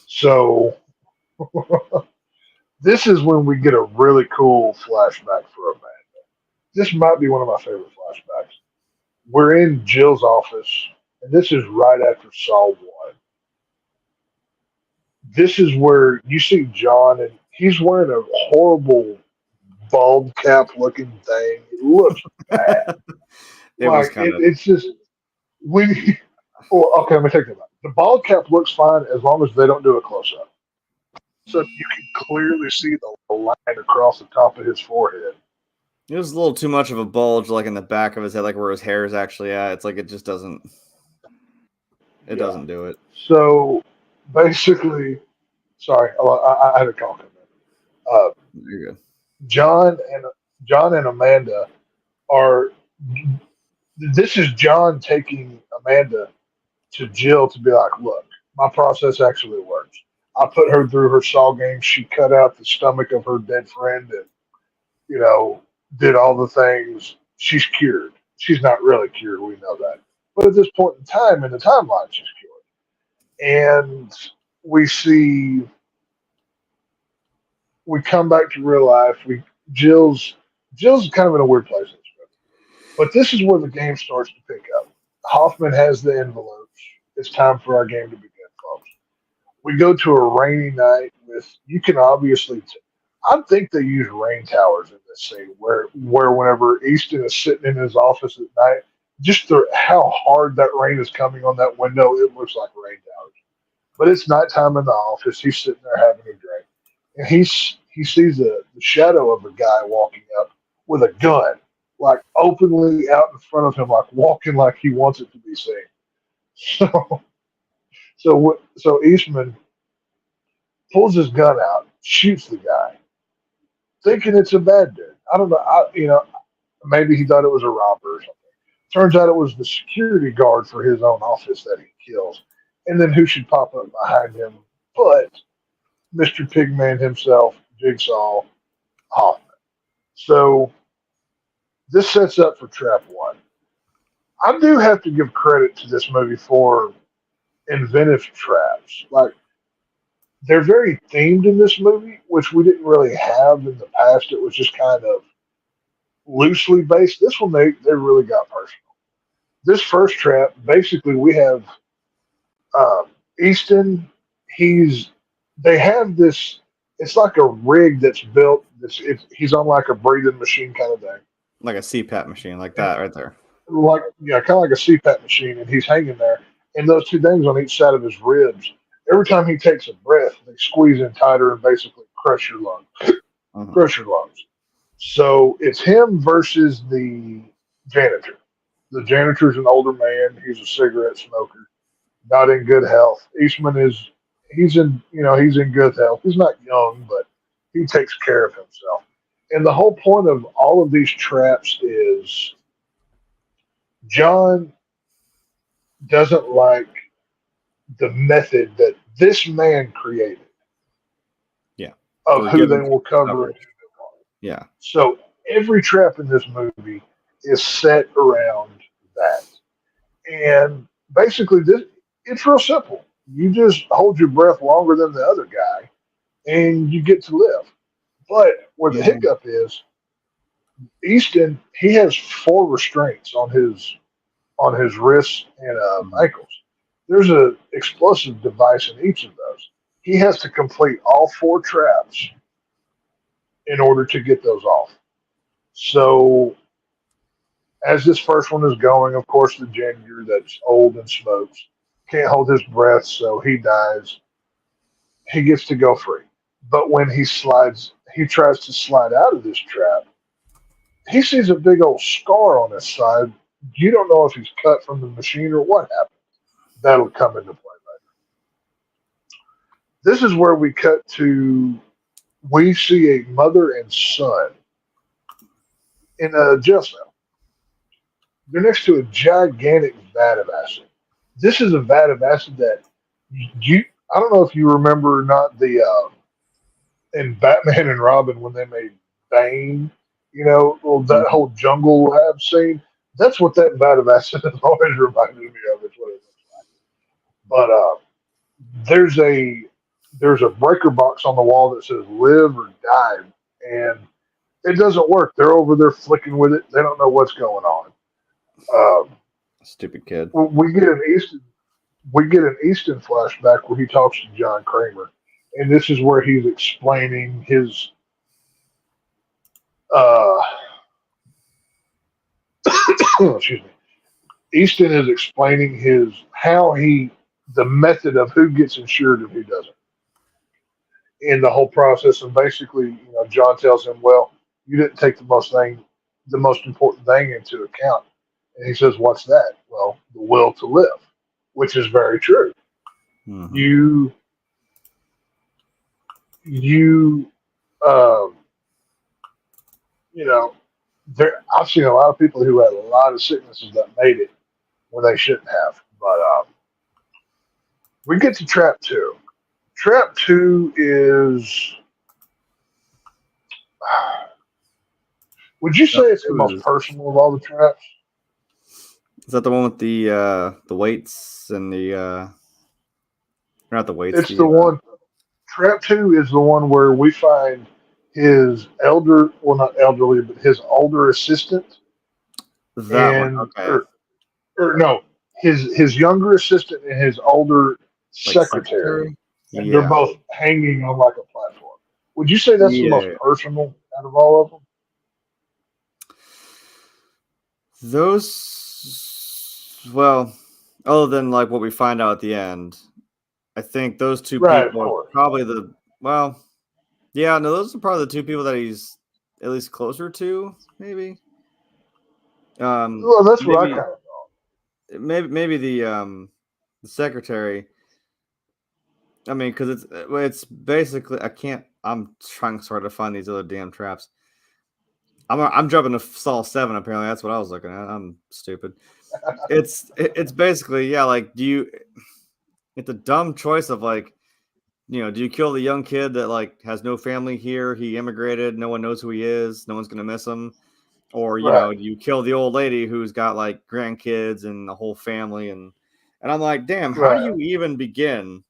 So this is when we get a really cool flashback for Amanda. This might be one of my favorite flashbacks. We're in Jill's office, and this is right after Saw 1. This is where you see John, and he's wearing a horrible bald cap looking thing. It looks bad. Was kind of. It's just when. Well, okay, let me take that back. The bald cap looks fine as long as they don't do a close up. So you can clearly see the line across the top of his forehead. It was a little too much of a bulge, like in the back of his head, like where his hair is actually at. It's like it just doesn't. It doesn't do it. So basically, sorry, I had a call come in. You're good. John and Amanda are. This is John taking Amanda to Jill to be like, look, my process actually works. I put her through her Saw game. She cut out the stomach of her dead friend and, did all the things. She's cured. She's not really cured. We know that. But at this point in time, in the timeline, she's cured. And we come back to real life. Jill's kind of in a weird place in this movie. But this is where the game starts to pick up. Hoffman has the envelopes. It's time for our game to begin, folks. We go to a rainy night you can obviously, I think they use rain towers in this scene where whenever Easton is sitting in his office at night, just how hard that rain is coming on that window, it looks like rain towers. But it's nighttime in the office. He's sitting there having a drink. And he sees the shadow of a guy walking up with a gun, like openly out in front of him, like walking like he wants it to be seen. So Eastman pulls his gun out, shoots the guy, thinking it's a bad dude. I don't know. Maybe he thought it was a robber or something. Turns out it was the security guard for his own office that he kills. And then who should pop up behind him but Mr. Pigman himself, Jigsaw Hoffman. So this sets up for Trap 1. I do have to give credit to this movie for inventive traps. Like, they're very themed in this movie, which we didn't really have in the past. It was just kind of loosely based. This one, they really got personal. This first trap, basically, we have Easton. They have this. It's like a rig that's built. He's on like a breathing machine kind of thing, like a CPAP machine, like that right there. Like kind of like a CPAP machine, and he's hanging there. And those 2 things on each side of his ribs. Every time he takes a breath, they squeeze in tighter and basically crush your lungs. Crush your lungs. So it's him versus the janitor. The janitor's an older man. He's a cigarette smoker, not in good health. Eastman he's in good health. He's not young, but he takes care of himself. And the whole point of all of these traps is John doesn't like the method that this man created. Yeah. of for who they giving will cover and coverage. who they won't. Yeah. So every trap in this movie is set around that. And basically, it's real simple. You just hold your breath longer than the other guy, and you get to live. But where the Yeah. hiccup is, Easton, he has 4 restraints on his wrists and ankles. There's a explosive device in each of those. He has to complete all 4 traps in order to get those off. So as this first one is going, of course, the janitor that's old and smokes can't hold his breath, so he dies. He gets to go free. But when he tries to slide out of this trap, he sees a big old scar on his side. You don't know if he's cut from the machine or what happened. That'll come into play later. This is where we cut to, we see a mother and son in a jail cell. They're next to a gigantic vat of acid. This is a vat of acid that I don't know if you remember or not, in Batman and Robin when they made Bane, that Mhm. whole jungle lab scene. That's what that vat of acid has always reminded me of. Is what it looks like. But there's a there's a breaker box on the wall that says "Live or Die," and it doesn't work. They're over there flicking with it. They don't know what's going on. Um, Stupid kid. we get an Easton flashback where he talks to John Kramer, and this is where he's explaining his uh, excuse me. Easton is explaining the method of who gets insured and who doesn't in the whole process. And basically, John tells him, "Well, you didn't take the most important thing into account." And he says, "What's that?" "Well, the will to live," which is very true. Mm-hmm. You, you, um, you know, I've seen a lot of people who had a lot of sicknesses that made it when they shouldn't have. But we get to trap two. Trap two is, would you say it's the most personal of all the traps? Is that the one with the weights and the not the weights? It's the one. Trap two is the one where we find not elderly, but his older assistant, that one. and Okay. or no, his younger assistant and his older Like secretary, secretary. and they're Yeah. both hanging on like a platform. Would you say that's the most Yeah. personal out of all of them? Those. Well, other than like what we find out at the end, I think those two Right, of people are course. probably the well. Yeah, no, those are probably the two people that he's at least closer to, maybe. Well, that's what I kind of thought. Maybe the secretary. I mean, because it's basically I can't. I'm trying so hard to find these other damn traps. I'm jumping to Saul 7. Apparently, that's what I was looking at. I'm stupid. It's basically like it's a dumb choice of like do you kill the young kid that like has no family here? He immigrated. No one knows who he is. No one's gonna miss him. Or Right, do you kill the old lady who's got like grandkids and the whole family and I'm like, damn, how do right. you even begin?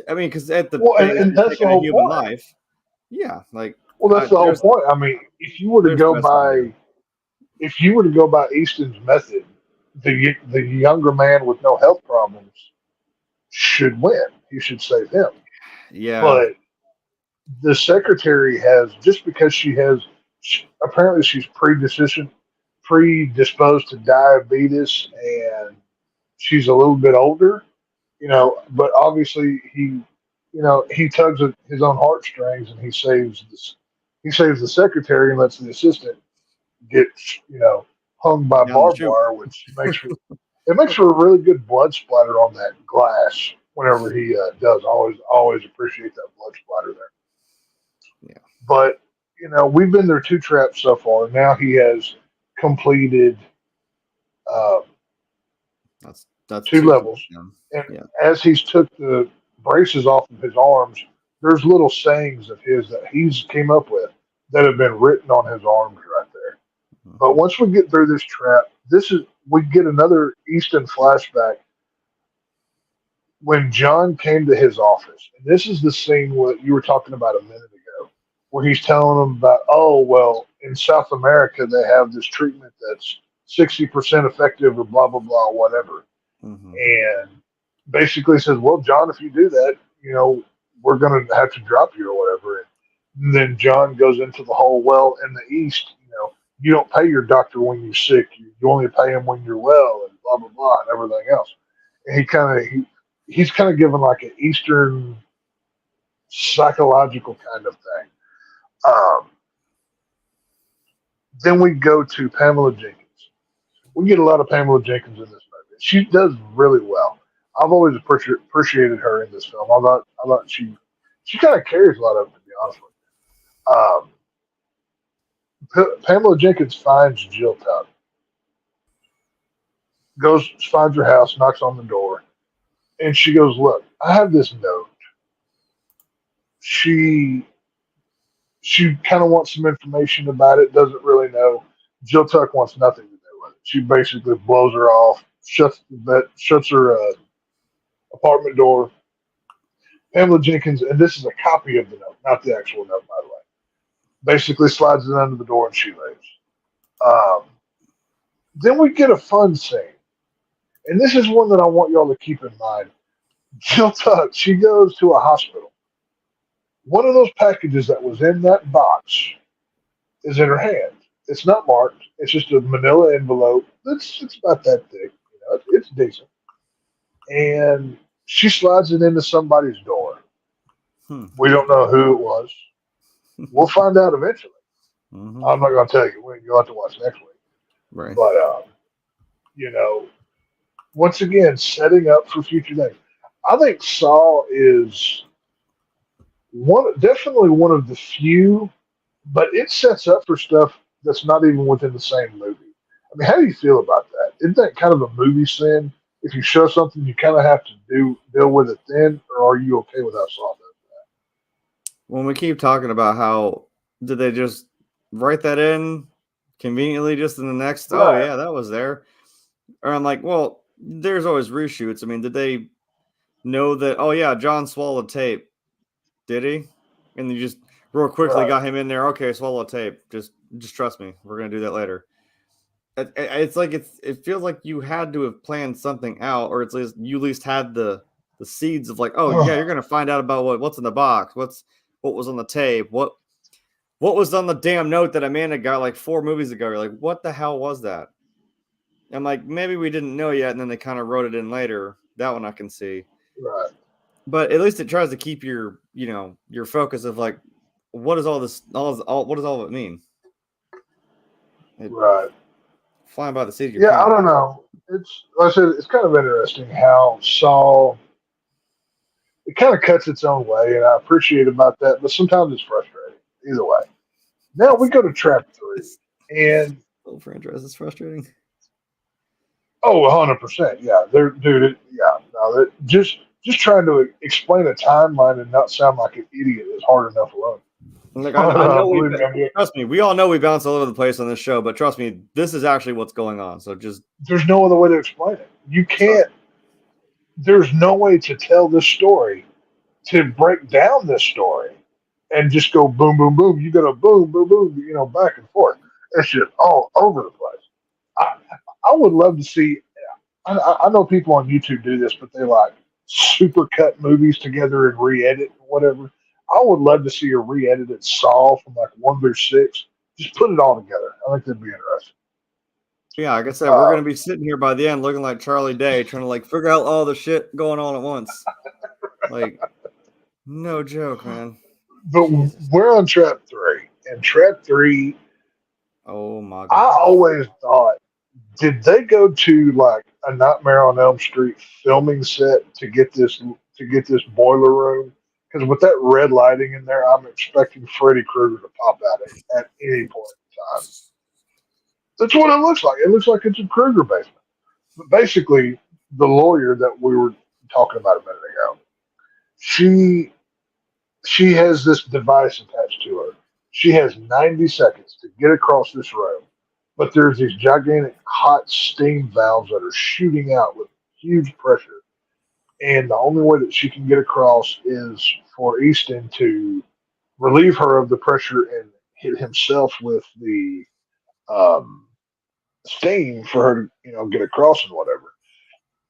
I mean, because at the Well, base, and you're that's the taking a whole human point. life. Yeah, like Well, that's the whole there's point. I mean, there's no stopping if you were to go by Easton's method, the younger man with no health problems should win. He should save him. it. Yeah, But the secretary has, just because apparently she's predisposed to diabetes, and she's a little bit older, but obviously he tugs at his own heartstrings, and he saves the secretary and lets the assistant get hung by down the barbed chute. wire, which makes for a really good blood splatter on that glass whenever he does. Always appreciate that blood splatter there. Yeah, But we've been there 2 traps so far. Now he has completed uh, that's 2 two. levels, Yeah, and yeah. as he's took the braces off of his arms, there's little sayings of his that he's came up with that have been written on his arms right there. But once we get through this trap, we get another Easton flashback when John came to his office. And this is the scene what you were talking about a minute ago, where he's telling him about, oh, well, in South America, they have this treatment that's 60% effective or blah, blah, blah, whatever. And basically says, well, John, if you do that, we're going to have to drop you or whatever. And then John goes into the whole, well, in the East, you don't pay your doctor when you're sick. You only pay him when you're well and blah, blah, blah, and everything else. And he's kind of given like an Eastern psychological kind of thing. Then we go to Pamela Jenkins. We get a lot of Pamela Jenkins in this movie. She does really well. I've always appreciated her in this film. I thought she kind of carries a lot of it, to be honest with you. Pamela Jenkins finds Jill Tuck. Finds her house, knocks on the door, and she goes, look, I have this note. She kind of wants some information about it, doesn't really know. Jill Tuck wants nothing to do with it. She basically blows her off, shuts her apartment door. Pamela Jenkins, and this is a copy of the note, not the actual note, by the way, basically slides it under the door and she leaves. Then we get a fun scene. And this is one that I want y'all to keep in mind. Jill Tuck, she goes to a hospital. One of those packages that was in that box is in her hand. It's not marked. It's just a manila envelope. It's about that thick. It's decent. And she slides it into somebody's door. We don't know who it was. We'll find out eventually. I'm not going to tell you. You'll have to watch next week. Right. But, once again, setting up for future things. I think Saw is definitely one of the few, but it sets up for stuff that's not even within the same movie. I mean, how do you feel about that? Isn't that kind of a movie sin? If you show something, you kind of have to deal with it then, or are you okay with how Saw does that? When we keep talking about how did they just write that in conveniently just in the next, right. Oh, yeah, that was there. Or I'm like, well, there's always reshoots. I mean, did they know that, oh, yeah, John swallowed tape? Did he? And you just real quickly got him in there. Okay, swallow tape. Just trust me. We're going to do that later. It's like it feels like you had to have planned something out, or at least had the seeds of like, oh, yeah, you're going to find out about what's in the box. What was on the tape? What was on the damn note that Amanda got like 4 movies ago? You're like, what the hell was that? I'm like, maybe we didn't know yet, and then they kind of wrote it in later. That one I can see. Right. But at least it tries to keep your focus of like, what does all this, what does all of it mean? Right. Flying by the seat of your pants. pants. I don't know. It's like I said, it's kind of interesting how Saw, it kind of cuts its own way, and I appreciate about that, but sometimes it's frustrating. Either way. Now we go to Trap 3. And the franchise is frustrating. Oh, 100%. Yeah. Just trying to explain a timeline and not sound like an idiot is hard enough alone. Like, I know trust me, we all know we bounce all over the place on this show, but trust me, this is actually what's going on. So there's no other way to explain it. You can't. There's no way to tell this story, to break down this story, and just go boom, boom, boom. You got to boom, boom, boom, back and forth. It's just all over the place. I would love to see. I know people on YouTube do this, but they like super cut movies together and re-edit and whatever. I would love to see a re-edited Saw from like 1 through 6. Just put it all together. I think that'd be interesting. Yeah, like I said, we're gonna be sitting here by the end looking like Charlie Day, trying to like figure out all the shit going on at once. Like, no joke, man. But we're on Trap 3, and Trap 3. Oh my God! I always thought, did they go to like a Nightmare on Elm Street filming set to get this boiler room? Because with that red lighting in there, I'm expecting Freddy Krueger to pop out at any point in time. That's what it looks like. It looks like it's a Krueger basement. But basically, the lawyer that we were talking about a minute ago, she she has this device attached to her. She has 90 seconds to get across this room, but there's these gigantic hot steam valves that are shooting out with huge pressure. And the only way that she can get across is for Easton to relieve her of the pressure and hit himself with the um, steam for her to, get across and whatever.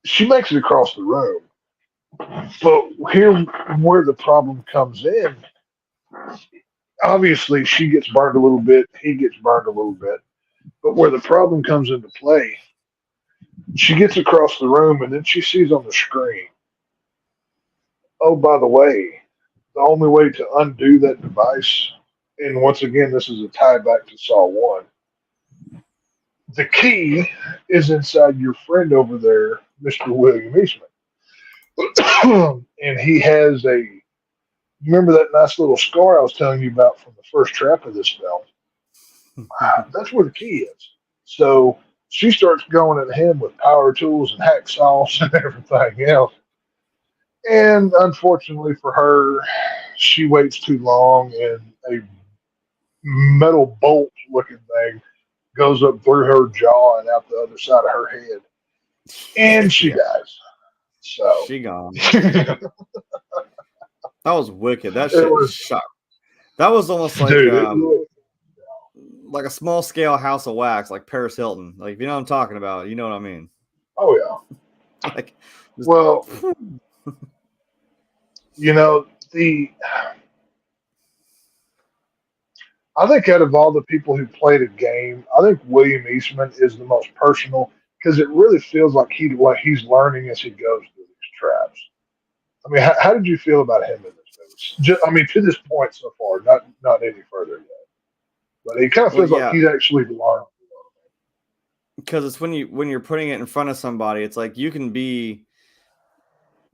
She makes it across the room, but here where the problem comes in. Obviously, she gets burned a little bit. He gets burned a little bit. But where the problem comes into play, she gets across the room and then she sees on the screen, oh, by the way, the only way to undo that device, and once again, this is a tie back to Saw 1, the key is inside your friend over there, Mr. William Eastman. And he has remember that nice little scar I was telling you about from the first trap of this film? That's where the key is. So she starts going at him with power tools and hacksaws and everything else. And unfortunately for her, she waits too long and a metal bolt looking thing goes up through her jaw and out the other side of her head. And she dies. So she gone. That was wicked. That shit was shocked. That was almost like like a small scale House of Wax, like Paris Hilton. Like, if you know what I'm talking about, you know what I mean. Oh yeah. Like, well, I think out of all the people who played a game, I think William Eastman is the most personal because it really feels like he's learning as he goes through these traps. I mean, how did you feel about him in this movie? To this point so far, not any further yet. But it kind of feels like he's actually learned. Because it's when you're putting it in front of somebody, it's like you can be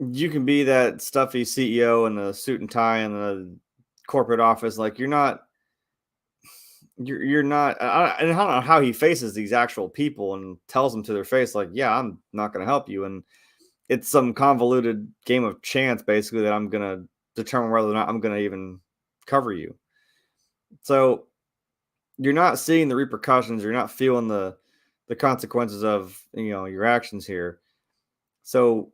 that stuffy CEO in the suit and tie in the corporate office. Like, you're not. And I don't know how he faces these actual people and tells them to their face, like, yeah, I'm not going to help you. And it's some convoluted game of chance, basically, that I'm going to determine whether or not I'm going to even cover you. So you're not seeing the repercussions. You're not feeling the consequences of, your actions here. So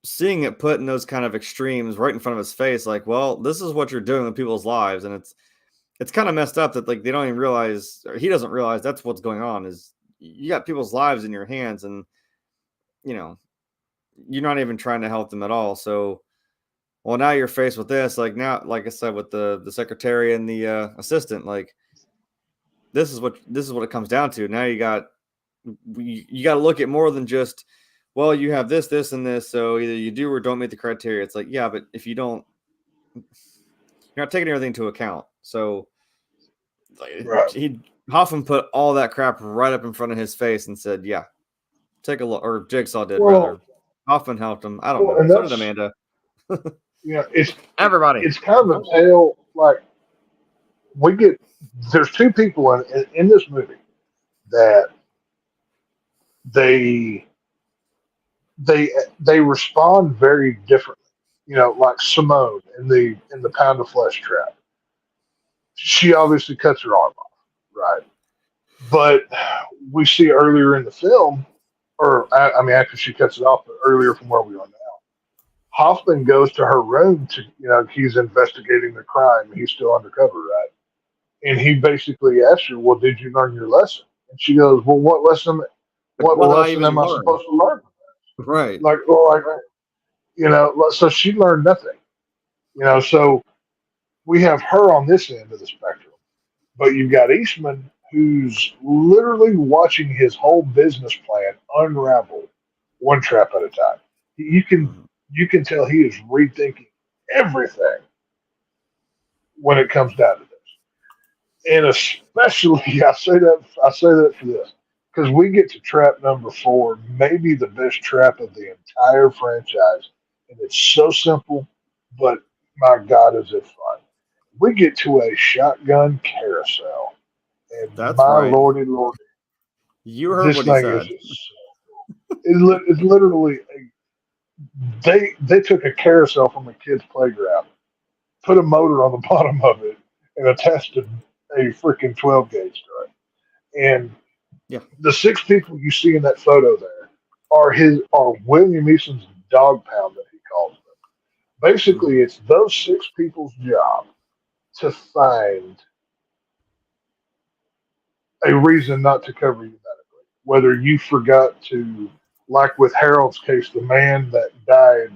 seeing it put in those kind of extremes right in front of his face, like, well, this is what you're doing with people's lives. And it's kind of messed up that, like, they don't even realize, or he doesn't realize that's what's going on, is you got people's lives in your hands and, you're not even trying to help them at all. So, well, now you're faced with this, like, now, like I said, with the secretary and the assistant, like, this is what it comes down to. Now you got to look at more than just, well, you have this, and this, so either you do or don't meet the criteria. It's like, yeah, but if you don't, you're not taking everything into account. So right. Hoffman put all that crap right up in front of his face and said, yeah, take a look. Or Jigsaw did, rather. Hoffman helped him. I don't know. So did Amanda. It's everybody. It's kind of a tale. Like, there's two people in this movie that they respond very differently. Like Simone in the pound of flesh trap. She obviously cuts her arm off, right? But we see earlier in the film, or after she cuts it off, but earlier from where we are now, Hoffman goes to her room to, he's investigating the crime. He's still undercover, right? And he basically asks her, well, did you learn your lesson? And she goes, well, what lesson am I supposed to learn? Right. So she learned nothing. So we have her on this end of the spectrum. But you've got Eastman, who's literally watching his whole business plan unravel one trap at a time. You can tell he is rethinking everything when it comes down to this. And especially, I say that for this, because we get to trap number 4, maybe the best trap of the entire franchise, and it's so simple, but my God, is it fun! We get to a shotgun carousel, and that's my right. lordy, you heard what he said. It's literally they took a carousel from a kid's playground, put a motor on the bottom of it, and attached a freaking 12 gauge to it. And Yeah. the 6 people you see in that photo there are William Easton's dog pound that he calls them. Basically, it's those 6 people's job to find a reason not to cover you medically. Whether you forgot to, like with Harold's case, the man that died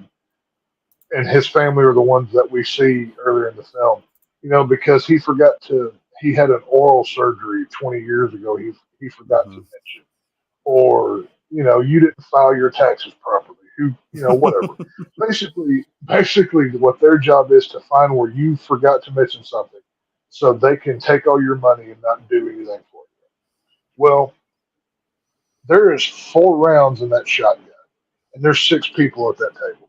and his family are the ones that we see earlier in the film, because he had an oral surgery 20 years ago. He forgot to mention, or, you didn't file your taxes properly. Whatever. Basically, what their job is to find where you forgot to mention something, so they can take all your money and not do anything for you. Well, there is 4 rounds in that shotgun, and there's 6 people at that table.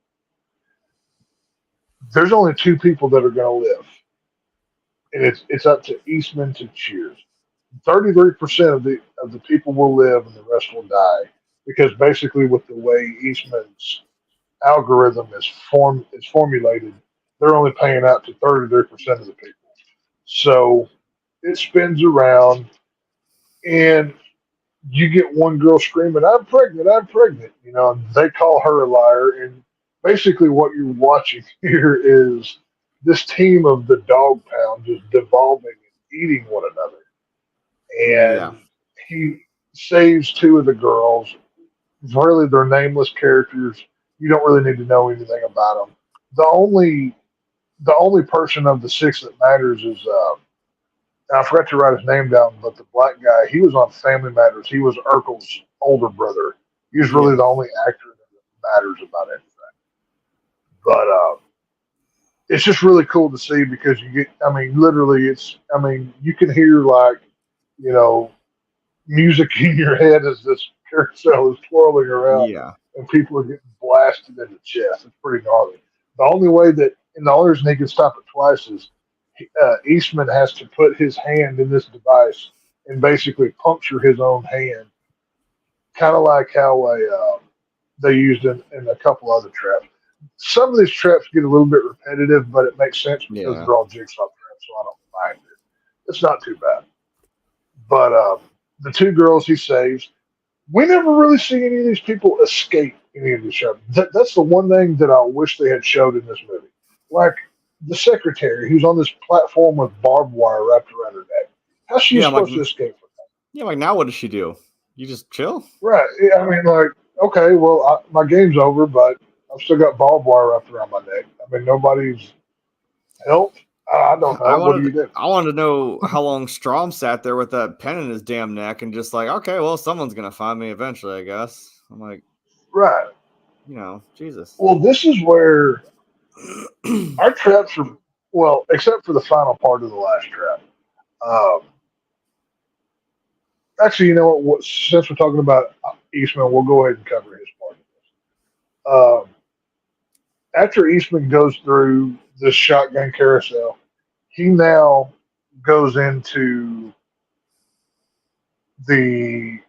There's only 2 people that are going to live, and it's up to Eastman to choose. 33% of the people will live, and the rest will die, because basically, with the way Eastman's algorithm is formulated, they're only paying out to 33% of the people. So it spins around, and you get one girl screaming, "I'm pregnant, I'm pregnant." And they call her a liar. And basically what you're watching here is this team of the dog pound just devolving and eating one another. And he saves 2 of the girls. Really, they're nameless characters. You don't really need to know anything about them. The only person of the 6 that matters is I forgot to write his name down, but the black guy, he was on Family Matters. He was Urkel's older brother. He was really the only actor that matters about anything. But it's just really cool to see, because you get, literally, you can hear, music in your head as this carousel is twirling around, and people are getting blasted in the chest. It's pretty gnarly. The only reason he can stop it twice is Eastman has to put his hand in this device and basically puncture his own hand, kind of like how they used in a couple other traps. Some of these traps get a little bit repetitive, but it makes sense because they're all jigsaw traps, so I don't mind it. It's not too bad. But the 2 girls he saves, we never really see any of these people escape any of these shows. That's the one thing that I wish they had showed in this movie. Like the secretary who's on this platform with barbed wire wrapped around her neck. How's she supposed to escape from that? Yeah, like now what does she do? You just chill? Right. Okay, well, my game's over, but I've still got barbed wire wrapped around my neck. Nobody's helped. I don't know. What do you do? I wanted to know how long Strom sat there with that pen in his damn neck and just like, okay, well, someone's going to find me eventually, I guess. I'm like, right. Jesus. Well, this is where our traps are, well, except for the final part of the last trap. Actually, you know what? Since we're talking about Eastman, we'll go ahead and cover his part of this. After Eastman goes through this shotgun carousel, he now goes into that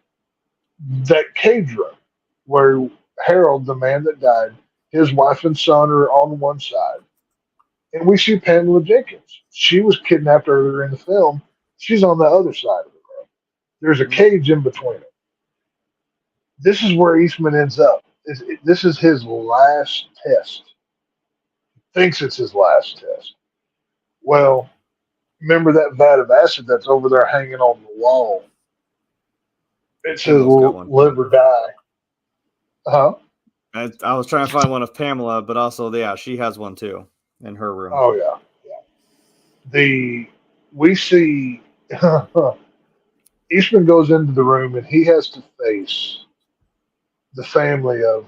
cage room where Harold, the man that died, his wife and son are on one side, and we see Pamela Jenkins. She was kidnapped earlier in the film. She's on the other side of the room. There's a cage in between them. This is where Eastman ends up. This is his last test. Thinks it's his last test. Well, remember that vat of acid that's over there hanging on the wall? It says live or die. Huh? I was trying to find one of Pamela, but also, she has one too in her room. Oh, yeah. We see Eastman goes into the room, and he has to face the family of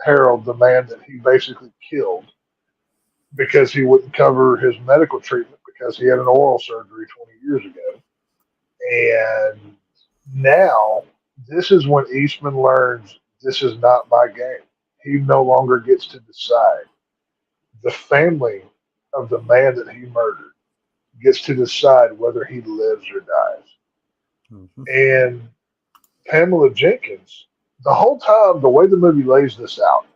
Harold, the man that he basically killed because he wouldn't cover his medical treatment because he had an oral surgery 20 years ago. And now this is when Eastman learns this is not my game. He no longer gets to decide. The family of the man that he murdered gets to decide whether he lives or dies. Mm-hmm. And Pamela Jenkins, the whole time, the way the movie lays this out,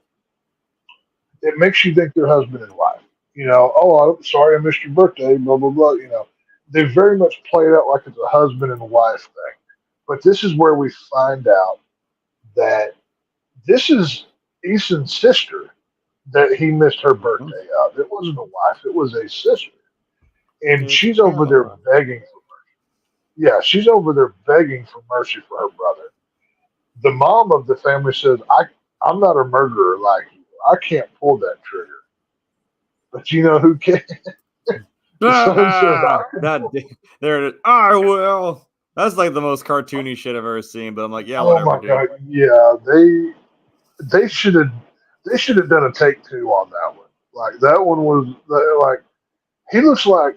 it makes you think they're husband and wife. Oh, I'm sorry I missed your birthday, blah, blah, blah. They very much play it out like it's a husband and wife thing. But this is where we find out that this is Eason's sister that he missed her Mhm. birthday of. It wasn't a wife, it was a sister. And It's she's over there Pamela. begging for Yeah, she's over there begging for mercy for her brother. The mom of the family says, I'm not a murderer like you. I can't pull that trigger. But you know who can? The son says, I can That pull. there it is. I will. That's like the most cartoony shit I've ever seen. But I'm like, yeah, Oh whatever, my dude. god, yeah, they should have done a take two on that one. Like that one was like he looks like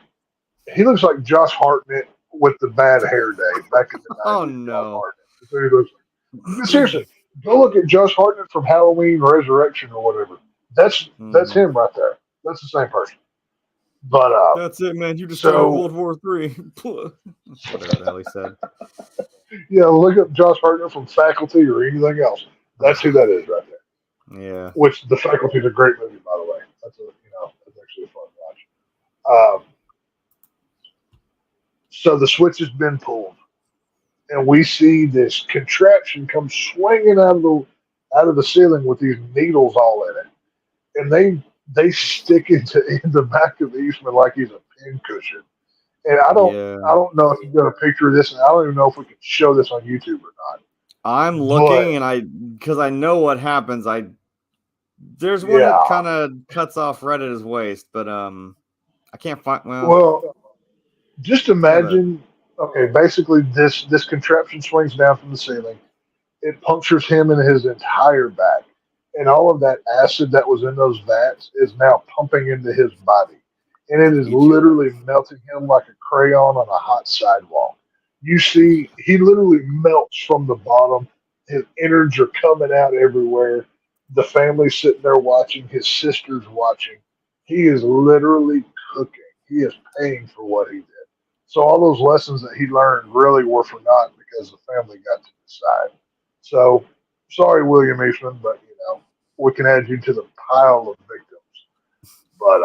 he looks like Josh Hartnett with the bad hair day back in the Oh '90s. Josh no. Hartnett. That's what he looks like. Seriously, go look at Josh Hartnett from Halloween Resurrection or whatever. That's Mhm. him right there. That's the same person. But That's it, man. You just started so World War III. Whatever the hell he said. yeah, look up Josh Hartnett from Faculty or anything else. That's who that is right there. Yeah. Which the Faculty is a great movie, by the way. That's actually a fun watch. So the switch has been pulled, and we see this contraption come swinging out of the ceiling with these needles all in it, and they stick it in the back of Eastman like he's a pincushion. And I don't Yeah. I don't know if you got a picture of this, and I don't even know if we can show this on YouTube or not. I'm But looking because I know what happens. There's one that yeah, kind of cuts off right at his waist, but I can't find. Well, well, just yeah, but imagine. Okay, basically this contraption swings down from the ceiling. It punctures him in his entire back, and all of that acid that was in those vats is now pumping into his body, and it to is eat you. literally melting him like a crayon on a hot sidewalk. You see, he literally melts from the bottom. His innards are coming out everywhere. The family's sitting there watching. His sister's watching. He is literally cooking. He is paying for what he did. So all those lessons that he learned really were for naught because the family got to decide. So sorry, William Eastman, but we can add you to the pile of victims. But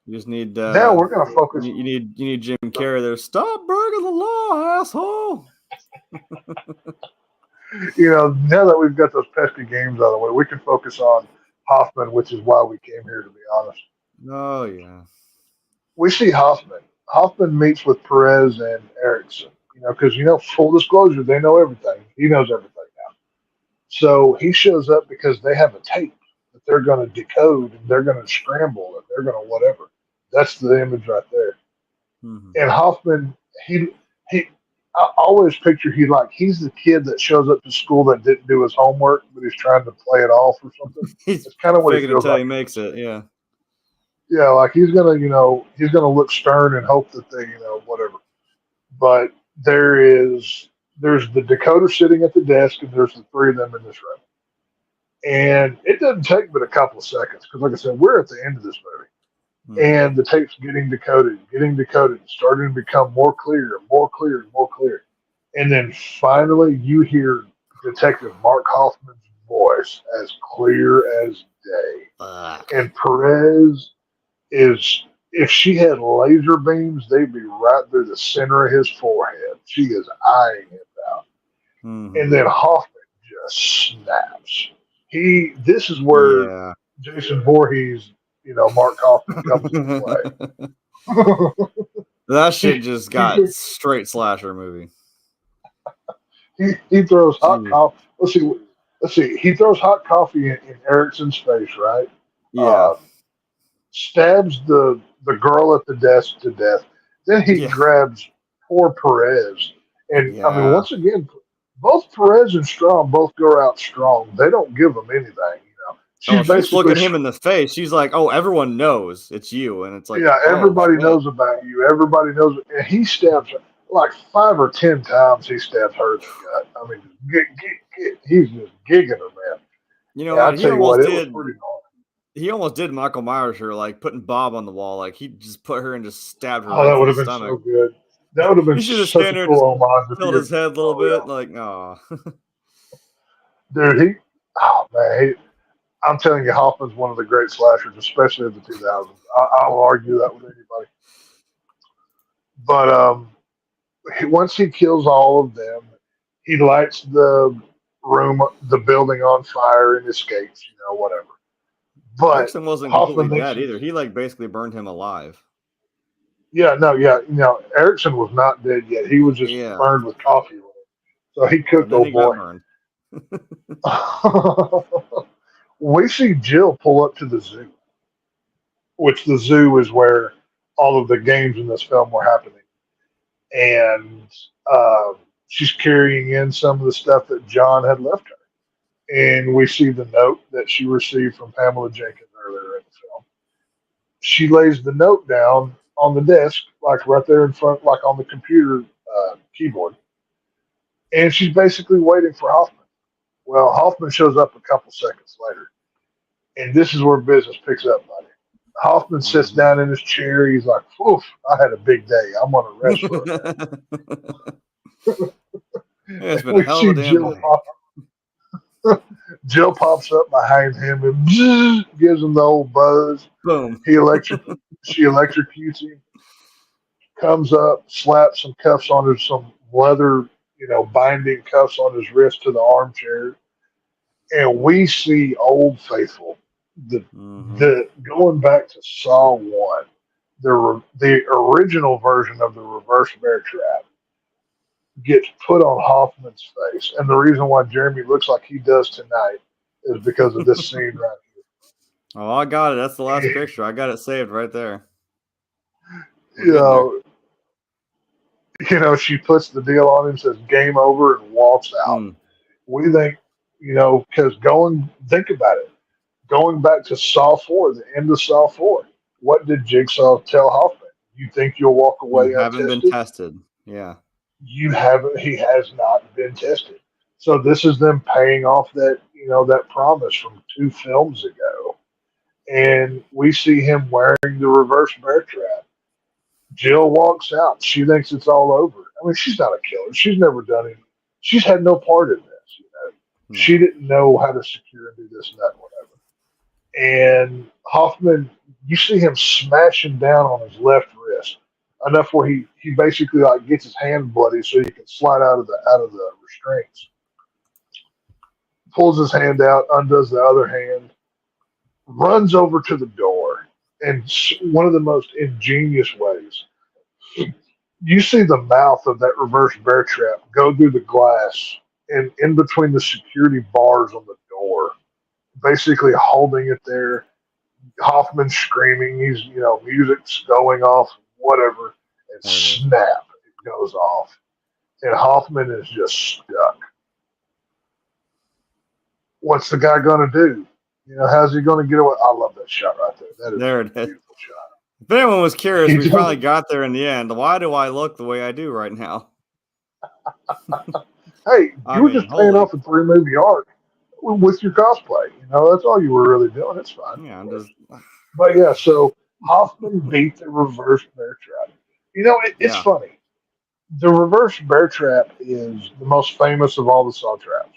You just need now we're going to focus. you need Jim Carrey there. Stop breaking the law, asshole. Now that we've got those pesky games out of the way, we can focus on Hoffman, which is why we came here. To be honest, Oh yeah. we see Hoffman. Hoffman meets with Perez and Erickson. Because full disclosure, they know everything. He knows everything now. So he shows up because they have a tape that they're going to decode and they're going to scramble and they're going to whatever. That's the image right there. Mhm. And Hoffman, he, I always picture he's the kid that shows up to school that didn't do his homework, but he's trying to play it off or something. He's It's kind of what he faking feels until he like. makes it. Yeah. Yeah, like he's gonna look stern and hope that they, whatever. But there's the decoder sitting at the desk, and there's the three of them in this room. And it doesn't take but a couple of seconds because, like I said, we're at the end of this movie. Mhm. And the tape's getting decoded, starting to become more clear, more clear, more clear. And then finally, you hear Detective Mark Hoffman's voice as clear as day. Fuck. And Perez is, if she had laser beams, they'd be right through the center of his forehead. She is eyeing him down. And Mhm. then Hoffman just snaps. This is where Yeah. Jason Voorhees, Mark Hoffman comes into play. That he, shit just he, got straight slasher movie. he throws hot Jeez. coffee. Let's see. He throws hot coffee in Erickson's face, right? Yeah. Uh, Stabs the girl at the desk to death. Then he Yeah. grabs poor Perez, and I mean, Yeah. once again, both Perez and Strong both go out strong. They don't give him anything. Oh, She's she's basically, looking him in the face. She's like, "Oh, everyone knows it's you," and it's like, yeah, "Oh everybody shit." knows about you. Everybody knows, and he stabs her like 5 or 10 times. He stabs her in the gut. I mean, he's just gigging her, man. You know And I what? He tell you what, almost it was did. pretty gnarly. He almost did Michael Myers her, like putting Bob on the wall. Like he just put her and just stabbed her Oh, right that through would the have been stomach. so good. That would have been He should have such a stand there, just cool homage if he held had. his head a little Oh bit, yeah, like, oh. dude. Oh man, I'm telling you, Hoffman's one of the great slashers, especially of the 2000s. I'll argue that with anybody. But once he kills all of them, he lights the building on fire and escapes. Whatever. But Erickson wasn't Hoffman completely thinks dead either. He like basically burned him alive. Erickson was not dead yet. He was just Yeah. burned with coffee. So he cooked then old he boy. got burned. We see Jill pull up to the zoo, which the zoo is where all of the games in this film were happening. And she's carrying in some of the stuff that John had left her. And we see the note that she received from Pamela Jenkins earlier in the film. She lays the note down on the desk, like right there in front, like on the computer keyboard. And she's basically waiting for Hoffman. Well, Hoffman shows up a couple seconds later. And this is where business picks up, buddy. Hoffman sits down in his chair. He's like, oof, I had a big day. I'm going to rest for a minute. It's been a hell of a damn day. Jill pops up behind him and gives him the old buzz. Boom. She electrocutes him. Comes up, slaps some cuffs on his, some leather, binding cuffs on his wrist to the armchair. And we see Old Faithful. The going back to Saw 1, the original version of the reverse bear trap gets put on Hoffman's face. And the reason why Jeremy looks like he does tonight is because of this scene right here. Oh, I got it. That's the last picture. I got it saved right there. She puts the deal on him, says game over, and walks out. We think, because think about it. Going back to Saw 4, the end of Saw 4, what did Jigsaw tell Hoffman? You think you'll walk away untested? Haven't been tested. Yeah. You haven't. He has not been tested. So this is them paying off that, that promise from 2 films ago. And we see him wearing the reverse bear trap. Jill walks out. She thinks it's all over. I mean, she's not a killer. She's never done it. She's had no part in this. She didn't know how to secure and do this and that, whatever. And Hoffman, you see him smashing down on his left wrist enough where he basically like gets his hand bloody so he can slide out of the restraints. Pulls his hand out, undoes the other hand, runs over to the door, and one of the most ingenious ways. You see the mouth of that reverse bear trap go through the glass and in between the security bars on the door, basically holding it there. Hoffman screaming, he's, music's going off, whatever, and snap, it goes off. And Hoffman is just stuck. What's the guy going to do? How's he going to get away? I love that shot right there. That is a beautiful shot. If anyone was curious, we finally got there in the end. Why do I look the way I do right now? Hey, you were just paying off a 3-movie arc with your cosplay. That's all you were really doing. It's fine. Yeah, But yeah, so Hoffman beat the reverse bear trap. It's funny. The reverse bear trap is the most famous of all the Saw traps.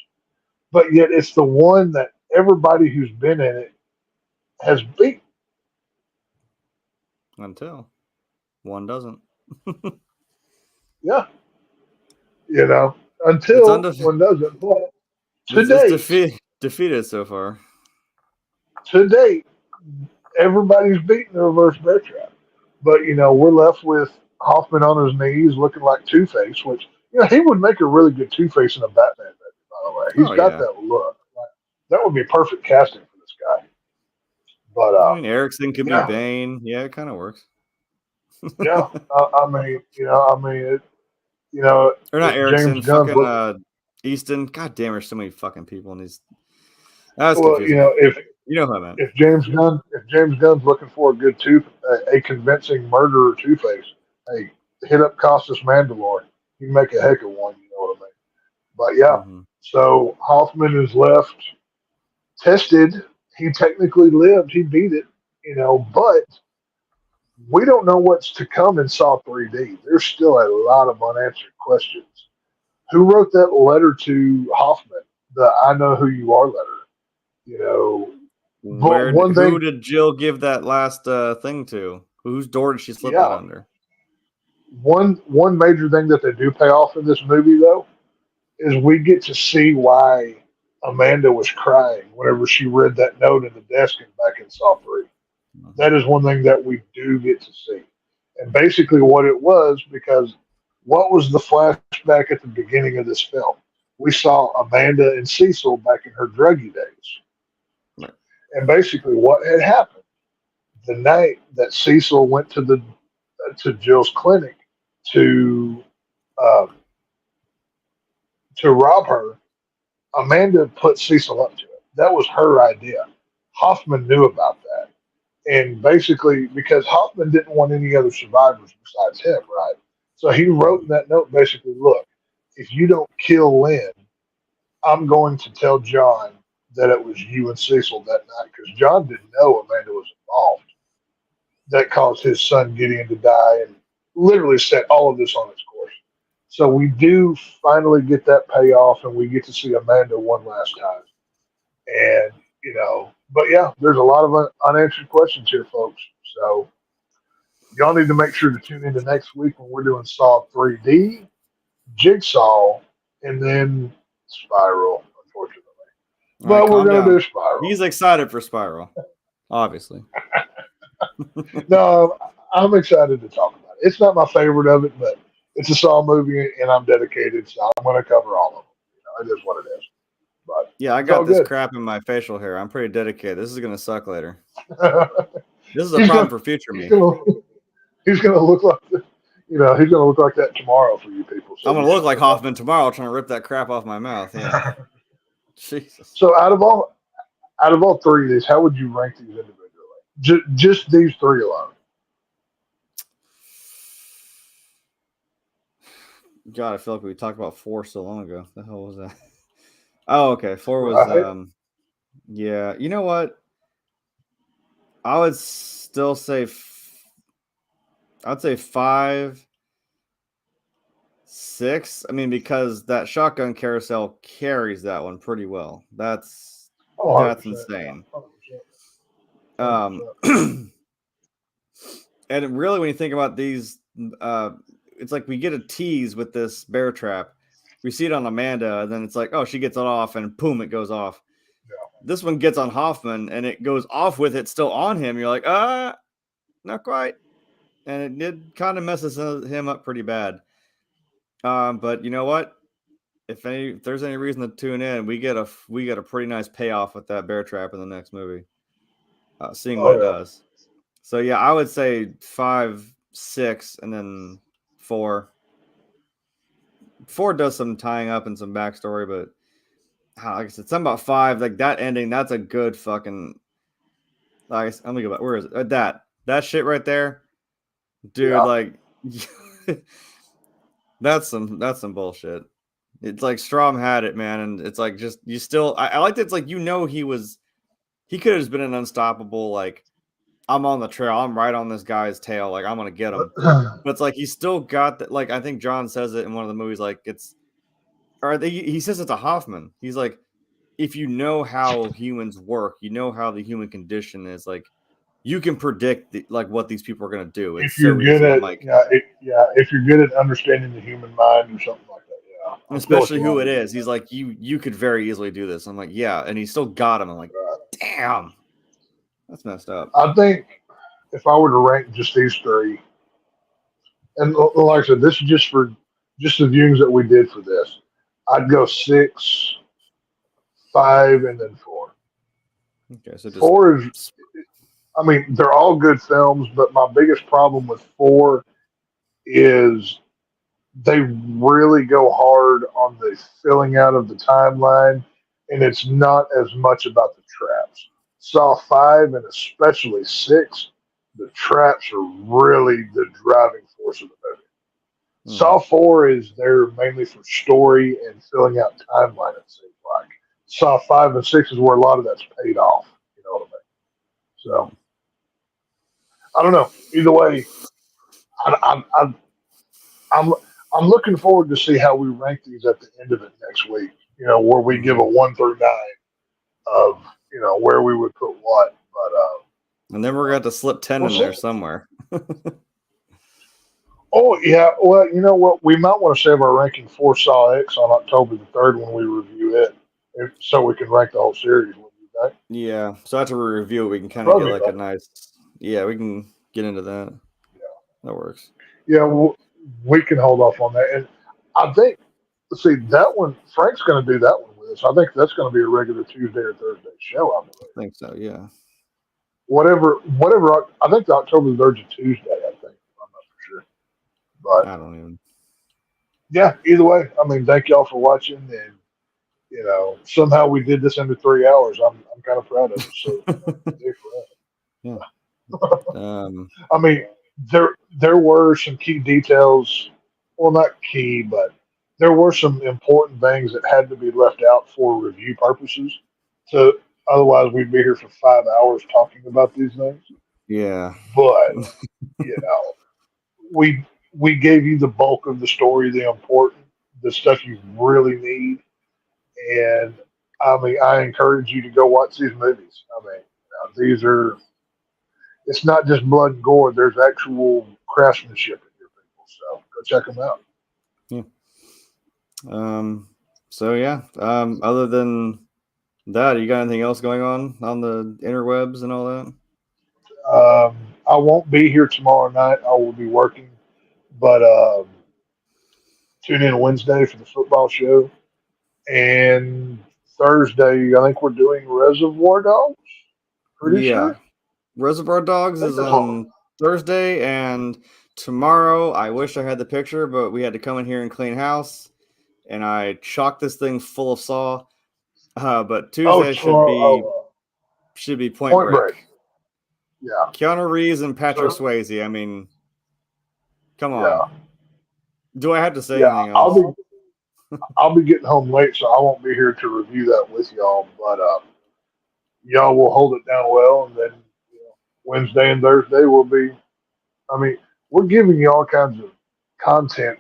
But yet it's the one that everybody who's been in it has beat. Until one doesn't. Yeah. Until one doesn't. But to date, defeated so far. To date, everybody's beaten the reverse bear trap. But, we're left with Hoffman on his knees looking like Two-Face, which, he would make a really good Two-Face in a Batman movie, by the way. He's got that look. That would be perfect casting for this guy. But Erickson could be Bane. Yeah, it kind of works. Yeah, or not Erickson, fucking Easton. God damn, there's so many fucking people in these. That's confusing. Who I meant. If James Gunn's looking for a convincing murderer Two-Face, hey, hit up Costas Mandalore. You can make a heck of one. You know what I mean? But yeah, so Hoffman is left tested. He technically lived. He beat it. But we don't know what's to come in Saw 3D. There's still a lot of unanswered questions. Who wrote that letter to Hoffman? The "I know who you are" letter. But one who thing, did Jill give that last thing to? Whose door did she slip that yeah, under? one major thing that they do pay off in this movie though is we get to see why Amanda was crying whenever she read that note in the desk and back in Saw 3. That is one thing that we do get to see. And basically what it was, because what was the flashback at the beginning of this film? We saw Amanda and Cecil back in her druggy days. Right. And basically what had happened the night that Cecil went to Jill's clinic to uh, to rob her, Amanda put Cecil up to it. That was her idea. Hoffman knew about that. And basically, because Hoffman didn't want any other survivors besides him, right? So he wrote in that note basically, look, if you don't kill Lynn, I'm going to tell John that it was you and Cecil that night because John didn't know Amanda was involved. That caused his son Gideon to die and literally set all of this on its course. So we do finally get that payoff and we get to see Amanda one last time. And, but yeah, there's a lot of unanswered questions here, folks. So y'all need to make sure to tune into next week when we're doing Saw 3D, Jigsaw, and then Spiral, unfortunately. All right, But we're calm going to down. do Spiral. He's excited for Spiral, obviously. No, I'm excited to talk about it. It's not my favorite of it, but it's a Saw movie, and I'm dedicated, so I'm going to cover all of them. It is what it is. But Yeah, I it's all got this good. crap in my facial hair. I'm pretty dedicated. This is gonna suck later. This is a He's problem gonna- for future me. He's going to look like he's going to look like that tomorrow for you people. So I'm gonna look like Hoffman tomorrow, trying to rip that crap off my mouth. Yeah. Jesus. So out of all three of these, how would you rank these individually? Just these three alone. God, I feel like we talked about 4 so long ago. The hell was that? Oh, okay. 4 was Right. yeah. You know what? I would still say I'd say 5, 6. I mean, because that shotgun carousel carries that one pretty well. That's 100%, insane. 100%. And really, when you think about these, it's like we get a tease with this bear trap. We see it on Amanda, and then it's like, oh, she gets it off, and boom, it goes off. Yeah. This one gets on Hoffman, and it goes off with it still on him. You're like, not quite. And it did kind of messes him up pretty bad. But you know what? If there's any reason to tune in, we get a pretty nice payoff with that bear trap in the next movie. Seeing what it does. So yeah, I would say 5, 6, and then 4. 4 does some tying up and some backstory, but like I said, something about 5, like that ending. That's a good fucking. Like, let me go back. Where is it? That shit right there, dude. Yeah. Like, that's some bullshit. It's like Strom had it, man, and it's like just you still. I like that. It's like he could have just been an unstoppable like. I'm on the trail. I'm right on this guy's tail. Like, I'm going to get him. But it's like, he's still got that. Like, I think John says it in one of the movies. Like, he says it to Hoffman. He's like, if you know how humans work, you know how the human condition is, like, you can predict what these people are going to do. It's if you're so good easy. at, I'm like, if you're good at understanding the human mind or something like that, yeah. especially who it is. He's like, you could very easily do this. I'm like, yeah. And he still got him. I'm like, damn. That's messed up. I think if I were to rank just these three, and like I said, this is just the viewings that we did for this, I'd go 6, 5, and then 4. Okay, so just 4 is, I mean, they're all good films, but my biggest problem with 4 is they really go hard on the filling out of the timeline, and it's not as much about the traps. Saw 5 and especially 6, the traps are really the driving force of the movie. Saw 4 is there mainly for story and filling out timeline, it seems like. Saw 5 and 6 is where a lot of that's paid off. You know what I mean? So, I don't know. Either way, I'm looking forward to see how we rank these at the end of it next week. Where we give a 1 through 9 of where we would put what. But and then we're going to slip 10 in there somewhere. Oh, yeah. Well, you know what? We might want to save our ranking for Saw X on October the 3rd when we review it, so we can rank the whole series. What do you think? Yeah. So after we review it, we can kind of get like a nice, we can get into that. Yeah. That works. Yeah, we can hold off on that. And I think, let's see, that one, Frank's going to do that one with us. I think that's going to be a regular Tuesday or Thursday show, I believe. I think so, yeah. Whatever, I think the October the 3rd is a Tuesday, I think. I'm not for sure. But I don't even. Yeah, either way, I mean, thank y'all for watching. And, somehow we did this under 3 hours. I'm kind of proud of it. So, yeah. I mean, there were some key details. Well, not key, but there were some important things that had to be left out for review purposes. So otherwise, we'd be here for 5 hours talking about these things. Yeah. But we gave you the bulk of the story, the important, the stuff you really need. And I mean, I encourage you to go watch these movies. I mean, it's not just blood and gore. There's actual craftsmanship in your people. So go check them out. Yeah. Other than that, you got anything else going on the interwebs and all that? I won't be here tomorrow night. I will be working, but tune in Wednesday for the football show. And Thursday, I think we're doing Reservoir Dogs. Pretty sure. Reservoir Dogs is on Thursday, and tomorrow, I wish I had the picture, but we had to come in here and clean house, and I chocked this thing full of Saw. But Tuesday should be Point Break. Yeah. Keanu Reeves and Patrick Swayze. I mean, come on. Yeah. Do I have to say anything else? I'll be getting home late, so I won't be here to review that with y'all. But y'all will hold it down well, and then Wednesday and Thursday will be. I mean, we're giving you all kinds of content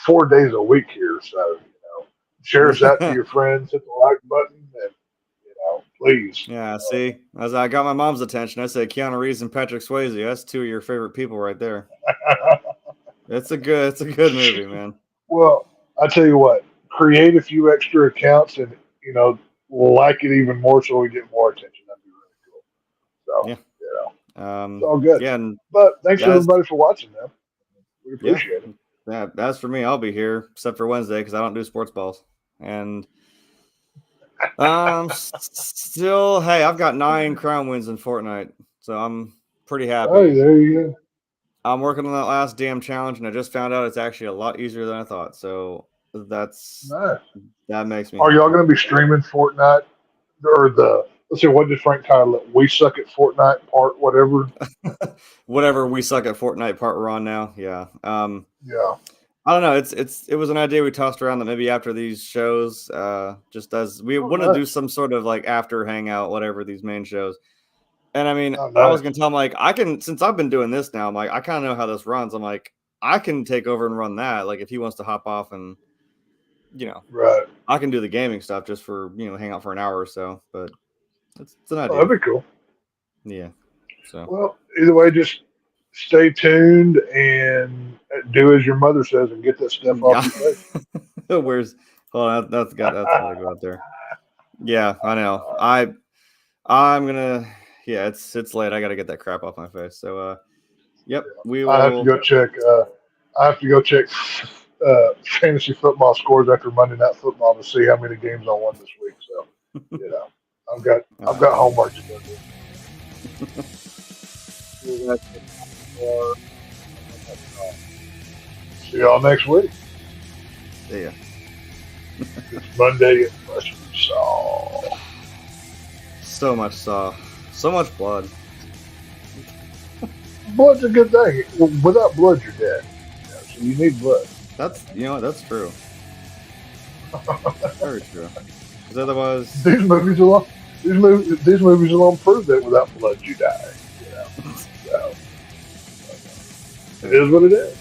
4 days a week here, so share us out to your friends, hit the like button, and please. Yeah, see, as I got my mom's attention, I said Keanu Reeves and Patrick Swayze. That's two of your favorite people right there. It's a good movie, man. Well, I tell you what, create a few extra accounts, and we'll like it even more, so we get more attention. That'd be really cool. So it's all good. Yeah, but thanks everybody for watching, man. We appreciate it. Yeah, as for me, I'll be here except for Wednesday because I don't do sports balls. And still, hey, I've got 9 crown wins in Fortnite, so I'm pretty happy. Oh, there you go. I'm working on that last damn challenge, and I just found out it's actually a lot easier than I thought. So that's nice. That makes me. Are y'all going to be streaming Fortnite or let's see, what did Frank title it? We Suck at Fortnite Part whatever. Whatever We Suck at Fortnite Part we're on now. Yeah. Yeah. I don't know. It was an idea we tossed around that maybe after these shows, just as we want to do some sort of like after hangout, whatever these main shows. And I mean, I was gonna tell him like since I've been doing this now, I'm like I kind of know how this runs. I'm like I can take over and run that. Like if he wants to hop off and right, I can do the gaming stuff just for hang out for an hour or so. But it's an idea. That'd be cool. Yeah. So well, either way, just stay tuned and do as your mother says and get that stuff off your face. That's gotta go out there. Yeah, I know. I'm gonna. Yeah, it's late. I gotta get that crap off my face. So, yep, we will. I have to go check. Fantasy football scores after Monday Night Football to see how many games I won this week. So, I've got homework to go do. See y'all next week. See ya. It's Monday and Western Saw. So much Saw. So much blood. Blood's a good thing. Without blood, you're dead. So you need blood. That's true. Very true. Because otherwise, these movies alone prove that without blood, you die. So, it is what it is.